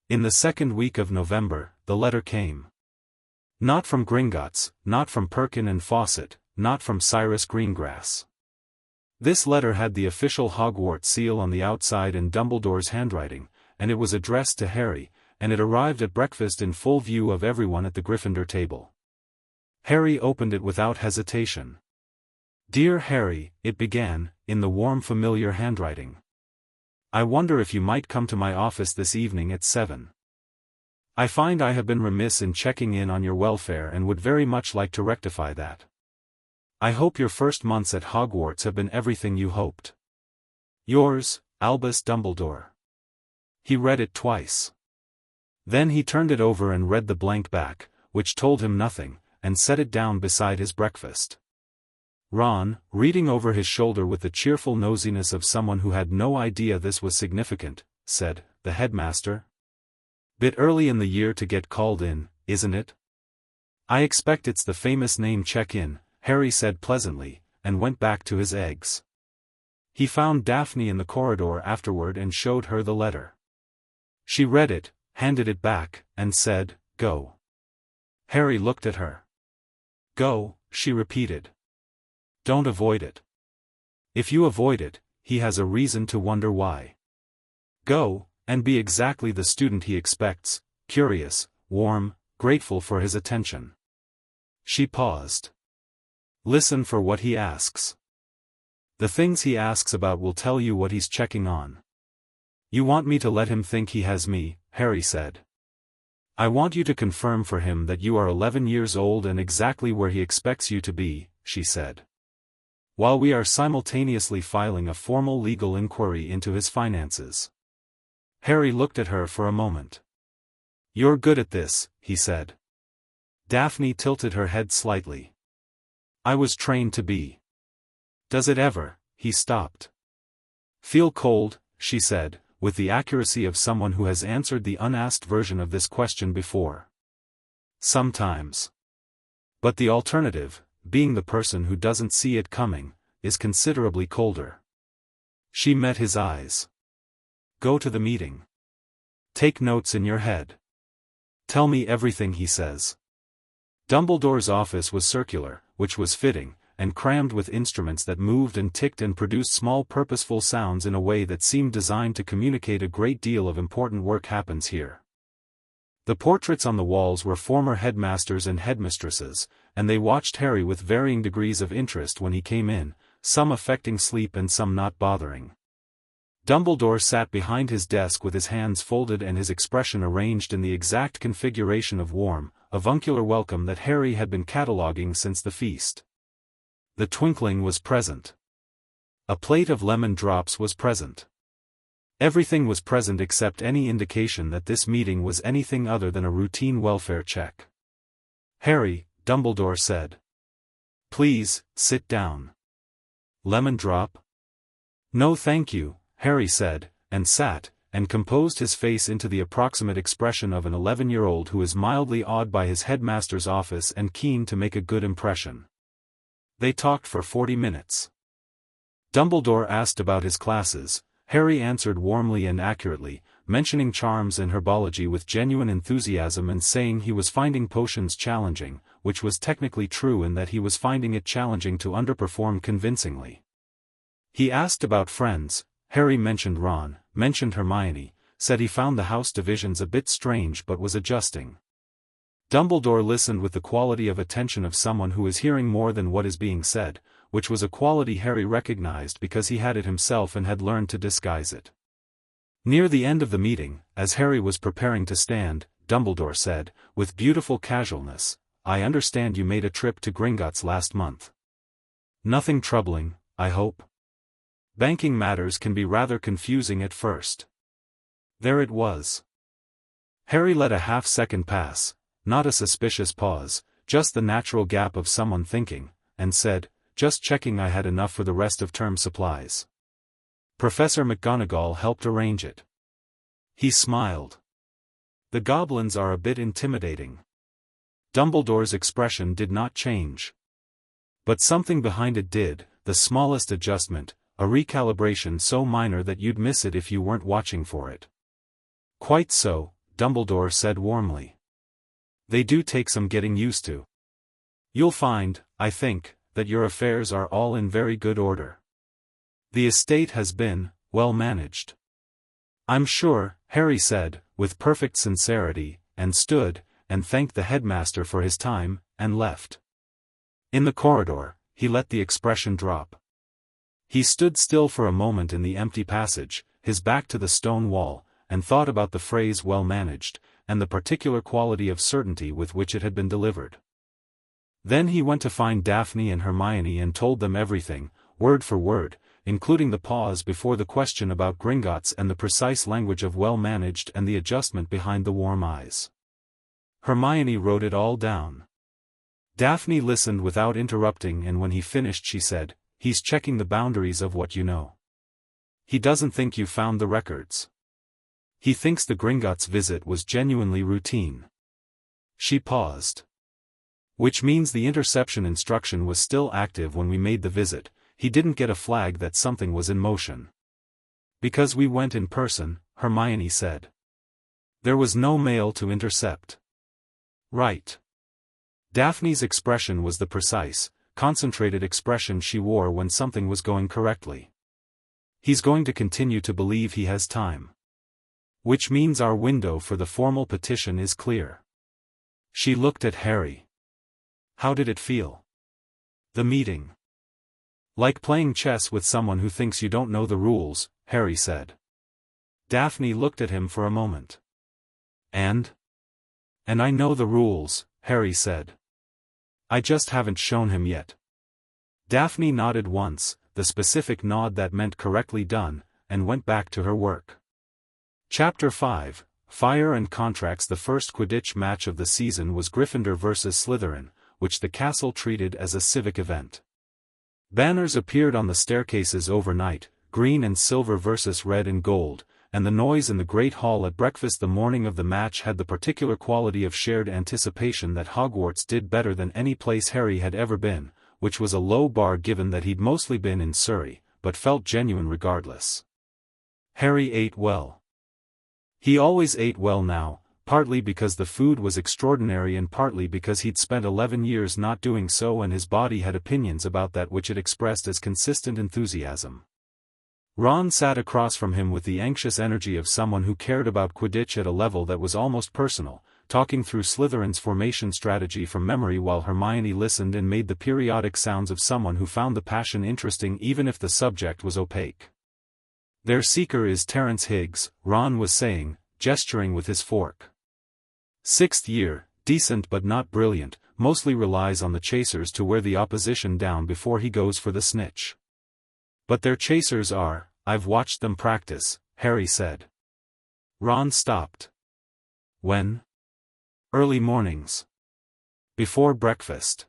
In the 2nd week of November, the letter came. Not from Gringotts, not from Perkin and Fawcett, not from Cyrus Greengrass. This letter had the official Hogwarts seal on the outside in Dumbledore's handwriting, and it was addressed to Harry, and it arrived at breakfast in full view of everyone at the Gryffindor table. Harry opened it without hesitation. Dear Harry, it began, in the warm familiar handwriting. I wonder if you might come to my office this evening at 7. I find I have been remiss in checking in on your welfare and would very much like to rectify that. I hope your first months at Hogwarts have been everything you hoped. Yours, Albus Dumbledore. He read it twice. Then he turned it over and read the blank back, which told him nothing, and set it down beside his breakfast. Ron, reading over his shoulder with the cheerful nosiness of someone who had no idea this was significant, said, "The headmaster? Bit early in the year to get called in, isn't it?" "I expect it's the famous name check-in," Harry said pleasantly, and went back to his eggs. He found Daphne in the corridor afterward and showed her the letter. She read it, handed it back, and said, "Go." Harry looked at her. "Go," she repeated. "Don't avoid it. If you avoid it, he has a reason to wonder why. Go, and be exactly the student he expects, curious, warm, grateful for his attention." She paused. "Listen for what he asks. The things he asks about will tell you what he's checking on." "You want me to let him think he has me," Harry said. "I want you to confirm for him that you are 11 years old and exactly where he expects you to be," she said. "While we are simultaneously filing a formal legal inquiry into his finances." Harry looked at her for a moment. "You're good at this," he said. Daphne tilted her head slightly. "I was trained to be." "Does it ever?" He stopped. "Feel cold?" she said, with the accuracy of someone who has answered the unasked version of this question before. "Sometimes. But the alternative, being the person who doesn't see it coming, is considerably colder." She met his eyes. "Go to the meeting. Take notes in your head. Tell me everything he says." Dumbledore's office was circular, which was fitting, and crammed with instruments that moved and ticked and produced small purposeful sounds in a way that seemed designed to communicate a great deal of important work happens here. The portraits on the walls were former headmasters and headmistresses, and they watched Harry with varying degrees of interest when he came in, some affecting sleep and some not bothering. Dumbledore sat behind his desk with his hands folded and his expression arranged in the exact configuration of warm, avuncular welcome that Harry had been cataloguing since the feast. The twinkling was present. A plate of lemon drops was present. Everything was present except any indication that this meeting was anything other than a routine welfare check. "Harry," Dumbledore said. "Please, sit down." "Lemon drop?" "No thank you," Harry said, and sat, and composed his face into the approximate expression of an 11-year-old who is mildly awed by his headmaster's office and keen to make a good impression. They talked for 40 minutes. Dumbledore asked about his classes. Harry answered warmly and accurately, mentioning charms and herbology with genuine enthusiasm and saying he was finding potions challenging, which was technically true in that he was finding it challenging to underperform convincingly. He asked about friends. Harry mentioned Ron, mentioned Hermione, said he found the house divisions a bit strange but was adjusting. Dumbledore listened with the quality of attention of someone who is hearing more than what is being said, which was a quality Harry recognized because he had it himself and had learned to disguise it. Near the end of the meeting, as Harry was preparing to stand, Dumbledore said, with beautiful casualness, "I understand you made a trip to Gringotts last month. Nothing troubling, I hope? Banking matters can be rather confusing at first." There it was. Harry let a half-second pass, not a suspicious pause, just the natural gap of someone thinking, and said, "Just checking I had enough for the rest of term supplies. Professor McGonagall helped arrange it." He smiled. "The goblins are a bit intimidating." Dumbledore's expression did not change. But something behind it did, the smallest adjustment, a recalibration so minor that you'd miss it if you weren't watching for it. "Quite so," Dumbledore said warmly. "They do take some getting used to. You'll find, I think, that your affairs are all in very good order. The estate has been, well managed." "I'm sure," Harry said, with perfect sincerity, and stood, and thanked the headmaster for his time, and left. In the corridor, he let the expression drop. He stood still for a moment in the empty passage, his back to the stone wall, and thought about the phrase "well managed," and the particular quality of certainty with which it had been delivered. Then he went to find Daphne and Hermione and told them everything, word for word, including the pause before the question about Gringotts and the precise language of well-managed and the adjustment behind the warm eyes. Hermione wrote it all down. Daphne listened without interrupting, and when he finished she said, "He's checking the boundaries of what you know. He doesn't think you found the records. He thinks the Gringotts visit was genuinely routine." She paused. "Which means the interception instruction was still active when we made the visit. He didn't get a flag that something was in motion." "Because we went in person," Hermione said. "There was no mail to intercept." "Right." Daphne's expression was the precise, concentrated expression she wore when something was going correctly. "He's going to continue to believe he has time. Which means our window for the formal petition is clear." She looked at Harry. "How did it feel? The meeting?" "Like playing chess with someone who thinks you don't know the rules," Harry said. Daphne looked at him for a moment. And I know the rules," Harry said. "I just haven't shown him yet." Daphne nodded once, the specific nod that meant correctly done, and went back to her work. Chapter 5, Fire and Contracts. The first Quidditch match of the season was Gryffindor vs. Slytherin, which the castle treated as a civic event. Banners appeared on the staircases overnight, green and silver versus red and gold, and the noise in the Great Hall at breakfast the morning of the match had the particular quality of shared anticipation that Hogwarts did better than any place Harry had ever been, which was a low bar given that he'd mostly been in Surrey, but felt genuine regardless. Harry ate well. He always ate well now, partly because the food was extraordinary and partly because he'd spent 11 years not doing so and his body had opinions about that which it expressed as consistent enthusiasm. Ron sat across from him with the anxious energy of someone who cared about Quidditch at a level that was almost personal, talking through Slytherin's formation strategy from memory while Hermione listened and made the periodic sounds of someone who found the passion interesting even if the subject was opaque. "Their seeker is Terence Higgs," Ron was saying, gesturing with his fork. "6th year, decent but not brilliant, mostly relies on the chasers to wear the opposition down before he goes for the snitch. But their chasers are, I've watched them practice," Harry said. Ron stopped. "When?" "Early mornings. Before breakfast."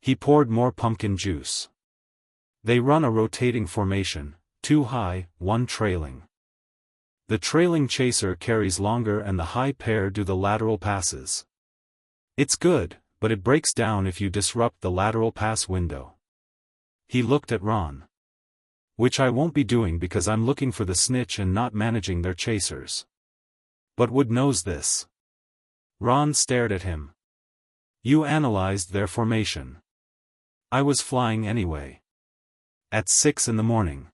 He poured more pumpkin juice. "They run a rotating formation, 2 high, 1 trailing. The trailing chaser carries longer and the high pair do the lateral passes. It's good, but it breaks down if you disrupt the lateral pass window." He looked at Ron. "Which I won't be doing because I'm looking for the snitch and not managing their chasers." "But Wood knows this." Ron stared at him. "You analyzed their formation." "I was flying anyway. At 6 in the morning.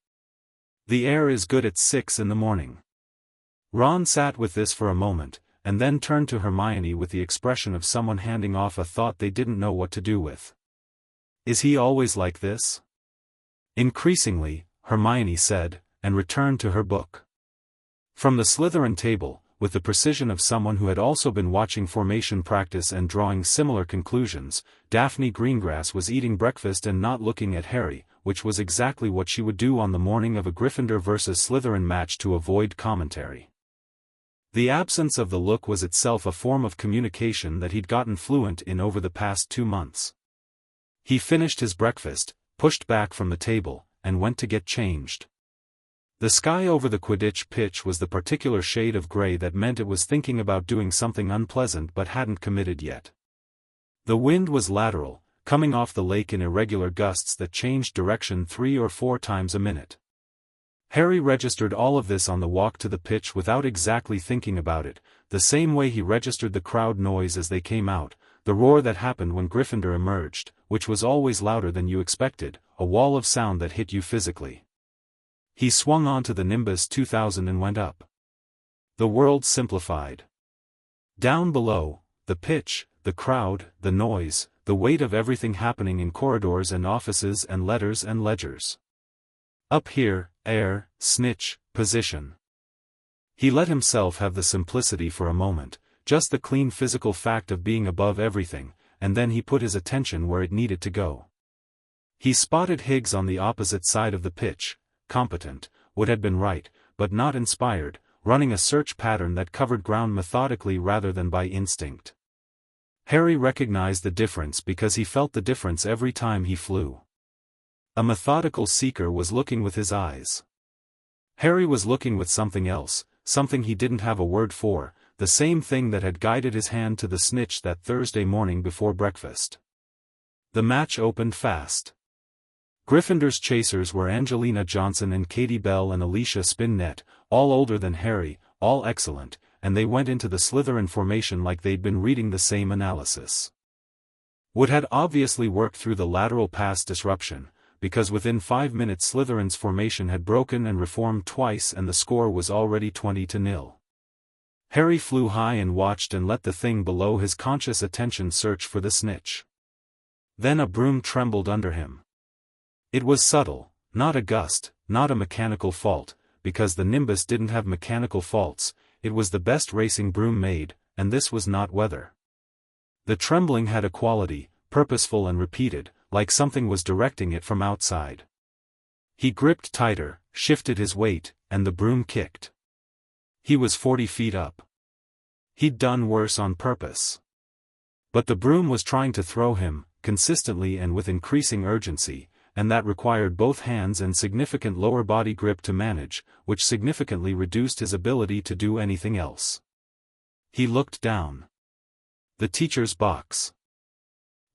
The air is good at 6 in the morning." Ron sat with this for a moment, and then turned to Hermione with the expression of someone handing off a thought they didn't know what to do with. "Is he always like this?" "Increasingly," Hermione said, and returned to her book. From the Slytherin table, with the precision of someone who had also been watching formation practice and drawing similar conclusions, Daphne Greengrass was eating breakfast and not looking at Harry, which was exactly what she would do on the morning of a Gryffindor vs. Slytherin match to avoid commentary. The absence of the look was itself a form of communication that he'd gotten fluent in over the past 2 months. He finished his breakfast, pushed back from the table, and went to get changed. The sky over the Quidditch pitch was the particular shade of gray that meant it was thinking about doing something unpleasant but hadn't committed yet. The wind was lateral, coming off the lake in irregular gusts that changed direction 3 or 4 times a minute. Harry registered all of this on the walk to the pitch without exactly thinking about it, the same way he registered the crowd noise as they came out, the roar that happened when Gryffindor emerged, which was always louder than you expected, a wall of sound that hit you physically. He swung onto the Nimbus 2000 and went up. The world simplified. Down below, the pitch, the crowd, the noise, the weight of everything happening in corridors and offices and letters and ledgers. Up here, air, snitch, position. He let himself have the simplicity for a moment, just the clean physical fact of being above everything, and then he put his attention where it needed to go. He spotted Higgs on the opposite side of the pitch, competent, would have been right, but not inspired, running a search pattern that covered ground methodically rather than by instinct. Harry recognized the difference because he felt the difference every time he flew. A methodical seeker was looking with his eyes. Harry was looking with something else, something he didn't have a word for, the same thing that had guided his hand to the snitch that Thursday morning before breakfast. The match opened fast. Gryffindor's chasers were Angelina Johnson and Katie Bell and Alicia Spinnet, all older than Harry, all excellent, and they went into the Slytherin formation like they'd been reading the same analysis. Wood had obviously worked through the lateral pass disruption, because within 5 minutes Slytherin's formation had broken and reformed twice and the score was already 20-0. Harry flew high and watched and let the thing below his conscious attention search for the snitch. Then a broom trembled under him. It was subtle, not a gust, not a mechanical fault, because the Nimbus didn't have mechanical faults, it was the best racing broom made, and this was not weather. The trembling had a quality, purposeful and repeated, like something was directing it from outside. He gripped tighter, shifted his weight, and the broom kicked. He was 40 feet up. He'd done worse on purpose. But the broom was trying to throw him, consistently and with increasing urgency, and that required both hands and significant lower body grip to manage, which significantly reduced his ability to do anything else. He looked down. The teacher's box.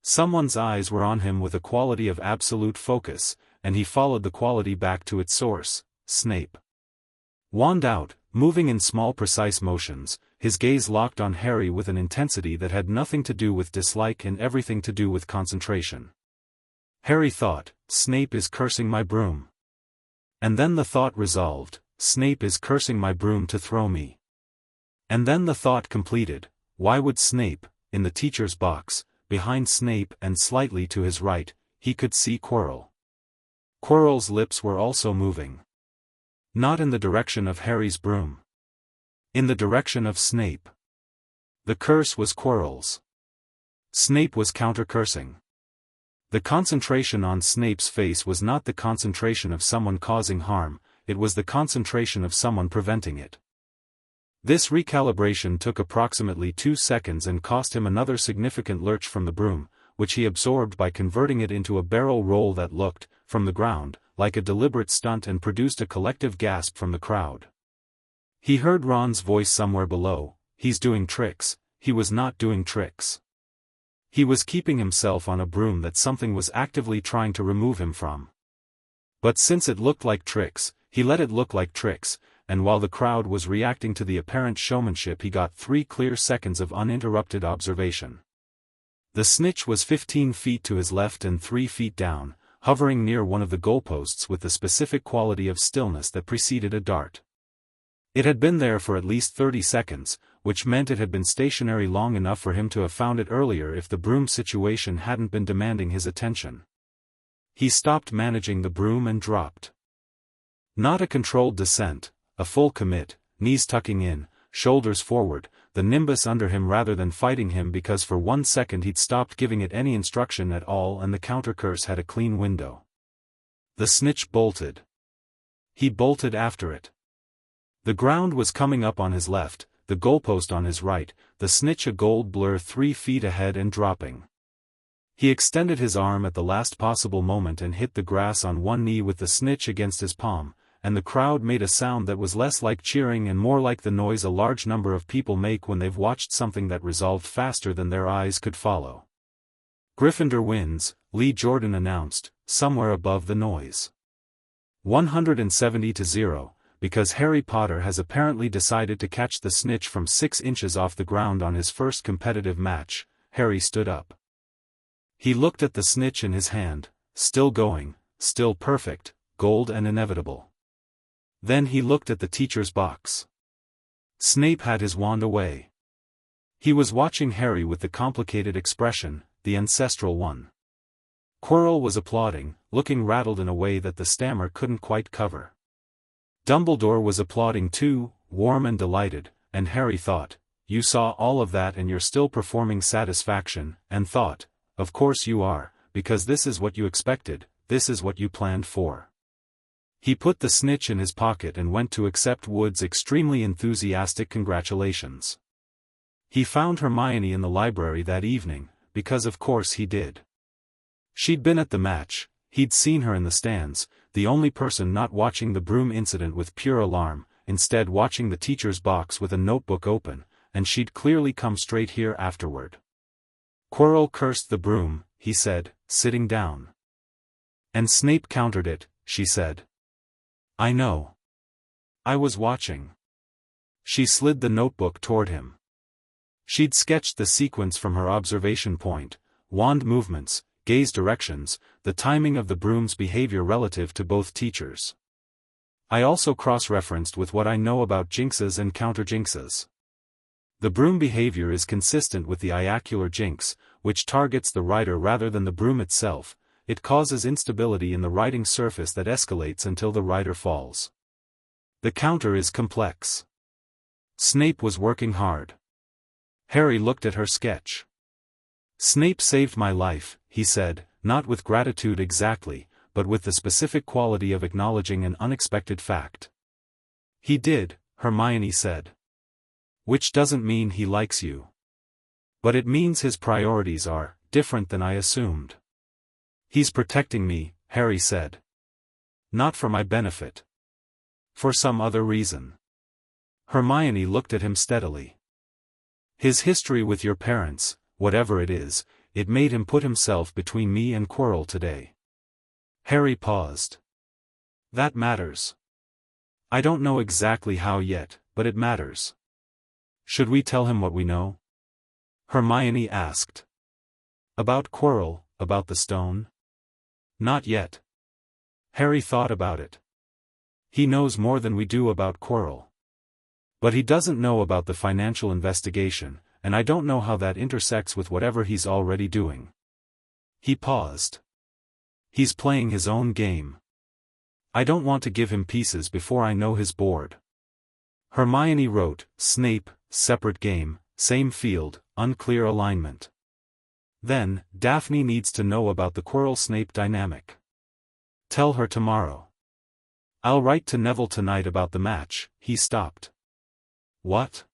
Someone's eyes were on him with a quality of absolute focus, and he followed the quality back to its source, Snape. Wand out, moving in small precise motions, his gaze locked on Harry with an intensity that had nothing to do with dislike and everything to do with concentration. Harry thought, Snape is cursing my broom. And then the thought resolved, Snape is cursing my broom to throw me. And then the thought completed, why would Snape, in the teacher's box, behind Snape and slightly to his right, he could see Quirrell. Quirrell's lips were also moving. Not in the direction of Harry's broom. In the direction of Snape. The curse was Quirrell's. Snape was counter-cursing. The concentration on Snape's face was not the concentration of someone causing harm, it was the concentration of someone preventing it. This recalibration took approximately 2 seconds and cost him another significant lurch from the broom, which he absorbed by converting it into a barrel roll that looked, from the ground, like a deliberate stunt and produced a collective gasp from the crowd. He heard Ron's voice somewhere below, he's doing tricks. He was not doing tricks. He was keeping himself on a broom that something was actively trying to remove him from. But since it looked like tricks, he let it look like tricks, and while the crowd was reacting to the apparent showmanship he got 3 clear seconds of uninterrupted observation. The snitch was 15 feet to his left and 3 feet down, hovering near one of the goalposts with the specific quality of stillness that preceded a dart. It had been there for at least 30 seconds, which meant it had been stationary long enough for him to have found it earlier if the broom situation hadn't been demanding his attention. He stopped managing the broom and dropped. Not a controlled descent, a full commit, knees tucking in, shoulders forward, the Nimbus under him rather than fighting him because for 1 second he'd stopped giving it any instruction at all and the counter-curse had a clean window. The snitch bolted. He bolted after it. The ground was coming up on his left, the goalpost on his right, the snitch a gold blur 3 feet ahead and dropping. He extended his arm at the last possible moment and hit the grass on one knee with the snitch against his palm, and the crowd made a sound that was less like cheering and more like the noise a large number of people make when they've watched something that resolved faster than their eyes could follow. Gryffindor wins, Lee Jordan announced, somewhere above the noise. 170-0. Because Harry Potter has apparently decided to catch the snitch from 6 inches off the ground on his first competitive match, Harry stood up. He looked at the snitch in his hand, still going, still perfect, gold and inevitable. Then he looked at the teacher's box. Snape had his wand away. He was watching Harry with the complicated expression, the ancestral one. Quirrell was applauding, looking rattled in a way that the stammer couldn't quite cover. Dumbledore was applauding too, warm and delighted, and Harry thought, you saw all of that and you're still performing satisfaction, and thought, of course you are, because this is what you expected, this is what you planned for." He put the snitch in his pocket and went to accept Wood's extremely enthusiastic congratulations. He found Hermione in the library that evening, because of course he did. She'd been at the match, he'd seen her in the stands, the only person not watching the broom incident with pure alarm, instead watching the teacher's box with a notebook open, and she'd clearly come straight here afterward. "Quirrell cursed the broom," he said, sitting down. "And Snape countered it," she said. "I know. I was watching." She slid the notebook toward him. She'd sketched the sequence from her observation point, wand movements, gaze directions, the timing of the broom's behavior relative to both teachers. "I also cross-referenced with what I know about jinxes and counter-jinxes. The broom behavior is consistent with the iacular jinx, which targets the writer rather than the broom itself. It causes instability in the writing surface that escalates until the writer falls. The counter is complex. Snape was working hard." Harry looked at her sketch. "Snape saved my life," he said, not with gratitude exactly, but with the specific quality of acknowledging an unexpected fact. "He did," Hermione said. "Which doesn't mean he likes you. But it means his priorities are different than I assumed." "He's protecting me," Harry said. "Not for my benefit. For some other reason." Hermione looked at him steadily. "His history with your parents, whatever it is, it made him put himself between me and Quirrell today." Harry paused. "That matters." "I don't know exactly how yet, but it matters." "Should we tell him what we know?" Hermione asked. "About Quirrell, about the stone?" "Not yet." Harry thought about it. "He knows more than we do about Quirrell. But he doesn't know about the financial investigation, and I don't know how that intersects with whatever he's already doing." He paused. "He's playing his own game. I don't want to give him pieces before I know his board." Hermione wrote, "Snape, separate game, same field, unclear alignment." Then, "Daphne needs to know about the Quirrell-Snape dynamic. Tell her tomorrow. I'll write to Neville tonight about the match." He stopped. "What?"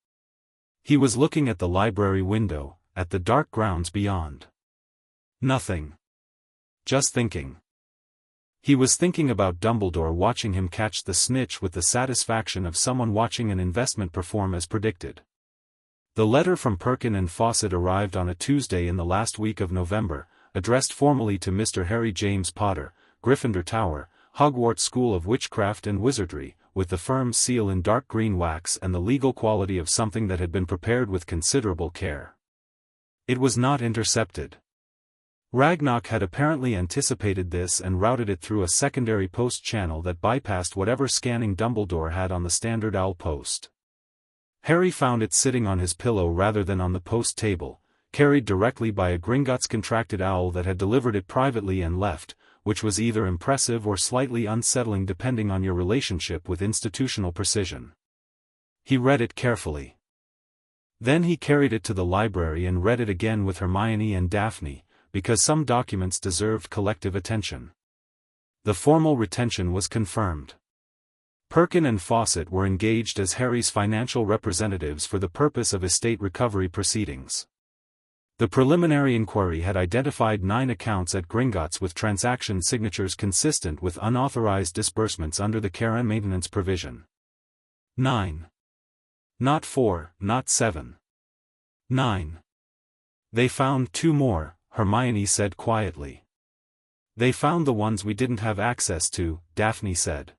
He was looking at the library window, at the dark grounds beyond. "Nothing. Just thinking." He was thinking about Dumbledore watching him catch the snitch with the satisfaction of someone watching an investment perform as predicted. The letter from Perkin and Fawcett arrived on a Tuesday in the last week of November, addressed formally to Mr. Harry James Potter, Gryffindor Tower, Hogwarts School of Witchcraft and Wizardry, with the firm's seal in dark green wax and the legal quality of something that had been prepared with considerable care. It was not intercepted. Ragnarok had apparently anticipated this and routed it through a secondary post channel that bypassed whatever scanning Dumbledore had on the standard owl post. Harry found it sitting on his pillow rather than on the post table, carried directly by a Gringotts contracted owl that had delivered it privately and left, which was either impressive or slightly unsettling depending on your relationship with institutional precision. He read it carefully. Then he carried it to the library and read it again with Hermione and Daphne, because some documents deserved collective attention. The formal retention was confirmed. Perkin and Fawcett were engaged as Harry's financial representatives for the purpose of estate recovery proceedings. The preliminary inquiry had identified 9 accounts at Gringotts with transaction signatures consistent with unauthorized disbursements under the care and maintenance provision. 9. Not 4, not 7. 9. They found 2 more, Hermione said quietly. They found the ones we didn't have access to, Daphne said.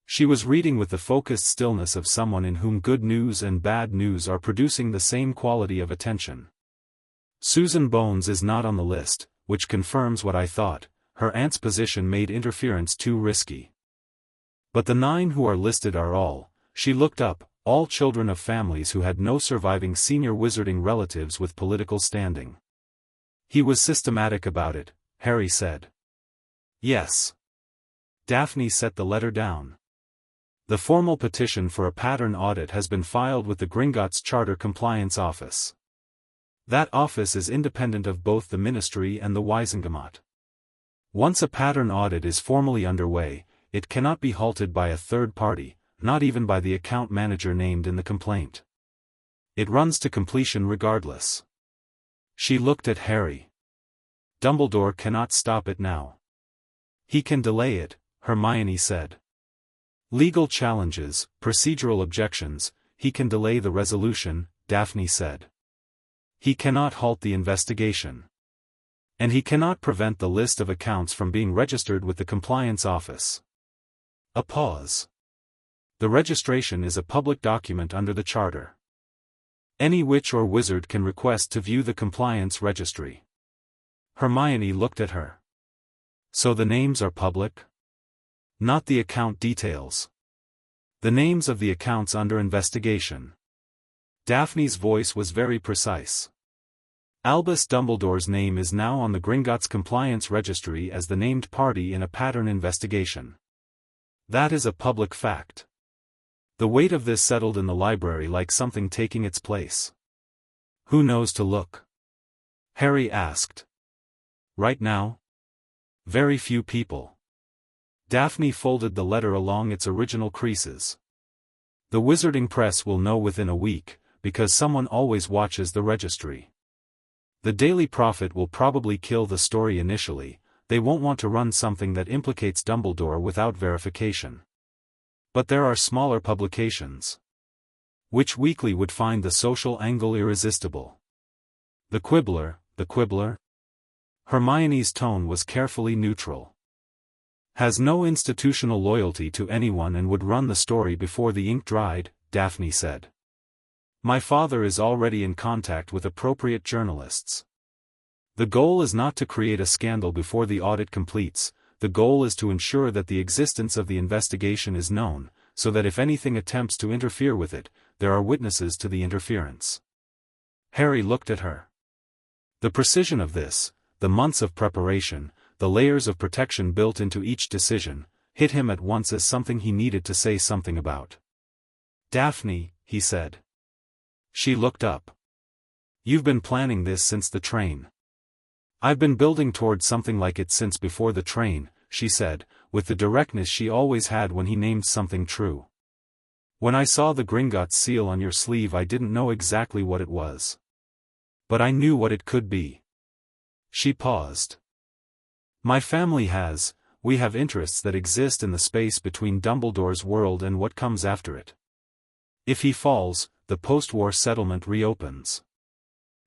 She was reading with the focused stillness of someone in whom good news and bad news are producing the same quality of attention. Susan Bones is not on the list, which confirms what I thought. Her aunt's position made interference too risky. But the 9 who are listed are all, she looked up, all children of families who had no surviving senior wizarding relatives with political standing. He was systematic about it, Harry said. Yes. Daphne set the letter down. The formal petition for a pattern audit has been filed with the Gringotts Charter Compliance Office. That office is independent of both the Ministry and the Wisengamot. Once a pattern audit is formally underway, it cannot be halted by a third party, not even by the account manager named in the complaint. It runs to completion regardless. She looked at Harry. Dumbledore cannot stop it now. He can delay it, Hermione said. Legal challenges, procedural objections, he can delay the resolution, Daphne said. He cannot halt the investigation. And he cannot prevent the list of accounts from being registered with the compliance office. A pause. The registration is a public document under the Charter. Any witch or wizard can request to view the compliance registry. Hermione looked at her. So the names are public? Not the account details. The names of the accounts under investigation. Daphne's voice was very precise. Albus Dumbledore's name is now on the Gringotts compliance registry as the named party in a pattern investigation. That is a public fact. The weight of this settled in the library like something taking its place. Who knows to look? Harry asked. Right now? Very few people. Daphne folded the letter along its original creases. The wizarding press will know within a week, because someone always watches the registry. The Daily Prophet will probably kill the story initially, they won't want to run something that implicates Dumbledore without verification. But there are smaller publications. Which weekly would find the social angle irresistible? The Quibbler? Hermione's tone was carefully neutral. Has no institutional loyalty to anyone and would run the story before the ink dried, Daphne said. My father is already in contact with appropriate journalists. The goal is not to create a scandal before the audit completes, the goal is to ensure that the existence of the investigation is known, so that if anything attempts to interfere with it, there are witnesses to the interference. Harry looked at her. The precision of this, the months of preparation, the layers of protection built into each decision, hit him at once as something he needed to say something about. Daphne, he said. She looked up. You've been planning this since the train. I've been building toward something like it since before the train, she said, with the directness she always had when he named something true. When I saw the Gringotts seal on your sleeve I didn't know exactly what it was. But I knew what it could be. She paused. My family we have interests that exist in the space between Dumbledore's world and what comes after it. If he falls, the post-war settlement reopens.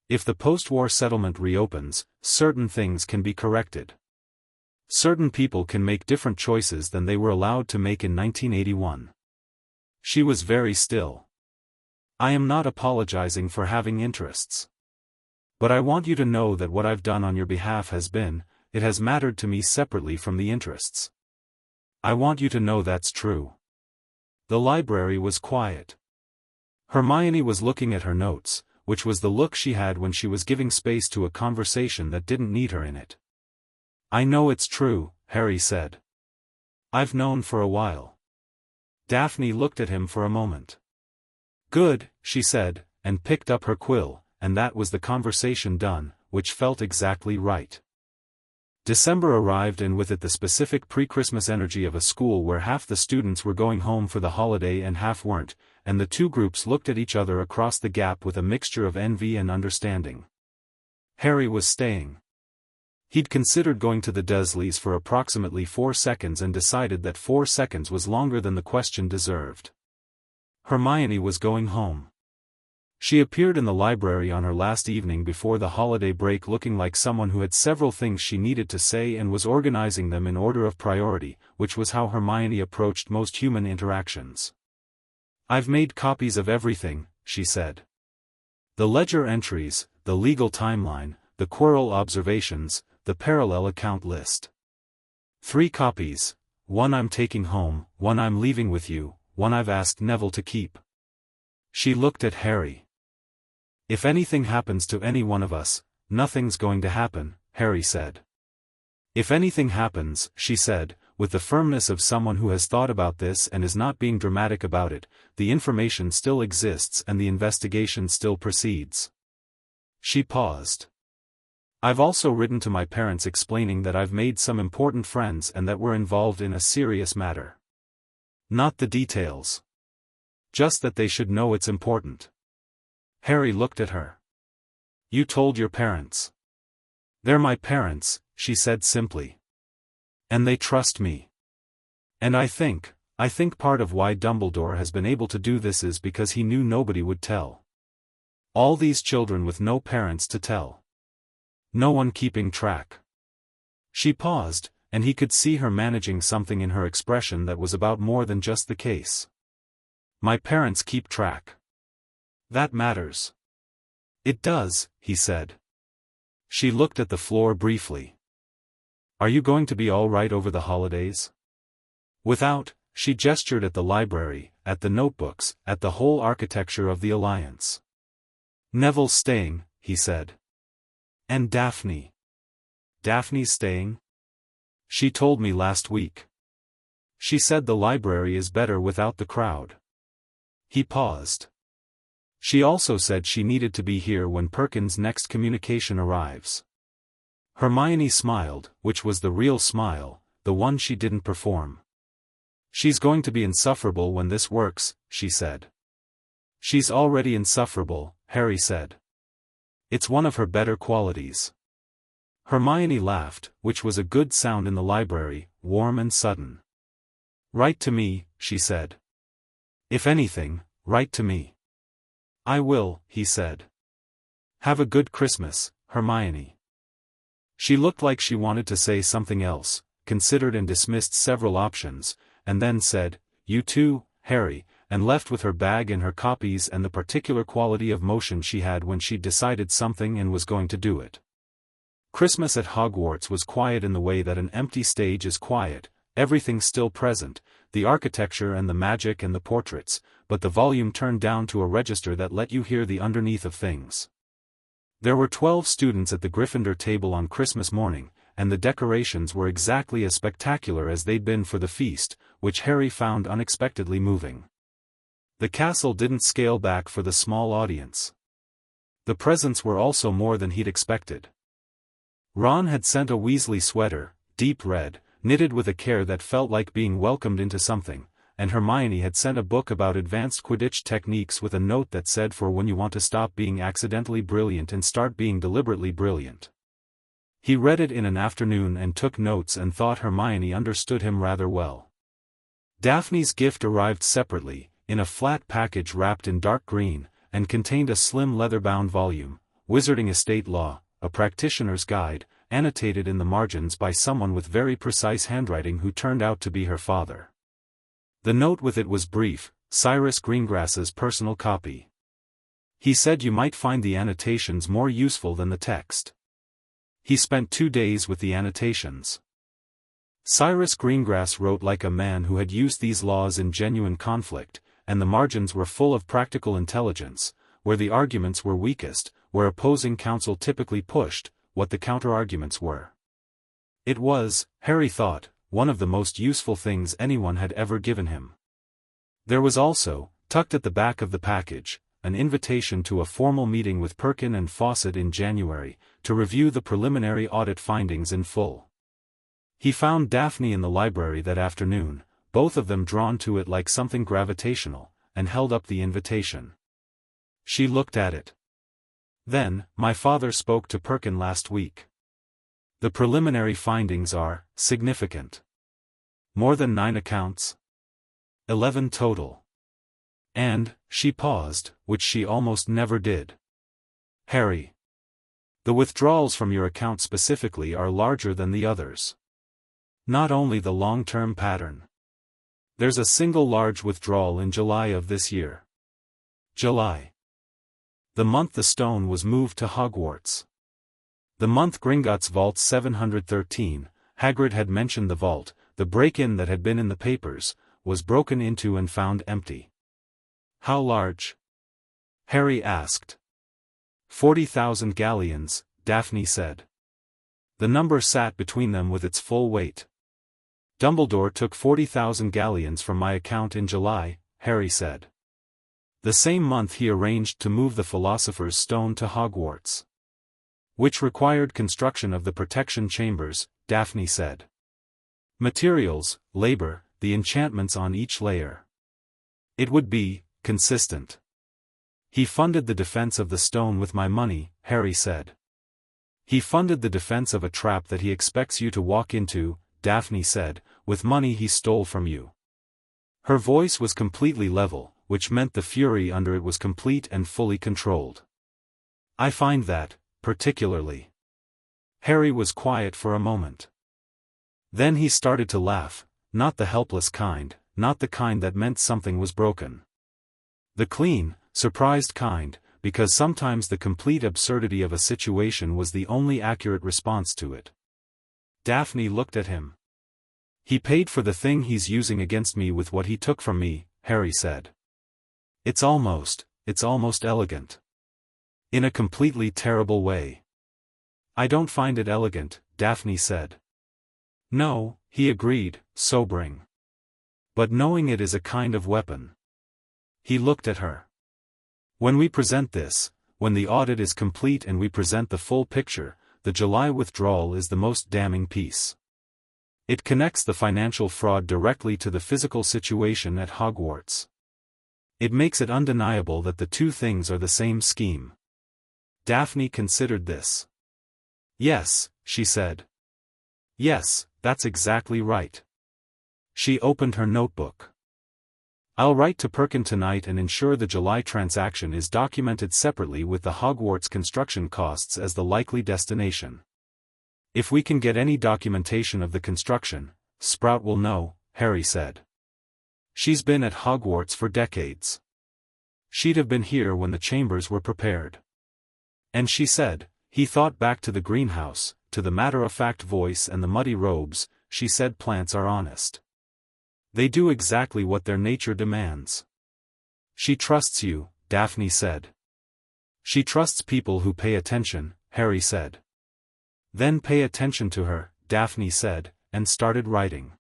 If the post-war settlement reopens, certain things can be corrected. Certain people can make different choices than they were allowed to make in 1981. She was very still. I am not apologizing for having interests. But I want you to know that what I've done on your behalf it has mattered to me separately from the interests. I want you to know that's true. The library was quiet. Hermione was looking at her notes, which was the look she had when she was giving space to a conversation that didn't need her in it. I know it's true, Harry said. I've known for a while. Daphne looked at him for a moment. Good, she said, and picked up her quill, and that was the conversation done, which felt exactly right. December arrived and with it the specific pre-Christmas energy of a school where half the students were going home for the holiday and half weren't, and the two groups looked at each other across the gap with a mixture of envy and understanding. Harry was staying. He'd considered going to the Dursleys for approximately 4 seconds and decided that 4 seconds was longer than the question deserved. Hermione was going home. She appeared in the library on her last evening before the holiday break looking like someone who had several things she needed to say and was organizing them in order of priority, which was how Hermione approached most human interactions. I've made copies of everything, she said. The ledger entries, the legal timeline, the Quirrell observations, the parallel account list. 3 copies, one I'm taking home, one I'm leaving with you, one I've asked Neville to keep. She looked at Harry. If anything happens to any one of us, nothing's going to happen, Harry said. If anything happens, she said, with the firmness of someone who has thought about this and is not being dramatic about it, the information still exists and the investigation still proceeds. She paused. I've also written to my parents explaining that I've made some important friends and that we're involved in a serious matter. Not the details. Just that they should know it's important. Harry looked at her. You told your parents. They're my parents, she said simply. And they trust me. And I think part of why Dumbledore has been able to do this is because he knew nobody would tell. All these children with no parents to tell. No one keeping track. She paused, and he could see her managing something in her expression that was about more than just the case. My parents keep track. That matters. It does, he said. She looked at the floor briefly. Are you going to be all right over the holidays? Without, she gestured at the library, at the notebooks, at the whole architecture of the alliance. Neville's staying, he said. And Daphne. Daphne's staying? She told me last week. She said the library is better without the crowd. He paused. She also said she needed to be here when Perkins' next communication arrives. Hermione smiled, which was the real smile, the one she didn't perform. She's going to be insufferable when this works, she said. She's already insufferable, Harry said. It's one of her better qualities. Hermione laughed, which was a good sound in the library, warm and sudden. Write to me, she said. If anything, write to me. I will, he said. Have a good Christmas, Hermione. She looked like she wanted to say something else, considered and dismissed several options, and then said, You too, Harry, and left with her bag and her copies and the particular quality of motion she had when she'd decided something and was going to do it. Christmas at Hogwarts was quiet in the way that an empty stage is quiet, everything still present, the architecture and the magic and the portraits, but the volume turned down to a register that let you hear the underneath of things. There were 12 students at the Gryffindor table on Christmas morning, and the decorations were exactly as spectacular as they'd been for the feast, which Harry found unexpectedly moving. The castle didn't scale back for the small audience. The presents were also more than he'd expected. Ron had sent a Weasley sweater, deep red, knitted with a care that felt like being welcomed into something, and Hermione had sent a book about advanced Quidditch techniques with a note that said for when you want to stop being accidentally brilliant and start being deliberately brilliant. He read it in an afternoon and took notes and thought Hermione understood him rather well. Daphne's gift arrived separately, in a flat package wrapped in dark green, and contained a slim leather-bound volume, Wizarding Estate Law, a practitioner's guide, annotated in the margins by someone with very precise handwriting who turned out to be her father. The note with it was brief, Cyrus Greengrass's personal copy. He said you might find the annotations more useful than the text. He spent 2 days with the annotations. Cyrus Greengrass wrote like a man who had used these laws in genuine conflict, and the margins were full of practical intelligence, where the arguments were weakest, where opposing counsel typically pushed, what the counter-arguments were. It was, Harry thought, one of the most useful things anyone had ever given him. There was also, tucked at the back of the package, an invitation to a formal meeting with Perkin and Fawcett in January, to review the preliminary audit findings in full. He found Daphne in the library that afternoon, both of them drawn to it like something gravitational, and held up the invitation. She looked at it. Then, my father spoke to Perkin last week. The preliminary findings are significant. More than 9 accounts. 11 total. And, she paused, which she almost never did. Harry. The withdrawals from your account specifically are larger than the others. Not only the long-term pattern. There's a single large withdrawal in July of this year. July. The month the stone was moved to Hogwarts. The month Gringotts Vault 713, Hagrid had mentioned the vault, the break-in that had been in the papers, was broken into and found empty. How large? Harry asked. 40,000 galleons, Daphne said. The number sat between them with its full weight. Dumbledore took 40,000 galleons from my account in July, Harry said. The same month he arranged to move the Philosopher's Stone to Hogwarts. Which required construction of the protection chambers, Daphne said. Materials, labor, the enchantments on each layer. It would be consistent. He funded the defense of the stone with my money, Harry said. He funded the defense of a trap that he expects you to walk into, Daphne said, with money he stole from you. Her voice was completely level, which meant the fury under it was complete and fully controlled. I find that, particularly. Harry was quiet for a moment. Then he started to laugh, not the helpless kind, not the kind that meant something was broken. The clean, surprised kind, because sometimes the complete absurdity of a situation was the only accurate response to it. Daphne looked at him. He paid for the thing he's using against me with what he took from me, Harry said. It's almost elegant. In a completely terrible way. I don't find it elegant, Daphne said. No, he agreed, sobering. But knowing it is a kind of weapon. He looked at her. When we present this, when the audit is complete and we present the full picture, the July withdrawal is the most damning piece. It connects the financial fraud directly to the physical situation at Hogwarts. It makes it undeniable that the two things are the same scheme. Daphne considered this. Yes, she said. Yes, that's exactly right. She opened her notebook. I'll write to Perkin tonight and ensure the July transaction is documented separately with the Hogwarts construction costs as the likely destination. If we can get any documentation of the construction, Sprout will know, Harry said. She's been at Hogwarts for decades. She'd have been here when the chambers were prepared. And she said, he thought back to the greenhouse, to the matter-of-fact voice and the muddy robes, she said plants are honest. They do exactly what their nature demands. She trusts you, Daphne said. She trusts people who pay attention, Harry said. Then pay attention to her, Daphne said, and started writing.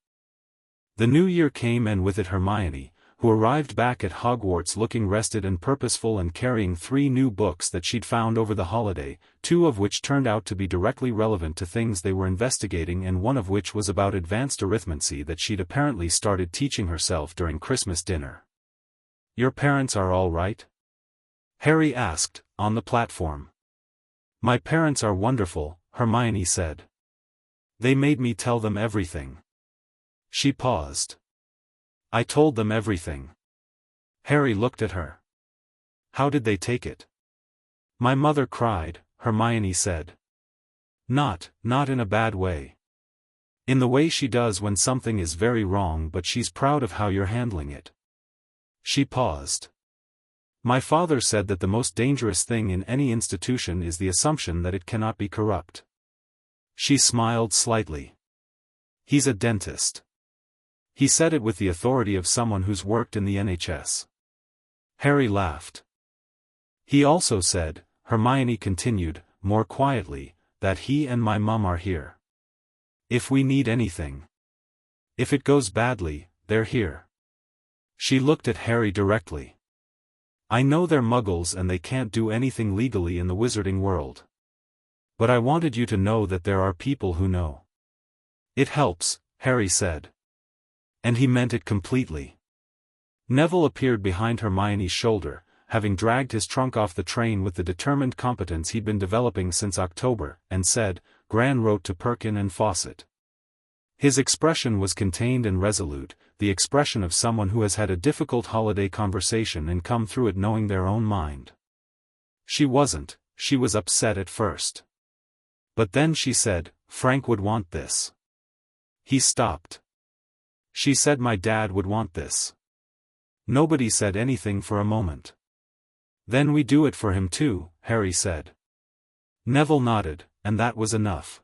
The new year came and with it Hermione, who arrived back at Hogwarts looking rested and purposeful and carrying 3 new books that she'd found over the holiday, 2 of which turned out to be directly relevant to things they were investigating and one of which was about advanced arithmancy that she'd apparently started teaching herself during Christmas dinner. Your parents are all right? Harry asked, on the platform. My parents are wonderful, Hermione said. They made me tell them everything. She paused. I told them everything. Harry looked at her. How did they take it? My mother cried, Hermione said. Not in a bad way. In the way she does when something is very wrong, but she's proud of how you're handling it. She paused. My father said that the most dangerous thing in any institution is the assumption that it cannot be corrupt. She smiled slightly. He's a dentist. He said it with the authority of someone who's worked in the NHS. Harry laughed. He also said, Hermione continued, more quietly, that he and my mum are here. If we need anything. If it goes badly, they're here. She looked at Harry directly. I know they're muggles and they can't do anything legally in the wizarding world. But I wanted you to know that there are people who know. It helps, Harry said. And he meant it completely. Neville appeared behind Hermione's shoulder, having dragged his trunk off the train with the determined competence he'd been developing since October, and said, Gran wrote to Perkin and Fawcett. His expression was contained and resolute, the expression of someone who has had a difficult holiday conversation and come through it knowing their own mind. She wasn't, she was upset at first. But then she said, Frank would want this. He stopped. She said my dad would want this. Nobody said anything for a moment. Then we do it for him too, Harry said. Neville nodded, and that was enough.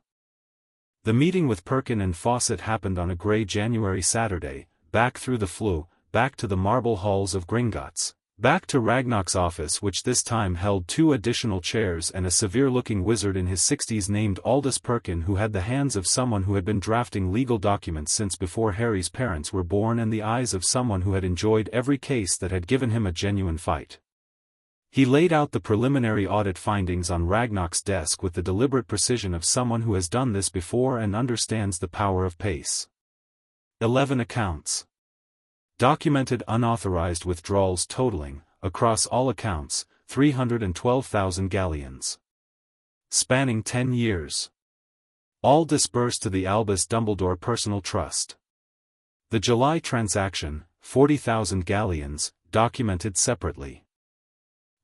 The meeting with Perkin and Fawcett happened on a grey January Saturday, back through the flue, back to the marble halls of Gringotts, back to Ragnarok's office which this time held 2 additional chairs and a severe-looking wizard in his 60s named Aldous Perkin who had the hands of someone who had been drafting legal documents since before Harry's parents were born and the eyes of someone who had enjoyed every case that had given him a genuine fight. He laid out the preliminary audit findings on Ragnar's desk with the deliberate precision of someone who has done this before and understands the power of pace. 11 accounts. Documented unauthorized withdrawals totaling, across all accounts, 312,000 galleons. Spanning 10 years. All disbursed to the Albus Dumbledore Personal Trust. The July transaction, 40,000 galleons, documented separately.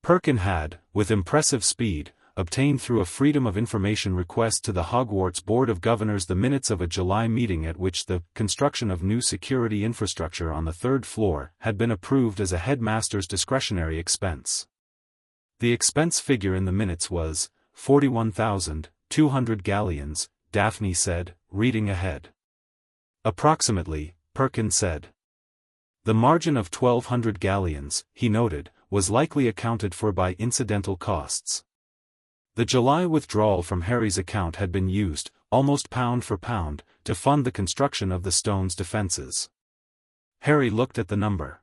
Perkin had, with impressive speed, obtained through a Freedom of Information request to the Hogwarts Board of Governors the minutes of a July meeting at which the construction of new security infrastructure on the third floor had been approved as a headmaster's discretionary expense. The expense figure in the minutes was 41,200 galleons, Daphne said, reading ahead. Approximately, Perkin said. The margin of 1,200 galleons, he noted, was likely accounted for by incidental costs. The July withdrawal from Harry's account had been used, almost pound for pound, to fund the construction of the stone's defenses. Harry looked at the number.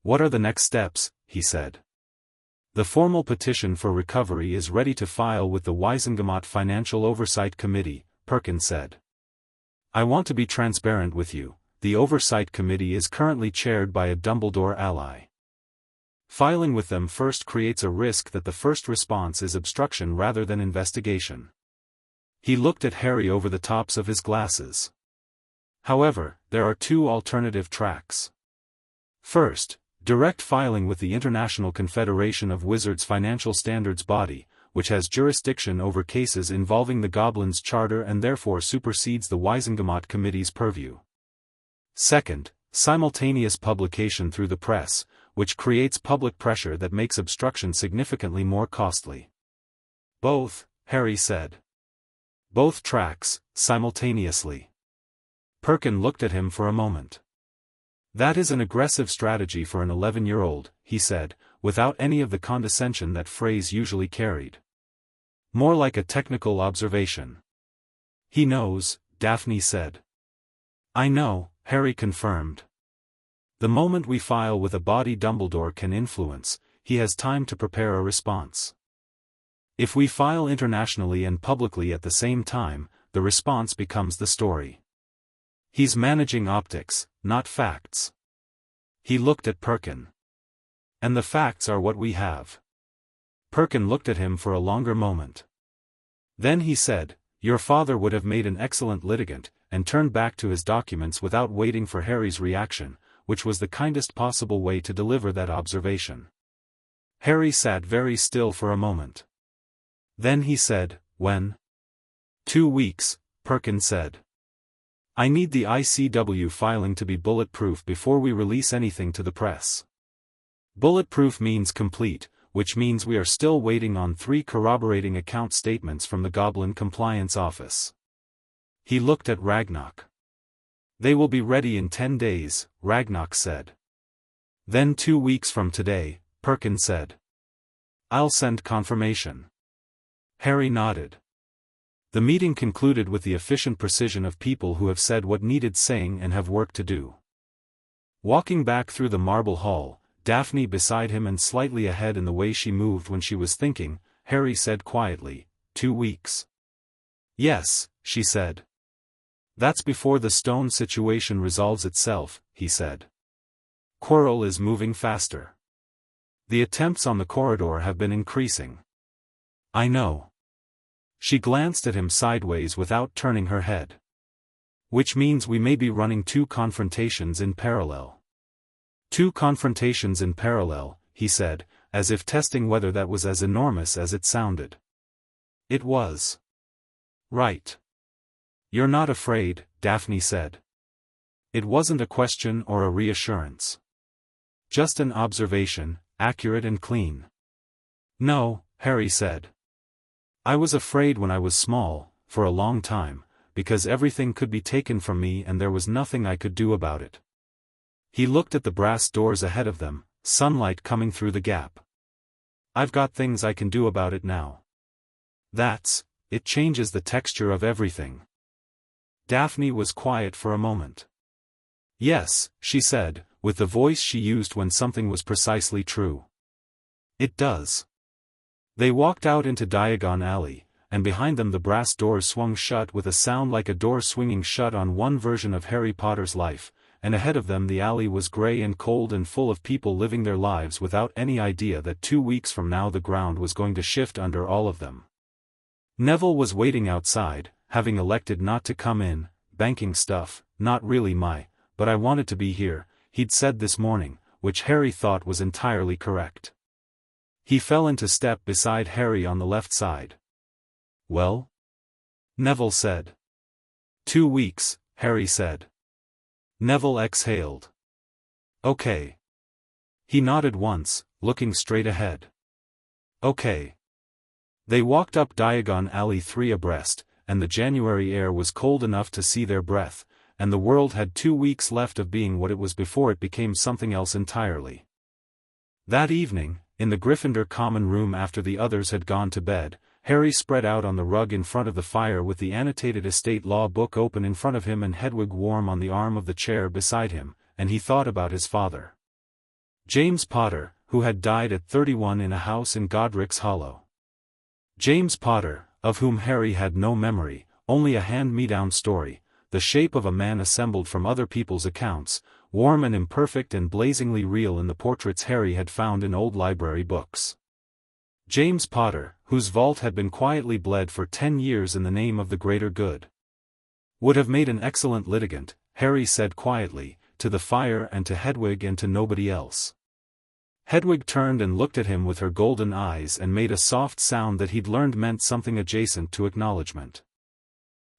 "What are the next steps?" he said. "The formal petition for recovery is ready to file with the Withdrawals Financial Oversight Committee," Perkin said. "I want to be transparent with you, the Oversight Committee is currently chaired by a Dumbledore ally. Filing with them first creates a risk that the first response is obstruction rather than investigation." He looked at Harry over the tops of his glasses. "However, there are two alternative tracks. First, direct filing with the International Confederation of Wizards Financial Standards Body, which has jurisdiction over cases involving the Goblin's Charter and therefore supersedes the Withdrawals Committee's purview. Second, simultaneous publication through the press, which creates public pressure that makes obstruction significantly more costly." "Both," Harry said. "Both tracks, simultaneously." Perkin looked at him for a moment. "That is an aggressive strategy for an 11-year-old, he said, without any of the condescension that phrase usually carried. "More like a technical observation." "He knows," Daphne said. "I know," Harry confirmed. "The moment we file with a body Dumbledore can influence, he has time to prepare a response. If we file internationally and publicly at the same time, the response becomes the story. He's managing optics, not facts." He looked at Perkin. "And the facts are what we have." Perkin looked at him for a longer moment. Then he said, "Your father would have made an excellent litigant," and turned back to his documents without waiting for Harry's reaction, which was the kindest possible way to deliver that observation. Harry sat very still for a moment. Then he said, "When?" 2 weeks, Perkin said. "I need the ICW filing to be bulletproof before we release anything to the press." Bulletproof means complete, which means we are still waiting on 3 corroborating account statements from the Goblin Compliance Office. He looked at Ragnar. "They will be ready in 10 days, Ragnar said. "Then 2 weeks from today," Perkin said. "I'll send confirmation." Harry nodded. The meeting concluded with the efficient precision of people who have said what needed saying and have work to do. Walking back through the marble hall, Daphne beside him and slightly ahead in the way she moved when she was thinking, Harry said quietly, 2 weeks. "Yes," she said. "That's before the stone situation resolves itself," he said. "Quirrell is moving faster. The attempts on the corridor have been increasing." "I know." She glanced at him sideways without turning her head. "Which means we may be running 2 confrontations in parallel." 2 confrontations in parallel, he said, as if testing whether that was as enormous as it sounded. It was. "Right. You're not afraid," Daphne said. It wasn't a question or a reassurance. Just an observation, accurate and clean. "No," Harry said. "I was afraid when I was small, for a long time, because everything could be taken from me and there was nothing I could do about it." He looked at the brass doors ahead of them, sunlight coming through the gap. "I've got things I can do about it now. It changes the texture of everything." Daphne was quiet for a moment. "Yes," she said, with the voice she used when something was precisely true. It does. They walked out into Diagon Alley, and behind them the brass doors swung shut with a sound like a door swinging shut on one version of Harry Potter's life, and ahead of them the alley was grey and cold and full of people living their lives without any idea that 2 weeks from now the ground was going to shift under all of them. Neville was waiting outside, having elected not to come in, banking stuff, not really but I wanted to be here, he'd said this morning, which Harry thought was entirely correct. He fell into step beside Harry on the left side. Well? Neville said. 2 weeks, Harry said. Neville exhaled. Okay. He nodded once, looking straight ahead. Okay. They walked up Diagon Alley 3 abreast, and the January air was cold enough to see their breath, and the world had 2 weeks left of being what it was before it became something else entirely. That evening, in the Gryffindor common room after the others had gone to bed, Harry spread out on the rug in front of the fire with the annotated estate law book open in front of him and Hedwig warm on the arm of the chair beside him, and he thought about his father. James Potter, who had died at 31 in a house in Godric's Hollow. James Potter, of whom Harry had no memory, only a hand-me-down story, the shape of a man assembled from other people's accounts, warm and imperfect and blazingly real in the portraits Harry had found in old library books. James Potter, whose vault had been quietly bled for 10 years in the name of the greater good. Would have made an excellent litigant, Harry said quietly, to the fire and to Hedwig and to nobody else. Hedwig turned and looked at him with her golden eyes and made a soft sound that he'd learned meant something adjacent to acknowledgement.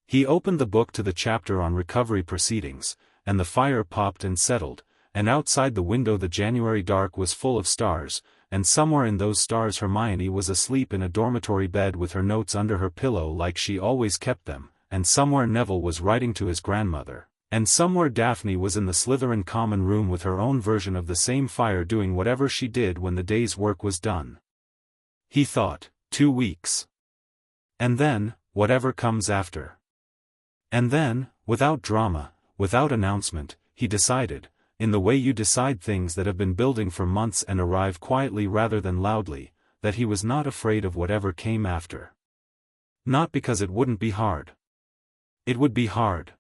He opened the book to the chapter on recovery proceedings, and the fire popped and settled, and outside the window the January dark was full of stars, and somewhere in those stars Hermione was asleep in a dormitory bed with her notes under her pillow like she always kept them, and somewhere Neville was writing to his grandmother, and somewhere Daphne was in the Slytherin common room with her own version of the same fire doing whatever she did when the day's work was done. He thought, 2 weeks. And then, whatever comes after. And then, without drama, without announcement, he decided, in the way you decide things that have been building for months and arrive quietly rather than loudly, that he was not afraid of whatever came after. Not because it wouldn't be hard. It would be hard.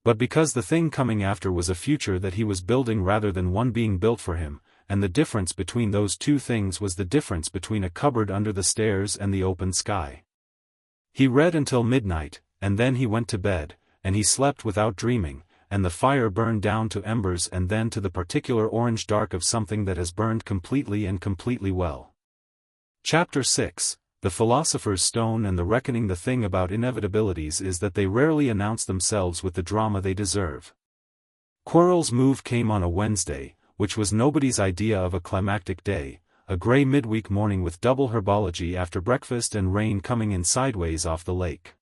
But because the thing coming after was a future that he was building rather than one being built for him, and the difference between those two things was the difference between a cupboard under the stairs and the open sky. He read until midnight, and then he went to bed, and he slept without dreaming, and the fire burned down to embers and then to the particular orange dark of something that has burned completely and completely well. Chapter 6, The Philosopher's Stone and the Reckoning. The thing about inevitabilities is that they rarely announce themselves with the drama they deserve. Quirrell's move came on a Wednesday, which was nobody's idea of a climactic day, a grey midweek morning with double herbology after breakfast and rain coming in sideways off the lake.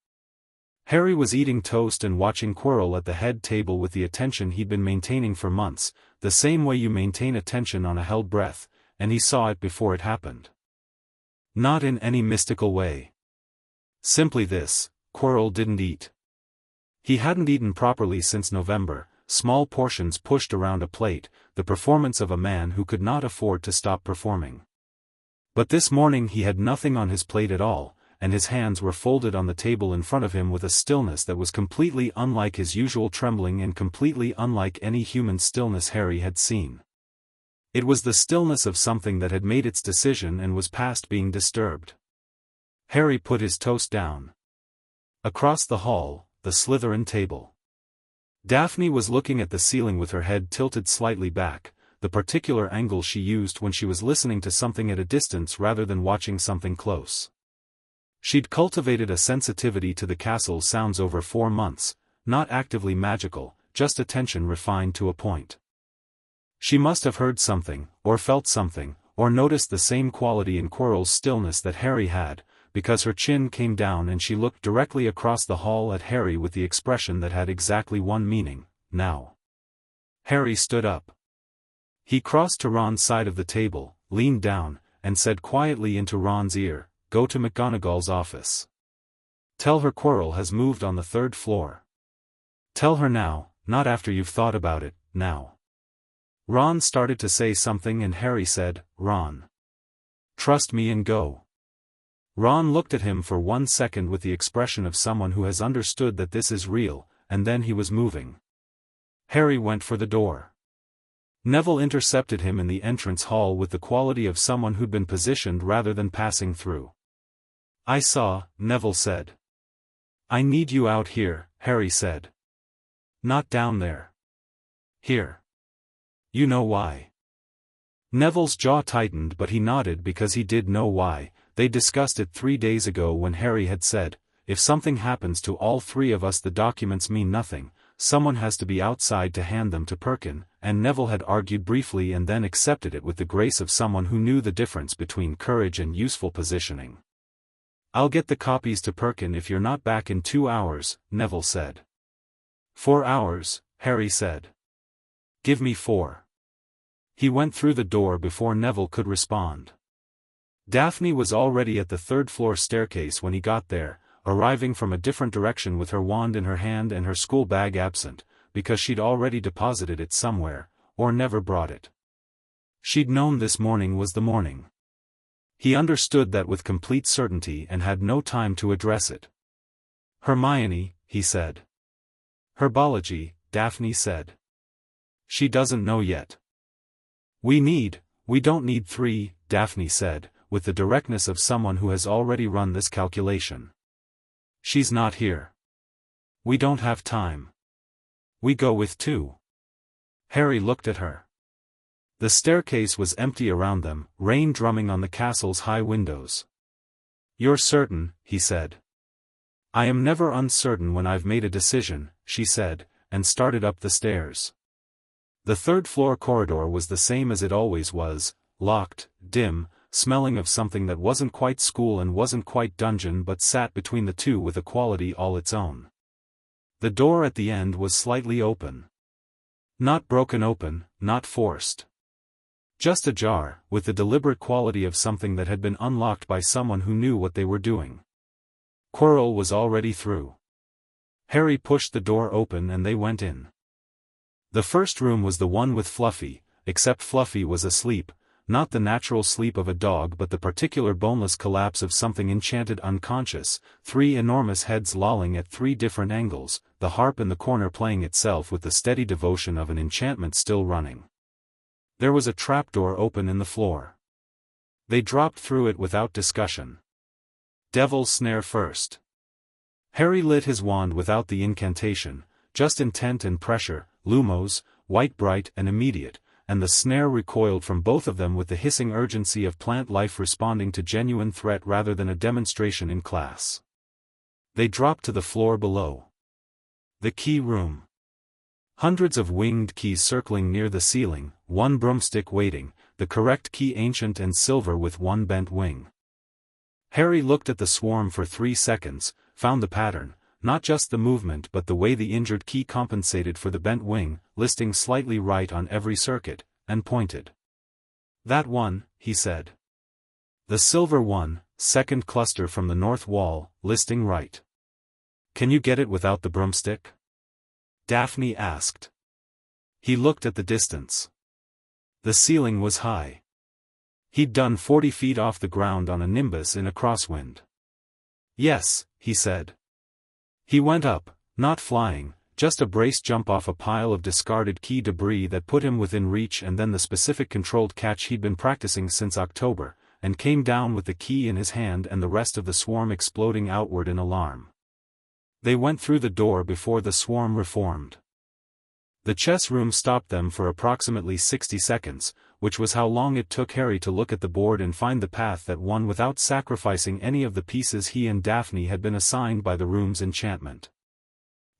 Harry was eating toast and watching Quirrell at the head table with the attention he'd been maintaining for months, the same way you maintain attention on a held breath, and he saw it before it happened. Not in any mystical way. Simply this, Quirrell didn't eat. He hadn't eaten properly since November, small portions pushed around a plate, the performance of a man who could not afford to stop performing. But this morning he had nothing on his plate at all, and his hands were folded on the table in front of him with a stillness that was completely unlike his usual trembling and completely unlike any human stillness Harry had seen. It was the stillness of something that had made its decision and was past being disturbed. Harry put his toast down. Across the hall, the Slytherin table. Daphne was looking at the ceiling with her head tilted slightly back, the particular angle she used when she was listening to something at a distance rather than watching something close. She'd cultivated a sensitivity to the castle sounds over 4 months, not actively magical, just attention refined to a point. She must have heard something, or felt something, or noticed the same quality in Quirrell's stillness that Harry had, because her chin came down and she looked directly across the hall at Harry with the expression that had exactly one meaning, now. Harry stood up. He crossed to Ron's side of the table, leaned down, and said quietly into Ron's ear, "Go to McGonagall's office. Tell her Quirrell has moved on the 3rd floor. Tell her now, not after you've thought about it, now." Ron started to say something and Harry said, "Ron." Trust me and go." Ron looked at him for 1 second with the expression of someone who has understood that this is real, and then he was moving. Harry went for the door. Neville intercepted him in the entrance hall with the quality of someone who'd been positioned rather than passing through. "I saw," Neville said. "I need you out here," Harry said. "Not down there. Here." "You know why?" Neville's jaw tightened, but he nodded because he did know why. They discussed it 3 days ago when Harry had said, "If something happens to all 3 of us, the documents mean nothing, someone has to be outside to hand them to Perkin," and Neville had argued briefly and then accepted it with the grace of someone who knew the difference between courage and useful positioning. "I'll get the copies to Perkin if you're not back in 2 hours, Neville said. 4 hours, Harry said. "Give me 4. He went through the door before Neville could respond. Daphne was already at the 3rd-floor staircase when he got there, arriving from a different direction with her wand in her hand and her school bag absent, because she'd already deposited it somewhere, or never brought it. She'd known this morning was the morning. He understood that with complete certainty and had no time to address it. "Hermione," he said. "Herbology," Daphne said. "She doesn't know yet." We don't need 3, Daphne said, with the directness of someone who has already run this calculation. "She's not here. We don't have time. We go with 2. Harry looked at her. The staircase was empty around them, rain drumming on the castle's high windows. "You're certain," he said. "I am never uncertain when I've made a decision," she said, and started up the stairs. The 3rd-floor corridor was the same as it always was, locked, dim, smelling of something that wasn't quite school and wasn't quite dungeon but sat between the two with a quality all its own. The door at the end was slightly open. Not broken open, not forced. Just ajar, with the deliberate quality of something that had been unlocked by someone who knew what they were doing. Quirrell was already through. Harry pushed the door open and they went in. The first room was the one with Fluffy, except Fluffy was asleep, not the natural sleep of a dog but the particular boneless collapse of something enchanted unconscious, 3 enormous heads lolling at 3 different angles, the harp in the corner playing itself with the steady devotion of an enchantment still running. There was a trapdoor open in the floor. They dropped through it without discussion. Devil's snare first. Harry lit his wand without the incantation, just intent and pressure, lumos, white bright and immediate, and the snare recoiled from both of them with the hissing urgency of plant life responding to genuine threat rather than a demonstration in class. They dropped to the floor below. The key room. Hundreds of winged keys circling near the ceiling, 1 broomstick waiting, the correct key ancient and silver with 1 bent wing. Harry looked at the swarm for 3 seconds, found the pattern, not just the movement but the way the injured key compensated for the bent wing, listing slightly right on every circuit, and pointed. "That one," he said. "The silver one, 2nd cluster from the north wall, listing right." "Can you get it without the broomstick?" Daphne asked. He looked at the distance. The ceiling was high. He'd done 40 feet off the ground on a nimbus in a crosswind. "Yes," he said. He went up, not flying, just a brace jump off a pile of discarded key debris that put him within reach and then the specific controlled catch he'd been practicing since October, and came down with the key in his hand and the rest of the swarm exploding outward in alarm. They went through the door before the swarm reformed. The chess room stopped them for approximately 60 seconds, which was how long it took Harry to look at the board and find the path that won without sacrificing any of the pieces he and Daphne had been assigned by the room's enchantment.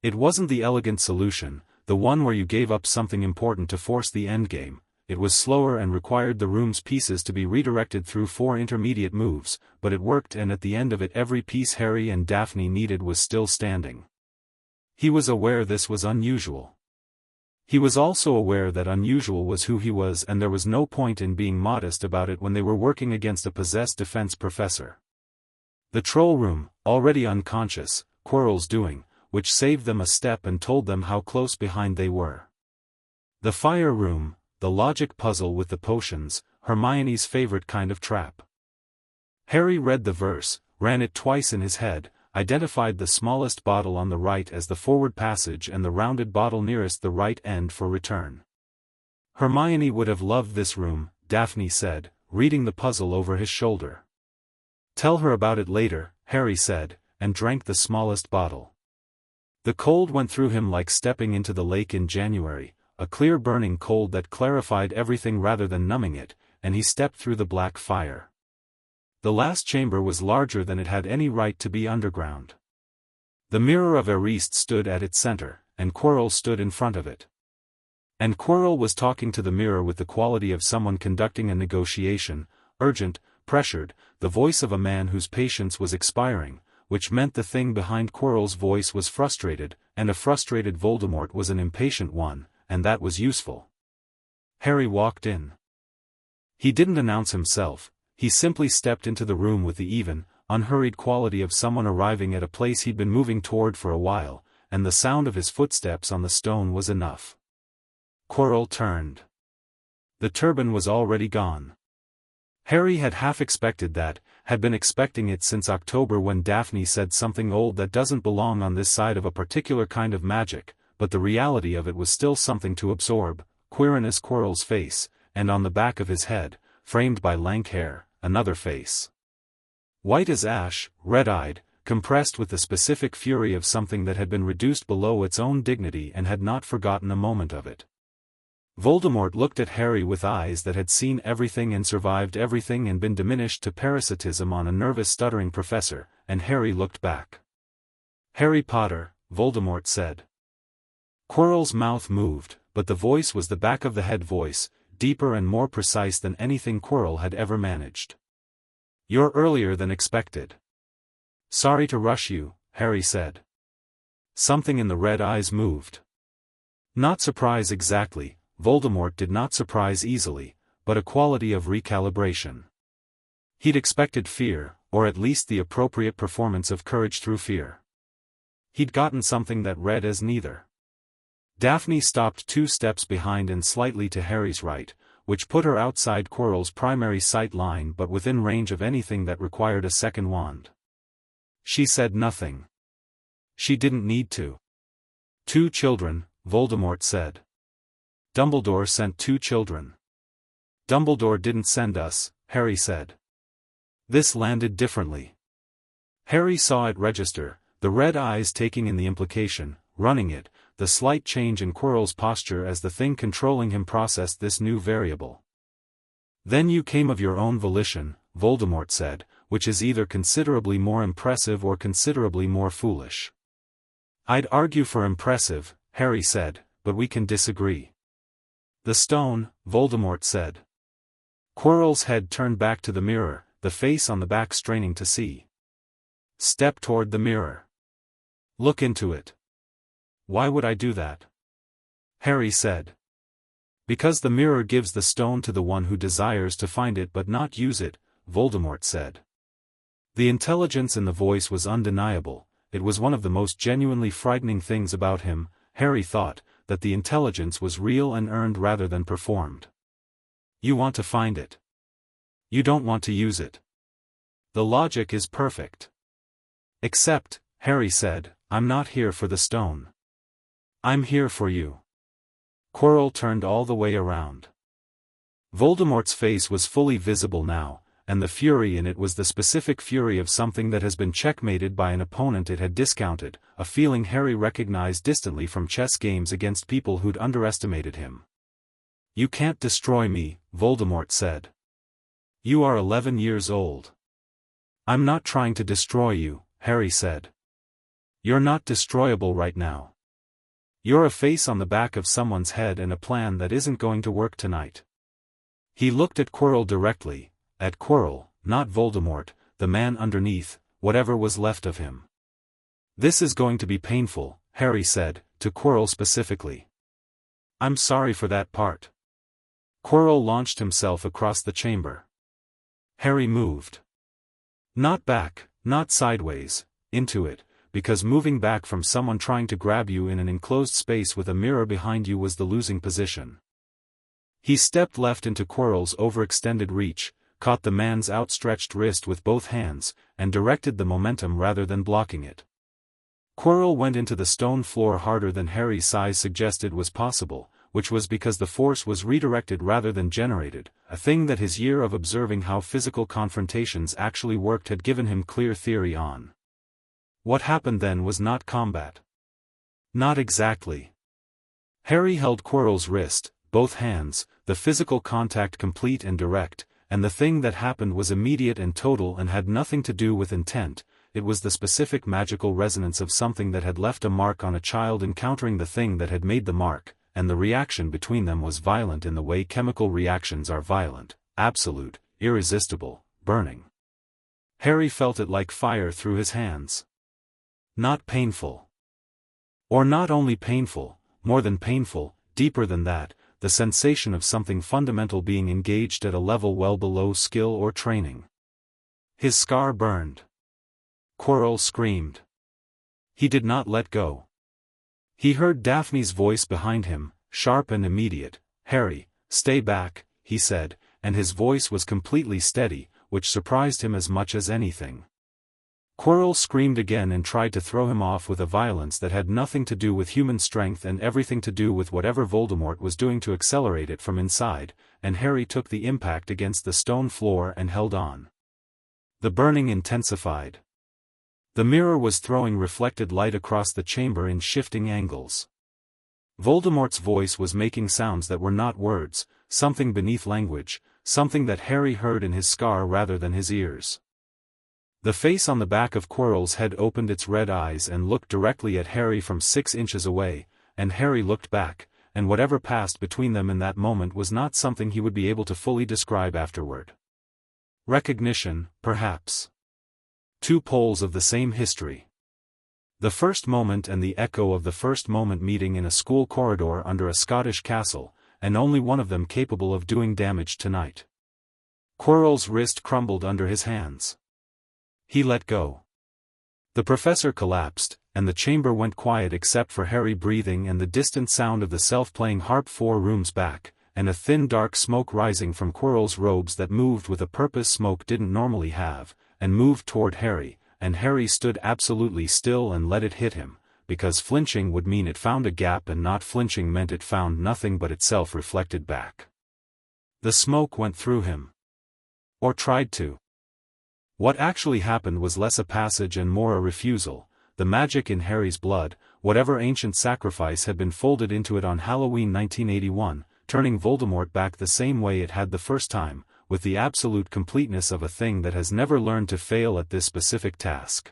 It wasn't the elegant solution, the one where you gave up something important to force the endgame. It was slower and required the room's pieces to be redirected through 4 intermediate moves, but it worked, and at the end of it every piece Harry and Daphne needed was still standing. He was aware this was unusual. He was also aware that unusual was who he was, and there was no point in being modest about it when they were working against a possessed defense professor. The troll room, already unconscious, Quirrell's doing, which saved them a step and told them how close behind they were. The fire room, the logic puzzle with the potions, Hermione's favorite kind of trap. Harry read the verse, ran it twice in his head, identified the smallest bottle on the right as the forward passage and the rounded bottle nearest the right end for return. Hermione would have loved this room, Daphne said, reading the puzzle over his shoulder. Tell her about it later, Harry said, and drank the smallest bottle. The cold went through him like stepping into the lake in January, a clear burning cold that clarified everything rather than numbing it, and he stepped through the black fire. The last chamber was larger than it had any right to be underground. The mirror of Ariste stood at its center, and Quirrell stood in front of it. And Quirrell was talking to the mirror with the quality of someone conducting a negotiation, urgent, pressured, the voice of a man whose patience was expiring, which meant the thing behind Quirrell's voice was frustrated, and a frustrated Voldemort was an impatient one, and that was useful. Harry walked in. He didn't announce himself, he simply stepped into the room with the even, unhurried quality of someone arriving at a place he'd been moving toward for a while, and the sound of his footsteps on the stone was enough. Quirrell turned. The turban was already gone. Harry had half expected that, had been expecting it since October when Daphne said something old that doesn't belong on this side of a particular kind of magic, but the reality of it was still something to absorb, Quirinus Quirrell's face, and on the back of his head, framed by lank hair, another face. White as ash, red-eyed, compressed with the specific fury of something that had been reduced below its own dignity and had not forgotten a moment of it. Voldemort looked at Harry with eyes that had seen everything and survived everything and been diminished to parasitism on a nervous stuttering professor, and Harry looked back. "Harry Potter," Voldemort said. Quirrell's mouth moved, but the voice was the back of the head voice, deeper and more precise than anything Quirrell had ever managed. "You're earlier than expected." "Sorry to rush you," Harry said. Something in the red eyes moved. Not surprise exactly, Voldemort did not surprise easily, but a quality of recalibration. He'd expected fear, or at least the appropriate performance of courage through fear. He'd gotten something that read as neither. Daphne stopped 2 steps behind and slightly to Harry's right, which put her outside Quirrell's primary sight line but within range of anything that required a second wand. She said nothing. She didn't need to. 2 children, Voldemort said. Dumbledore sent 2 children. Dumbledore didn't send us, Harry said. This landed differently. Harry saw it register, the red eyes taking in the implication, running it, the slight change in Quirrell's posture as the thing controlling him processed this new variable. "Then you came of your own volition," Voldemort said, which is either considerably more impressive or considerably more foolish. "I'd argue for impressive," Harry said, "but we can disagree." "The stone," Voldemort said. Quirrell's head turned back to the mirror, the face on the back straining to see. "Step toward the mirror. Look into it." "Why would I do that?" Harry said. "Because the mirror gives the stone to the one who desires to find it but not use it," Voldemort said. The intelligence in the voice was undeniable, it was one of the most genuinely frightening things about him, Harry thought, that the intelligence was real and earned rather than performed. "You want to find it. You don't want to use it. The logic is perfect. Except," Harry said, "I'm not here for the stone. I'm here for you." Quirrell turned all the way around. Voldemort's face was fully visible now, and the fury in it was the specific fury of something that has been checkmated by an opponent it had discounted, a feeling Harry recognized distantly from chess games against people who'd underestimated him. "You can't destroy me," Voldemort said. "You are 11 years old." "I'm not trying to destroy you," Harry said. "You're not destroyable right now. You're a face on the back of someone's head and a plan that isn't going to work tonight." He looked at Quirrell directly, at Quirrell, not Voldemort, the man underneath, whatever was left of him. "This is going to be painful," Harry said, to Quirrell specifically. "I'm sorry for that part." Quirrell launched himself across the chamber. Harry moved. Not back, not sideways, into it, because moving back from someone trying to grab you in an enclosed space with a mirror behind you was the losing position. He stepped left into Quirrell's overextended reach, caught the man's outstretched wrist with both hands, and directed the momentum rather than blocking it. Quirrell went into the stone floor harder than Harry's size suggested was possible, which was because the force was redirected rather than generated, a thing that his year of observing how physical confrontations actually worked had given him clear theory on. What happened then was not combat. Not exactly. Harry held Quirrell's wrist, both hands, the physical contact complete and direct, and the thing that happened was immediate and total and had nothing to do with intent. It was the specific magical resonance of something that had left a mark on a child encountering the thing that had made the mark, and the reaction between them was violent in the way chemical reactions are violent, absolute, irresistible, burning. Harry felt it like fire through his hands. Not painful. Or not only painful, more than painful, deeper than that, the sensation of something fundamental being engaged at a level well below skill or training. His scar burned. Quirrell screamed. He did not let go. He heard Daphne's voice behind him, sharp and immediate. "Harry, stay back," he said, and his voice was completely steady, which surprised him as much as anything. Quirrell screamed again and tried to throw him off with a violence that had nothing to do with human strength and everything to do with whatever Voldemort was doing to accelerate it from inside, and Harry took the impact against the stone floor and held on. The burning intensified. The mirror was throwing reflected light across the chamber in shifting angles. Voldemort's voice was making sounds that were not words, something beneath language, something that Harry heard in his scar rather than his ears. The face on the back of Quirrell's head opened its red eyes and looked directly at Harry from 6 inches away, and Harry looked back, and whatever passed between them in that moment was not something he would be able to fully describe afterward. Recognition, perhaps. 2 poles of the same history. The first moment and the echo of the first moment meeting in a school corridor under a Scottish castle, and only one of them capable of doing damage tonight. Quirrell's wrist crumbled under his hands. He let go. The professor collapsed, and the chamber went quiet except for Harry breathing and the distant sound of the self-playing harp 4 rooms back, and a thin dark smoke rising from Quirrell's robes that moved with a purpose smoke didn't normally have, and moved toward Harry, and Harry stood absolutely still and let it hit him, because flinching would mean it found a gap and not flinching meant it found nothing but itself reflected back. The smoke went through him. Or tried to. What actually happened was less a passage and more a refusal. The magic in Harry's blood, whatever ancient sacrifice had been folded into it on Halloween 1981, turning Voldemort back the same way it had the first time, with the absolute completeness of a thing that has never learned to fail at this specific task.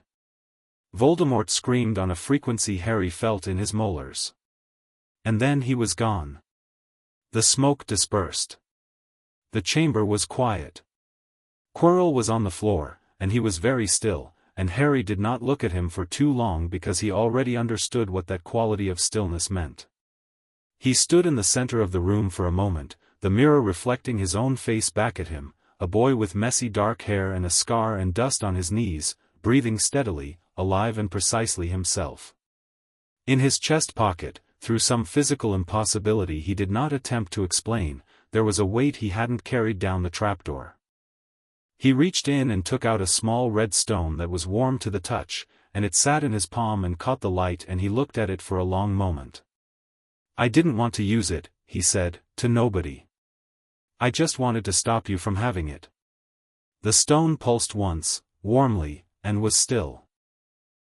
Voldemort screamed on a frequency Harry felt in his molars. And then he was gone. The smoke dispersed. The chamber was quiet. Quirrell was on the floor, and he was very still, and Harry did not look at him for too long because he already understood what that quality of stillness meant. He stood in the center of the room for a moment, the mirror reflecting his own face back at him, a boy with messy dark hair and a scar and dust on his knees, breathing steadily, alive and precisely himself. In his chest pocket, through some physical impossibility he did not attempt to explain, there was a weight he hadn't carried down the trapdoor. He reached in and took out a small red stone that was warm to the touch, and it sat in his palm and caught the light and he looked at it for a long moment. "I didn't want to use it," he said, "to nobody. I just wanted to stop you from having it." The stone pulsed once, warmly, and was still.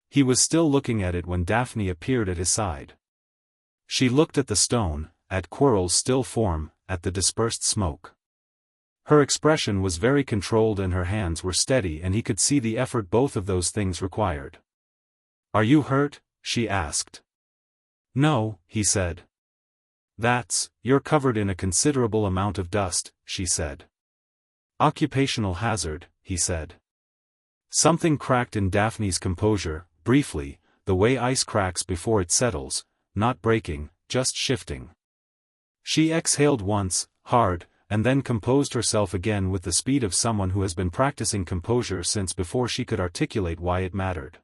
He was still looking at it when Daphne appeared at his side. She looked at the stone, at Quirrell's still form, at the dispersed smoke. Her expression was very controlled and her hands were steady and he could see the effort both of those things required. "Are you hurt?" she asked. "No," he said. You're covered in a considerable amount of dust," she said. "Occupational hazard," he said. Something cracked in Daphne's composure, briefly, the way ice cracks before it settles, not breaking, just shifting. She exhaled once, hard, and then composed herself again with the speed of someone who has been practicing composure since before she could articulate why it mattered.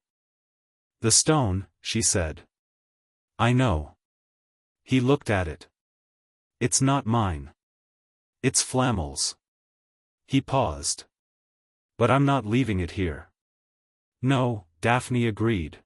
"The stone," she said. "I know." He looked at it. "It's not mine. It's Flamel's." He paused. But I'm not leaving it here. No, Daphne agreed.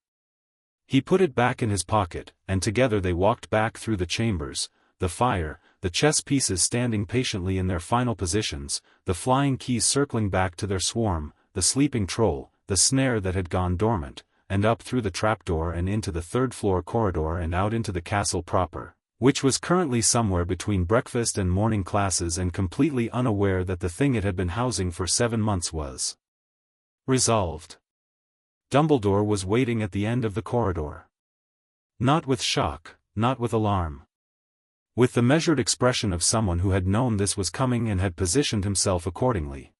He put it back in his pocket, and together they walked back through the chambers, the fire, the chess pieces standing patiently in their final positions, the flying keys circling back to their swarm, the sleeping troll, the snare that had gone dormant, and up through the trapdoor and into the third-floor corridor and out into the castle proper, which was currently somewhere between breakfast and morning classes and completely unaware that the thing it had been housing for 7 months was resolved. Dumbledore was waiting at the end of the corridor. Not with shock, not with alarm. With the measured expression of someone who had known this was coming and had positioned himself accordingly.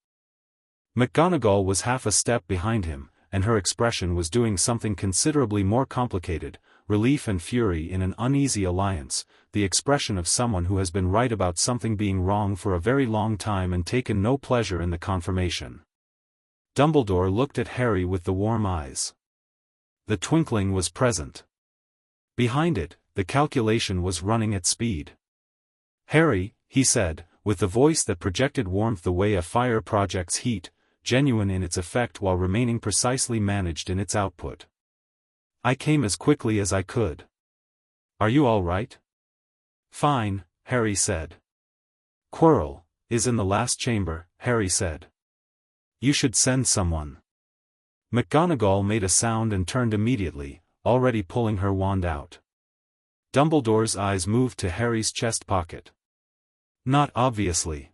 McGonagall was half a step behind him, and her expression was doing something considerably more complicated, relief and fury in an uneasy alliance, the expression of someone who has been right about something being wrong for a very long time and taken no pleasure in the confirmation. Dumbledore looked at Harry with the warm eyes. The twinkling was present. Behind it, the calculation was running at speed. Harry, he said, with the voice that projected warmth the way a fire projects heat, genuine in its effect while remaining precisely managed in its output. I came as quickly as I could. Are you all right? Fine, Harry said. Quirrell is in the last chamber, Harry said. You should send someone. McGonagall made a sound and turned immediately, already pulling her wand out. Dumbledore's eyes moved to Harry's chest pocket. Not obviously.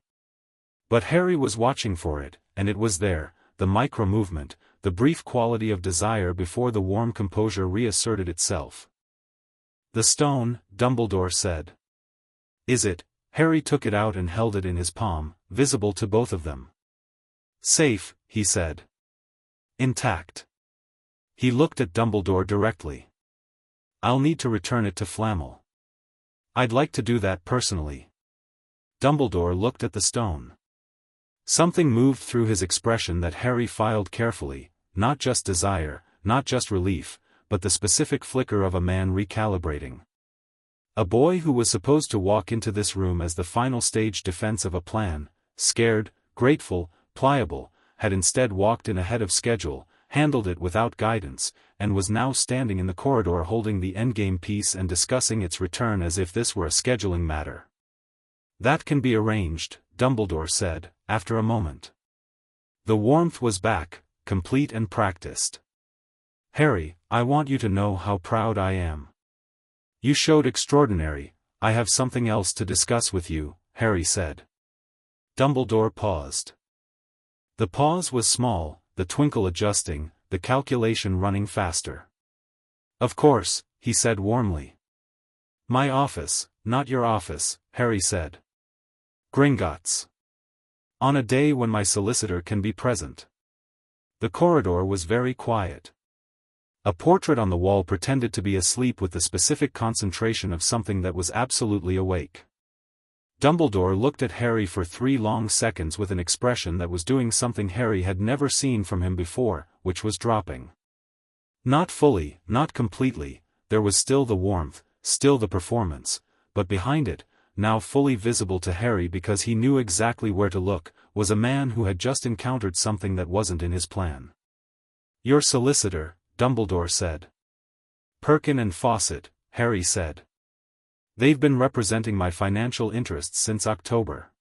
But Harry was watching for it, and it was there, the micro-movement, the brief quality of desire before the warm composure reasserted itself. The stone, Dumbledore said. Is it? Harry took it out and held it in his palm, visible to both of them. Safe, he said. Intact. He looked at Dumbledore directly. I'll need to return it to Flammel. I'd like to do that personally. Dumbledore looked at the stone. Something moved through his expression that Harry filed carefully, not just desire, not just relief, but the specific flicker of a man recalibrating. A boy who was supposed to walk into this room as the final stage defense of a plan, scared, grateful, pliable, had instead walked in ahead of schedule, handled it without guidance, and was now standing in the corridor holding the endgame piece and discussing its return as if this were a scheduling matter. That can be arranged, Dumbledore said, after a moment. The warmth was back, complete and practiced. Harry, I want you to know how proud I am. You showed extraordinary. I have something else to discuss with you, Harry said. Dumbledore paused. The pause was small, the twinkle adjusting, the calculation running faster. Of course, he said warmly. My office, not your office, Harry said. Gringotts. On a day when my solicitor can be present. The corridor was very quiet. A portrait on the wall pretended to be asleep with the specific concentration of something that was absolutely awake. Dumbledore looked at Harry for 3 long seconds with an expression that was doing something Harry had never seen from him before, which was dropping. Not fully, not completely, there was still the warmth, still the performance, but behind it, now fully visible to Harry because he knew exactly where to look, was a man who had just encountered something that wasn't in his plan. Your solicitor, Dumbledore said. Perkin and Fawcett, Harry said. They've been representing my financial interests since October.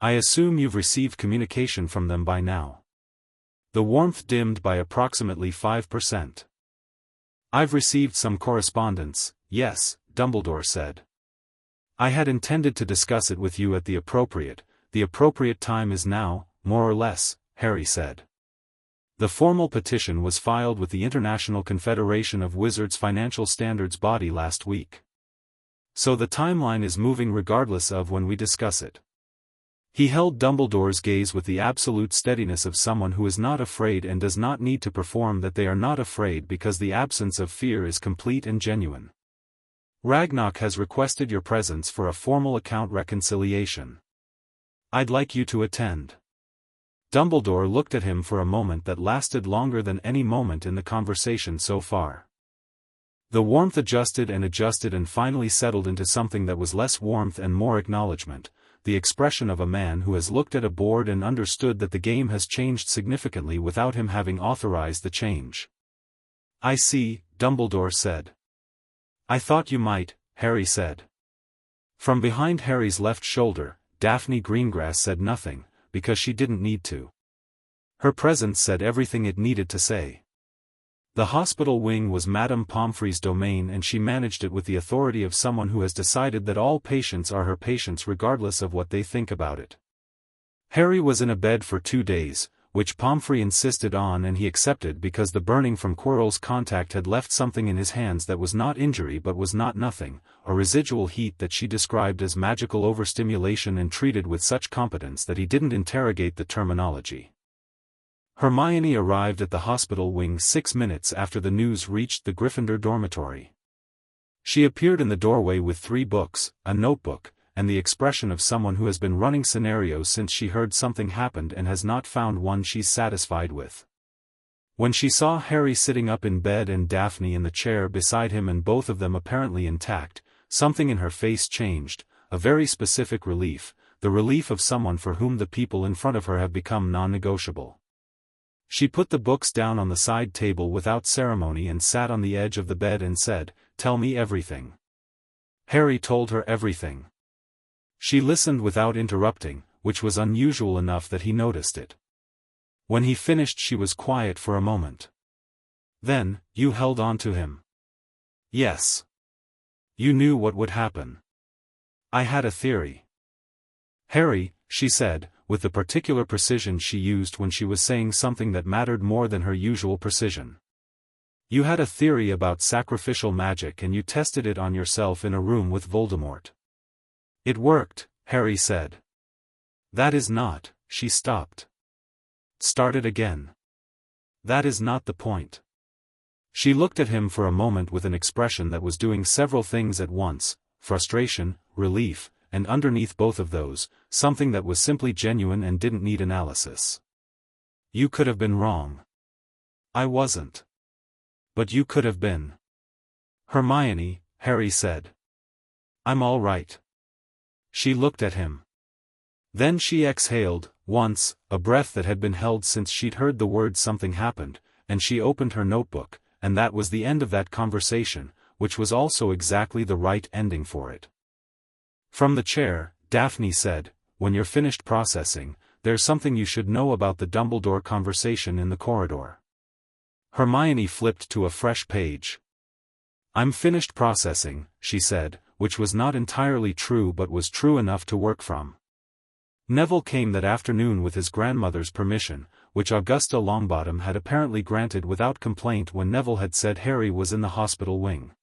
I assume you've received communication from them by now. The warmth dimmed by approximately 5%. I've received some correspondence, yes, Dumbledore said. I had intended to discuss it with you at the appropriate time is now, more or less, Harry said. The formal petition was filed with the International Confederation of Wizards Financial Standards body last week. So the timeline is moving regardless of when we discuss it. He held Dumbledore's gaze with the absolute steadiness of someone who is not afraid and does not need to perform that they are not afraid because the absence of fear is complete and genuine. Ragnarok has requested your presence for a formal account reconciliation. I'd like you to attend. Dumbledore looked at him for a moment that lasted longer than any moment in the conversation so far. The warmth adjusted and finally settled into something that was less warmth and more acknowledgement, the expression of a man who has looked at a board and understood that the game has changed significantly without him having authorized the change. "I see," Dumbledore said. "I thought you might," Harry said. From behind Harry's left shoulder, Daphne Greengrass said nothing, because she didn't need to. Her presence said everything it needed to say. The hospital wing was Madame Pomfrey's domain, and she managed it with the authority of someone who has decided that all patients are her patients regardless of what they think about it. Harry was in a bed for 2 days, which Pomfrey insisted on, and he accepted because the burning from Quirrell's contact had left something in his hands that was not injury but was not nothing, a residual heat that she described as magical overstimulation and treated with such competence that he didn't interrogate the terminology. Hermione arrived at the hospital wing 6 minutes after the news reached the Gryffindor dormitory. She appeared in the doorway with 3 books, a notebook, and the expression of someone who has been running scenarios since she heard something happened and has not found one she's satisfied with. When she saw Harry sitting up in bed and Daphne in the chair beside him and both of them apparently intact, something in her face changed, a very specific relief, the relief of someone for whom the people in front of her have become non-negotiable. She put the books down on the side table without ceremony and sat on the edge of the bed and said, "Tell me everything." Harry told her everything. She listened without interrupting, which was unusual enough that he noticed it. When he finished, she was quiet for a moment. "Then, you held on to him?" "Yes. You knew what would happen." "I had a theory." "Harry," she said, with the particular precision she used when she was saying something that mattered more than her usual precision. "You had a theory about sacrificial magic and you tested it on yourself in a room with Voldemort." "It worked," Harry said. "That is not," she stopped. "Started again. That is not the point." She looked at him for a moment with an expression that was doing several things at once, frustration, relief, and underneath both of those, something that was simply genuine and didn't need analysis. "You could have been wrong." "I wasn't." "But you could have been." "Hermione," Harry said. "I'm all right." She looked at him. Then she exhaled, once, a breath that had been held since she'd heard the word "something happened," and she opened her notebook, and that was the end of that conversation, which was also exactly the right ending for it. From the chair, Daphne said, "When you're finished processing, there's something you should know about the Dumbledore conversation in the corridor." Hermione flipped to a fresh page. "I'm finished processing," she said, which was not entirely true but was true enough to work from. Neville came that afternoon with his grandmother's permission, which Augusta Longbottom had apparently granted without complaint when Neville had said Harry was in the hospital wing.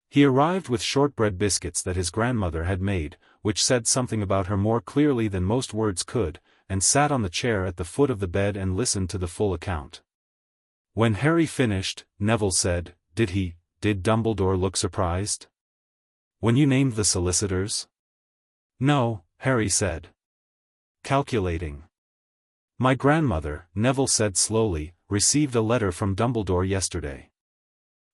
He arrived with shortbread biscuits that his grandmother had made, which said something about her more clearly than most words could, and sat on the chair at the foot of the bed and listened to the full account. When Harry finished, Neville said, Did Dumbledore look surprised? When you named the solicitors?" "No," Harry said. "Calculating." "My grandmother," Neville said slowly, "received a letter from Dumbledore yesterday.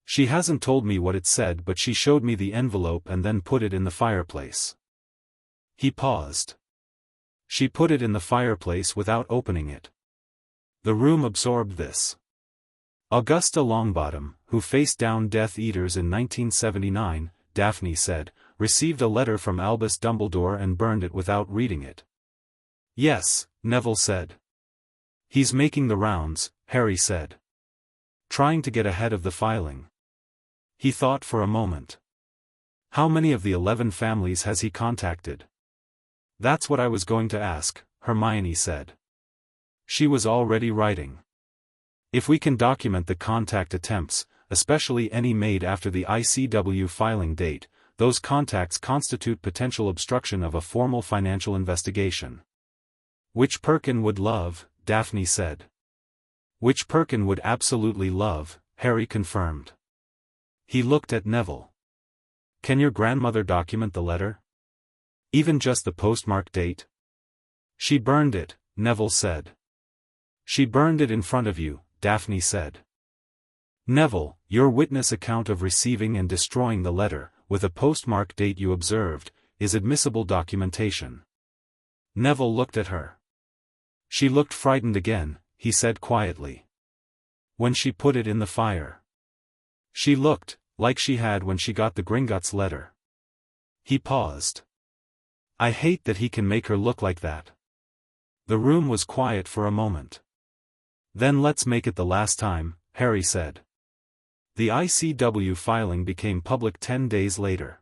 She hasn't told me what it said, but she showed me the envelope and then put it in the fireplace." He paused. "She put it in the fireplace without opening it. The room absorbed this." Augusta Longbottom, who faced down Death Eaters in 1979, Daphne said, received a letter from Albus Dumbledore and burned it without reading it. "Yes," Neville said. "He's making the rounds," Harry said. "Trying to get ahead of the filing." He thought for a moment. "How many of the 11 families has he contacted?" "That's what I was going to ask," Hermione said. She was already writing. "If we can document the contact attempts, especially any made after the ICW filing date, those contacts constitute potential obstruction of a formal financial investigation." "Which Perkin would love," Daphne said. "Which Perkin would absolutely love," Harry confirmed. He looked at Neville. "Can your grandmother document the letter? Even just the postmark date?" "She burned it," Neville said. "She burned it in front of you," Daphne said. "Neville, your witness account of receiving and destroying the letter, with a postmark date you observed, is admissible documentation. Neville looked at her. She looked frightened again, he said quietly. When she put it in the fire. She looked, like she had when she got the Gringotts letter. He paused. I hate that he can make her look like that. The room was quiet for a moment. Then let's make it the last time, Harry said. The ICW filing became public 10 days later.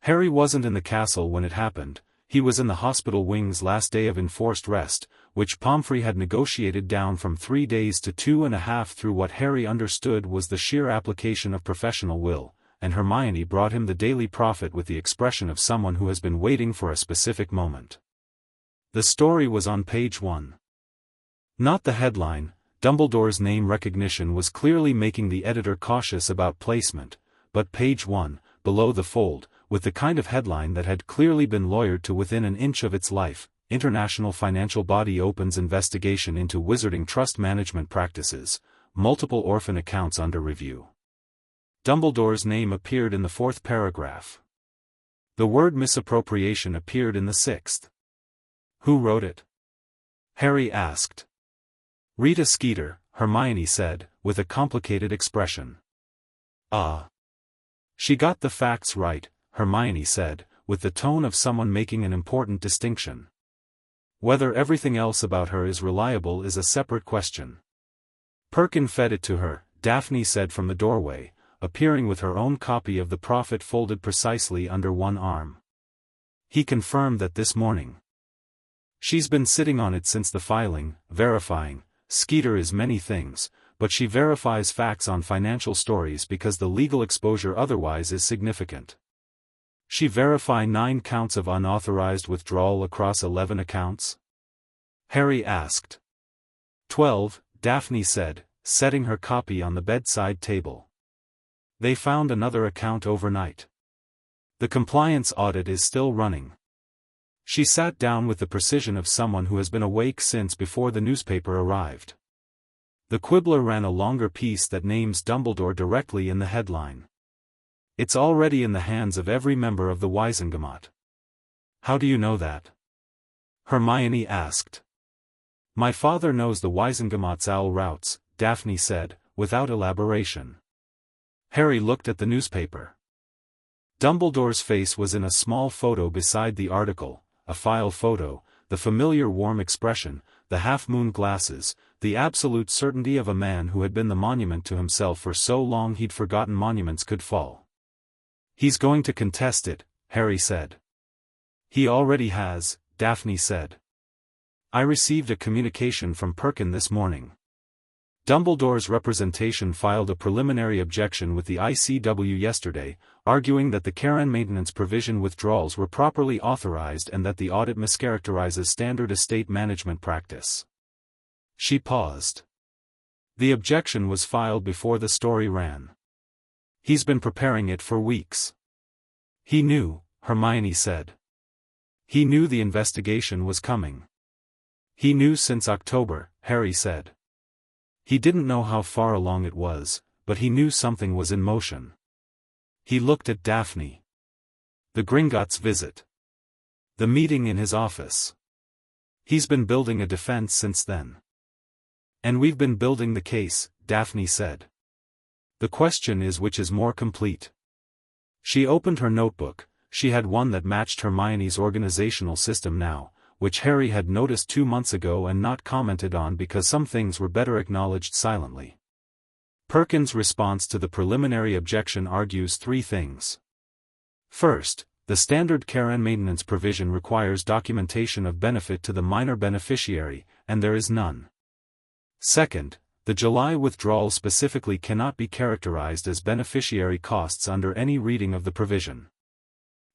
Harry wasn't in the castle when it happened. He was in the hospital wing's last day of enforced rest, which Pomfrey had negotiated down from 3 days to 2.5 through what Harry understood was the sheer application of professional will, and Hermione brought him the daily profit with the expression of someone who has been waiting for a specific moment. The story was on page 1. Not the headline. Dumbledore's name recognition was clearly making the editor cautious about placement, but page 1, below the fold, with the kind of headline that had clearly been lawyered to within an inch of its life, International Financial Body opens investigation into wizarding trust management practices, multiple orphan accounts under review. Dumbledore's name appeared in the 4th paragraph. The word misappropriation appeared in the 6th. Who wrote it? Harry asked. Rita Skeeter, Hermione said, with a complicated expression. Ah. She got the facts right, Hermione said, with the tone of someone making an important distinction. Whether everything else about her is reliable is a separate question. Perkin fed it to her, Daphne said from the doorway, appearing with her own copy of the Prophet folded precisely under one arm. He confirmed that this morning. She's been sitting on it since the filing, verifying. Skeeter is many things, but she verifies facts on financial stories because the legal exposure otherwise is significant. She verify 9 counts of unauthorized withdrawal across 11 accounts? Harry asked. 12, Daphne said, setting her copy on the bedside table. They found another account overnight. The compliance audit is still running. She sat down with the precision of someone who has been awake since before the newspaper arrived. The Quibbler ran a longer piece that names Dumbledore directly in the headline. It's already in the hands of every member of the Wisengamot. How do you know that? Hermione asked. My father knows the Wisengamot's owl routes, Daphne said, without elaboration. Harry looked at the newspaper. Dumbledore's face was in a small photo beside the article, a file photo, the familiar warm expression, the half-moon glasses, the absolute certainty of a man who had been the monument to himself for so long he'd forgotten monuments could fall. He's going to contest it, Harry said. He already has, Daphne said. I received a communication from Perkin this morning. Dumbledore's representation filed a preliminary objection with the ICW yesterday, arguing that the care and maintenance provision withdrawals were properly authorized and that the audit mischaracterizes standard estate management practice. She paused. The objection was filed before the story ran. He's been preparing it for weeks. He knew, Hermione said. He knew the investigation was coming. He knew since October, Harry said. He didn't know how far along it was, but he knew something was in motion. He looked at Daphne. The Gringotts visit. The meeting in his office. He's been building a defense since then. And we've been building the case, Daphne said. The question is which is more complete. She opened her notebook. She had one that matched Hermione's organizational system now, which Harry had noticed 2 months ago and not commented on because some things were better acknowledged silently. Perkins' response to the preliminary objection argues 3 things. First, the standard care and maintenance provision requires documentation of benefit to the minor beneficiary, and there is none. Second, the July withdrawal specifically cannot be characterized as beneficiary costs under any reading of the provision.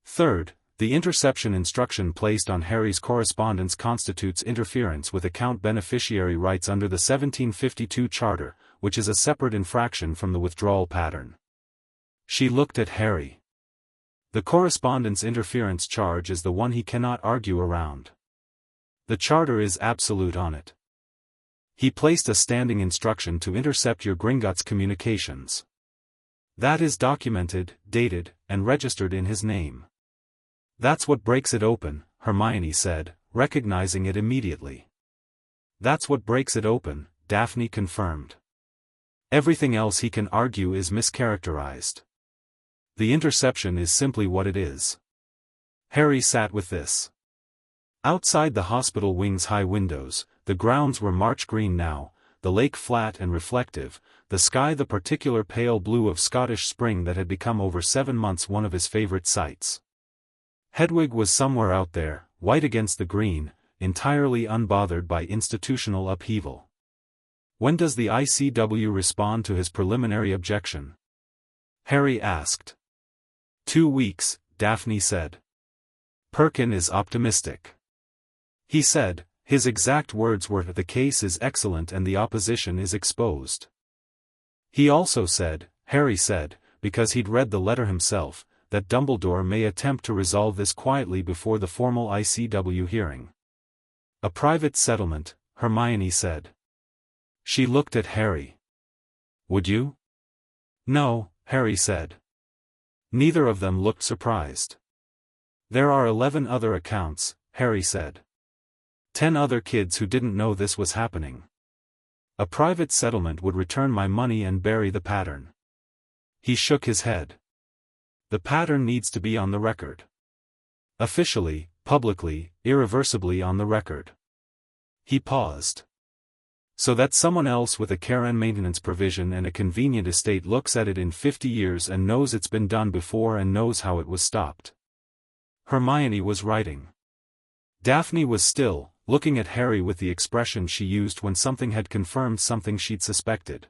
Third, the interception instruction placed on Harry's correspondence constitutes interference with account beneficiary rights under the 1752 Charter, which is a separate infraction from the withdrawal pattern. She looked at Harry. The correspondence interference charge is the one he cannot argue around. The Charter is absolute on it. He placed a standing instruction to intercept your Gringotts communications. That is documented, dated, and registered in his name. That's what breaks it open, Hermione said, recognizing it immediately. That's what breaks it open, Daphne confirmed. Everything else he can argue is mischaracterized. The interception is simply what it is. Harry sat with this. Outside the hospital wing's high windows, the grounds were March green now, the lake flat and reflective, the sky the particular pale blue of Scottish spring that had become over 7 months one of his favorite sights. Hedwig was somewhere out there, white against the green, entirely unbothered by institutional upheaval. When does the ICW respond to his preliminary objection? Harry asked. 2 weeks, Daphne said. Perkin is optimistic. He said, his exact words were, the case is excellent and the opposition is exposed. He also said, Harry said, because he'd read the letter himself, that Dumbledore may attempt to resolve this quietly before the formal ICW hearing. A private settlement, Hermione said. She looked at Harry. Would you? No, Harry said. Neither of them looked surprised. There are 11 other accounts, Harry said. 10 other kids who didn't know this was happening. A private settlement would return my money and bury the pattern. He shook his head. The pattern needs to be on the record. Officially, publicly, irreversibly on the record. He paused. So that someone else with a care and maintenance provision and a convenient estate looks at it in 50 years and knows it's been done before and knows how it was stopped. Hermione was writing. Daphne was still, looking at Harry with the expression she used when something had confirmed something she'd suspected.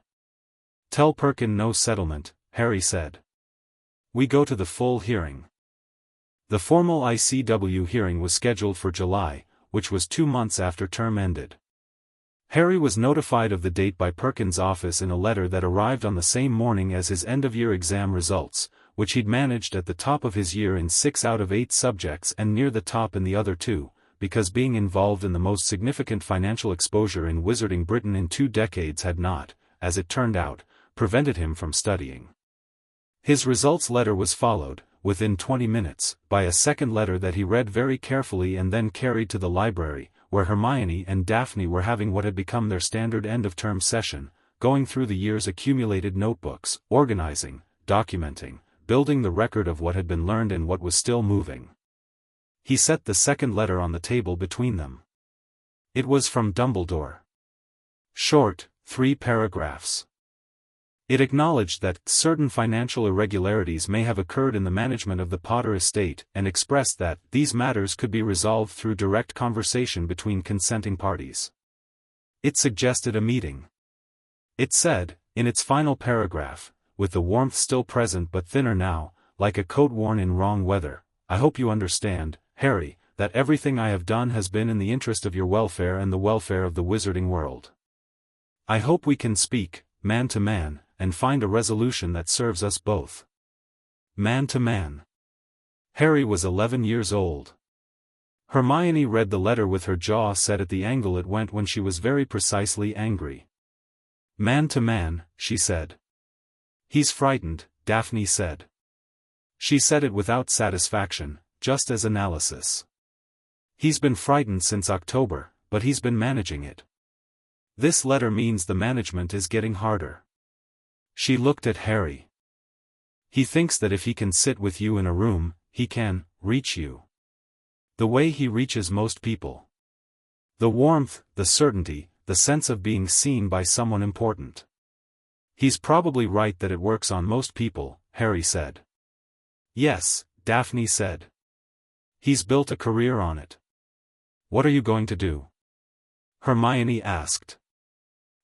Tell Perkin no settlement, Harry said. We go to the full hearing. The formal ICW hearing was scheduled for July, which was 2 months after term ended. Harry was notified of the date by Perkin's office in a letter that arrived on the same morning as his end-of-year exam results, which he'd managed at the top of his year in 6 out of 8 subjects and near the top in the other 2, because being involved in the most significant financial exposure in Wizarding Britain in 2 decades had not, as it turned out, prevented him from studying. His results letter was followed, within 20 minutes, by a second letter that he read very carefully and then carried to the library, where Hermione and Daphne were having what had become their standard end-of-term session, going through the year's accumulated notebooks, organizing, documenting, building the record of what had been learned and what was still moving. He set the second letter on the table between them. It was from Dumbledore. Short, 3 paragraphs. It acknowledged that certain financial irregularities may have occurred in the management of the Potter estate and expressed that these matters could be resolved through direct conversation between consenting parties. It suggested a meeting. It said, in its final paragraph, with the warmth still present but thinner now, like a coat worn in wrong weather, I hope you understand, Harry, that everything I have done has been in the interest of your welfare and the welfare of the wizarding world. I hope we can speak, man to man, and find a resolution that serves us both. Man to man. Harry was 11 years old. Hermione read the letter with her jaw set at the angle it went when she was very precisely angry. Man to man, she said. He's frightened, Daphne said. She said it without satisfaction, just as analysis. He's been frightened since October, but he's been managing it. This letter means the management is getting harder. She looked at Harry. He thinks that if he can sit with you in a room, he can reach you. The way he reaches most people. The warmth, the certainty, the sense of being seen by someone important. He's probably right that it works on most people, Harry said. Yes, Daphne said. He's built a career on it. What are you going to do? Hermione asked.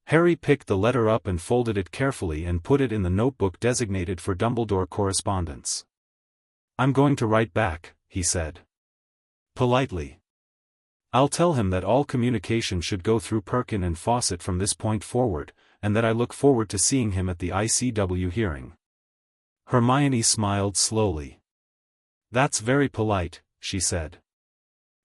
Harry picked the letter up and folded it carefully and put it in the notebook designated for Dumbledore correspondence. I'm going to write back, he said. Politely. I'll tell him that all communication should go through Perkin and Fawcett from this point forward, and that I look forward to seeing him at the ICW hearing. Hermione smiled slowly. That's very polite, she said.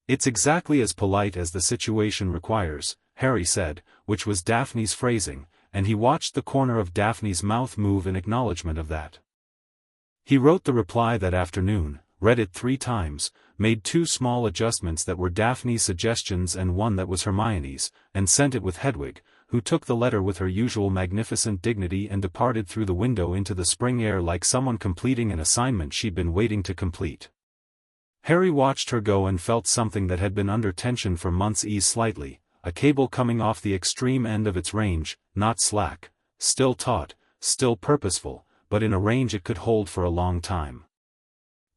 It's exactly as polite as the situation requires, Harry said, which was Daphne's phrasing, and he watched the corner of Daphne's mouth move in acknowledgement of that. He wrote the reply that afternoon, read it 3 times, made 2 small adjustments that were Daphne's suggestions and one that was Hermione's, and sent it with Hedwig, who took the letter with her usual magnificent dignity and departed through the window into the spring air like someone completing an assignment she'd been waiting to complete. Harry watched her go and felt something that had been under tension for months ease slightly, a cable coming off the extreme end of its range, not slack, still taut, still purposeful, but in a range it could hold for a long time.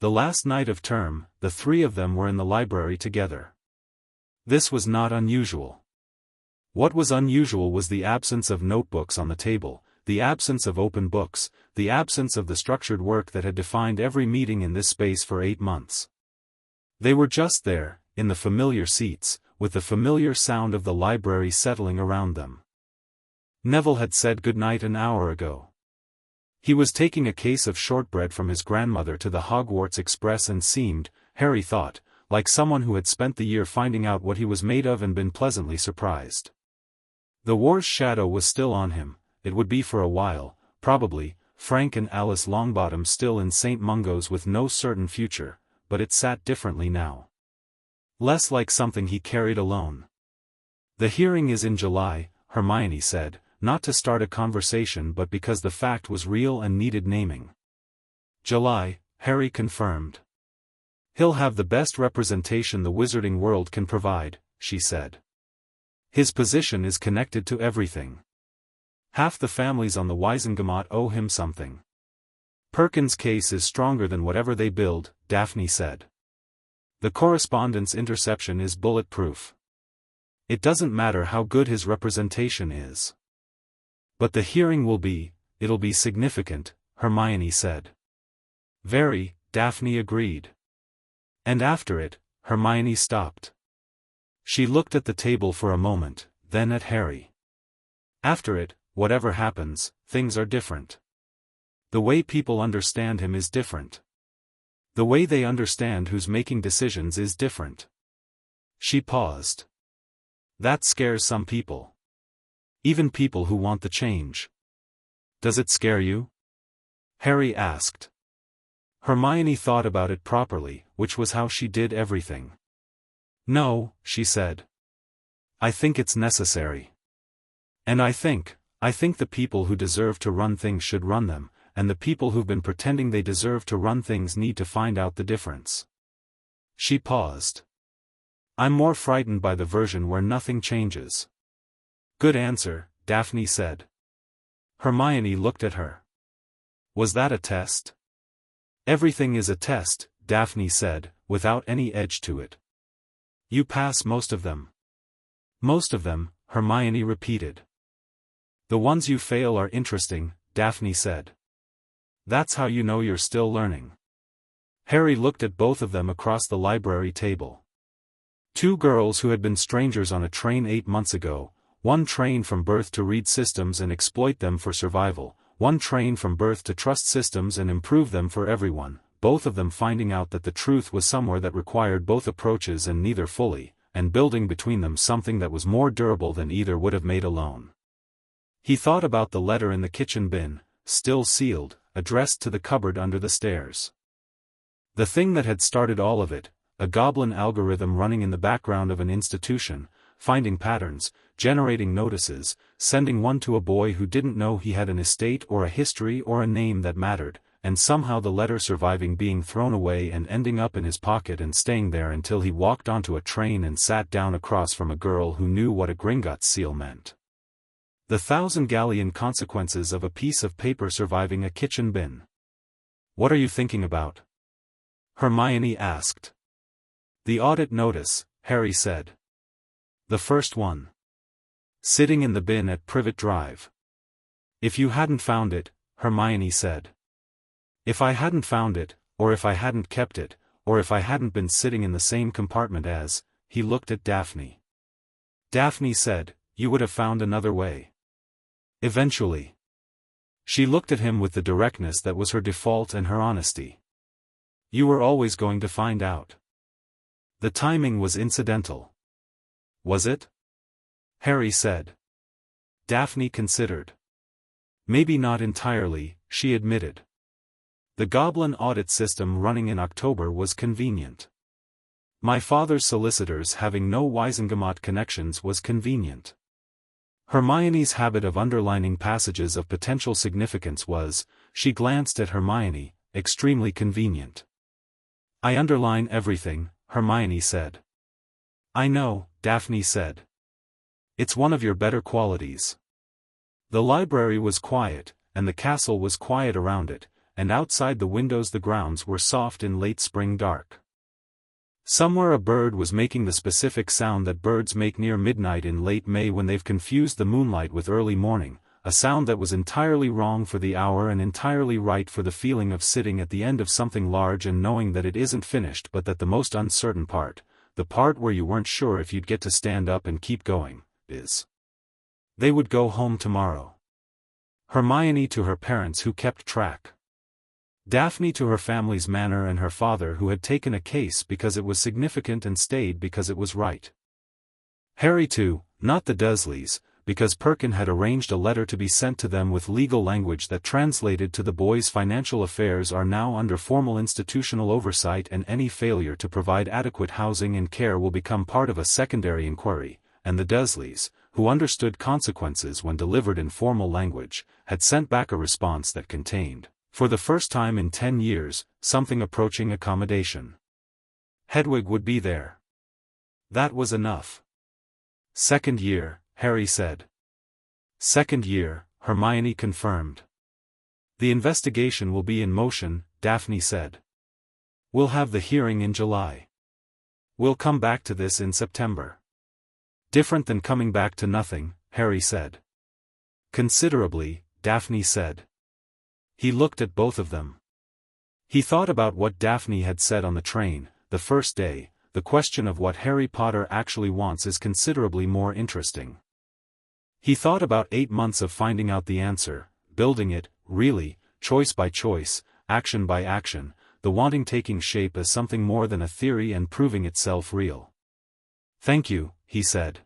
The last night of term, the 3 of them were in the library together. This was not unusual. What was unusual was the absence of notebooks on the table, the absence of open books, the absence of the structured work that had defined every meeting in this space for 8 months. They were just there, in the familiar seats, with the familiar sound of the library settling around them. Neville had said goodnight an hour ago. He was taking a case of shortbread from his grandmother to the Hogwarts Express and seemed, Harry thought, like someone who had spent the year finding out what he was made of and been pleasantly surprised. The war's shadow was still on him, it would be for a while, probably, Frank and Alice Longbottom still in St. Mungo's with no certain future, but it sat differently now. Less like something he carried alone. The hearing is in July, Hermione said, not to start a conversation but because the fact was real and needed naming. July, Harry confirmed. He'll have the best representation the wizarding world can provide, she said. His position is connected to everything. Half the families on the Wisengamot owe him something. Perkins' case is stronger than whatever they build, Daphne said. The correspondence interception is bulletproof. It doesn't matter how good his representation is. But the hearing it'll be significant, Hermione said. Very, Daphne agreed. And after it, Hermione stopped. She looked at the table for a moment, then at Harry. After it, whatever happens, things are different. The way people understand him is different. The way they understand who's making decisions is different. She paused. That scares some people. Even people who want the change. Does it scare you? Harry asked. Hermione thought about it properly, which was how she did everything. No, she said. I think it's necessary. And I think the people who deserve to run things should run them, and the people who've been pretending they deserve to run things need to find out the difference. She paused. I'm more frightened by the version where nothing changes. Good answer, Daphne said. Hermione looked at her. Was that a test? Everything is a test, Daphne said, without any edge to it. You pass most of them. Most of them, Hermione repeated. The ones you fail are interesting, Daphne said. That's how you know you're still learning. Harry looked at both of them across the library table. 2 girls who had been strangers on a train 8 months ago, one trained from birth to read systems and exploit them for survival, one trained from birth to trust systems and improve them for everyone, both of them finding out that the truth was somewhere that required both approaches and neither fully, and building between them something that was more durable than either would have made alone. He thought about the letter in the kitchen bin, still sealed, addressed to the cupboard under the stairs. The thing that had started all of it, a goblin algorithm running in the background of an institution, finding patterns, generating notices, sending one to a boy who didn't know he had an estate or a history or a name that mattered, and somehow the letter surviving being thrown away and ending up in his pocket and staying there until he walked onto a train and sat down across from a girl who knew what a Gringotts seal meant. The 1,000-galleon consequences of a piece of paper surviving a kitchen bin. What are you thinking about? Hermione asked. The audit notice, Harry said. The first one. Sitting in the bin at Privet Drive. If you hadn't found it, Hermione said. If I hadn't found it, or if I hadn't kept it, or if I hadn't been sitting in the same compartment as, he looked at Daphne. Daphne said, you would have found another way. Eventually. She looked at him with the directness that was her default and her honesty. You were always going to find out. The timing was incidental. Was it? Harry said. Daphne considered. Maybe not entirely, she admitted. The goblin audit system running in October was convenient. My father's solicitors having no Wisengamot connections was convenient. Hermione's habit of underlining passages of potential significance was, she glanced at Hermione, extremely convenient. I underline everything, Hermione said. I know, Daphne said. It's one of your better qualities. The library was quiet, and the castle was quiet around it, and outside the windows the grounds were soft in late spring dark. Somewhere a bird was making the specific sound that birds make near midnight in late May when they've confused the moonlight with early morning, a sound that was entirely wrong for the hour and entirely right for the feeling of sitting at the end of something large and knowing that it isn't finished but that the most uncertain part, the part where you weren't sure if you'd get to stand up and keep going, is. They would go home tomorrow. Hermione to her parents who kept track. Daphne to her family's manor and her father who had taken a case because it was significant and stayed because it was right. Harry to, not the Dursleys, because Perkin had arranged a letter to be sent to them with legal language that translated to the boys' financial affairs are now under formal institutional oversight and any failure to provide adequate housing and care will become part of a secondary inquiry, and the Dursleys, who understood consequences when delivered in formal language, had sent back a response that contained, for the first time in 10 years, something approaching accommodation. Hedwig would be there. That was enough. Second year, Harry said. Second year, Hermione confirmed. The investigation will be in motion, Daphne said. We'll have the hearing in July. We'll come back to this in September. Different than coming back to nothing, Harry said. Considerably, Daphne said. He looked at both of them. He thought about what Daphne had said on the train, the first day, the question of what Harry Potter actually wants is considerably more interesting. He thought about 8 months of finding out the answer, building it, really, choice by choice, action by action, the wanting taking shape as something more than a theory and proving itself real. Thank you, he said.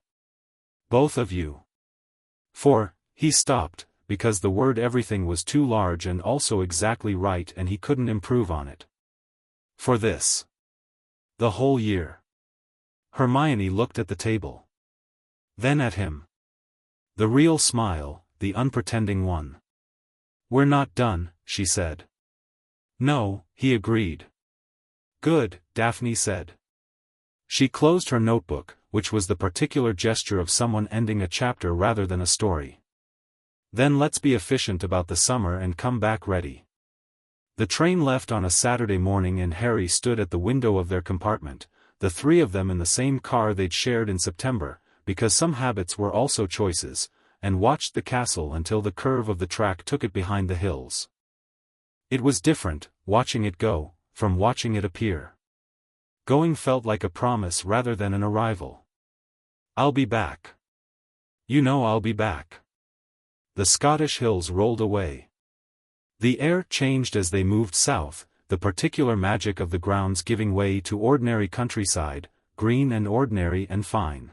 Both of you. He stopped, because the word everything was too large and also exactly right and he couldn't improve on it. For this. The whole year. Hermione looked at the table. Then at him. The real smile, the unpretending one. We're not done, she said. No, he agreed. Good, Daphne said. She closed her notebook, which was the particular gesture of someone ending a chapter rather than a story. Then let's be efficient about the summer and come back ready. The train left on a Saturday morning and Harry stood at the window of their compartment, the three of them in the same car they'd shared in September, because some habits were also choices, and watched the castle until the curve of the track took it behind the hills. It was different, watching it go, from watching it appear. Going felt like a promise rather than an arrival. I'll be back. You know I'll be back. The Scottish hills rolled away. The air changed as they moved south, the particular magic of the grounds giving way to ordinary countryside, green and ordinary and fine.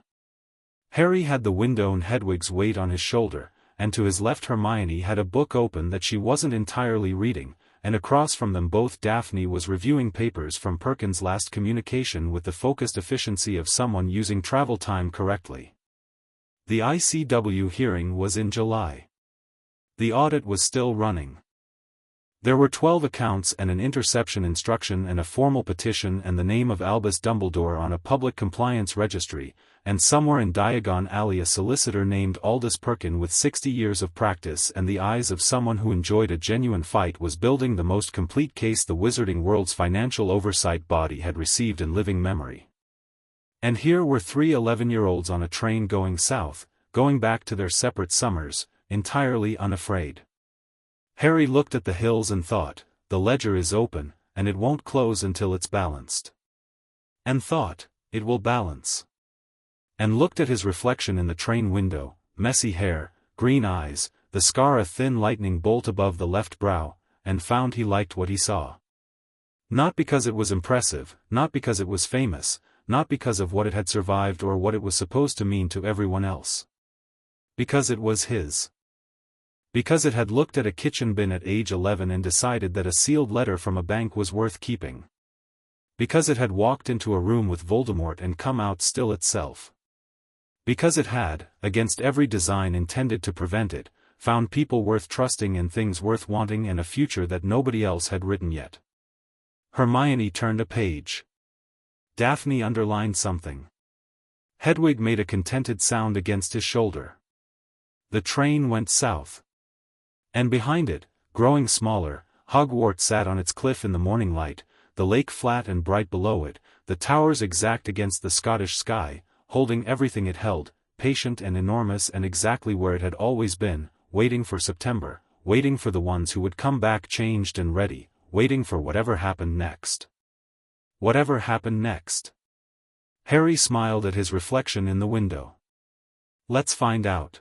Harry had the window and Hedwig's weight on his shoulder, and to his left Hermione had a book open that she wasn't entirely reading, and across from them both Daphne was reviewing papers from Perkin's last communication with the focused efficiency of someone using travel time correctly. The ICW hearing was in July. The audit was still running. There were 12 accounts and an interception instruction and a formal petition and the name of Albus Dumbledore on a public compliance registry, and somewhere in Diagon Alley a solicitor named Aldous Perkin with 60 years of practice and the eyes of someone who enjoyed a genuine fight was building the most complete case the wizarding world's financial oversight body had received in living memory. And here were 3 11-year-olds on a train going south, going back to their separate summers, entirely unafraid. Harry looked at the hills and thought, the ledger is open, and it won't close until it's balanced. And thought, it will balance. And looked at his reflection in the train window, messy hair, green eyes, the scar a thin lightning bolt above the left brow, and found he liked what he saw. Not because it was impressive, not because it was famous, not because of what it had survived or what it was supposed to mean to everyone else. Because it was his. Because it had looked at a kitchen bin at age 11 and decided that a sealed letter from a bank was worth keeping. Because it had walked into a room with Voldemort and come out still itself. Because it had, against every design intended to prevent it, found people worth trusting and things worth wanting and a future that nobody else had written yet. Hermione turned a page. Daphne underlined something. Hedwig made a contented sound against his shoulder. The train went south. And behind it, growing smaller, Hogwarts sat on its cliff in the morning light, the lake flat and bright below it, the towers exact against the Scottish sky, holding everything it held, patient and enormous and exactly where it had always been, waiting for September, waiting for the ones who would come back changed and ready, waiting for whatever happened next. Whatever happened next? Harry smiled at his reflection in the window. Let's find out.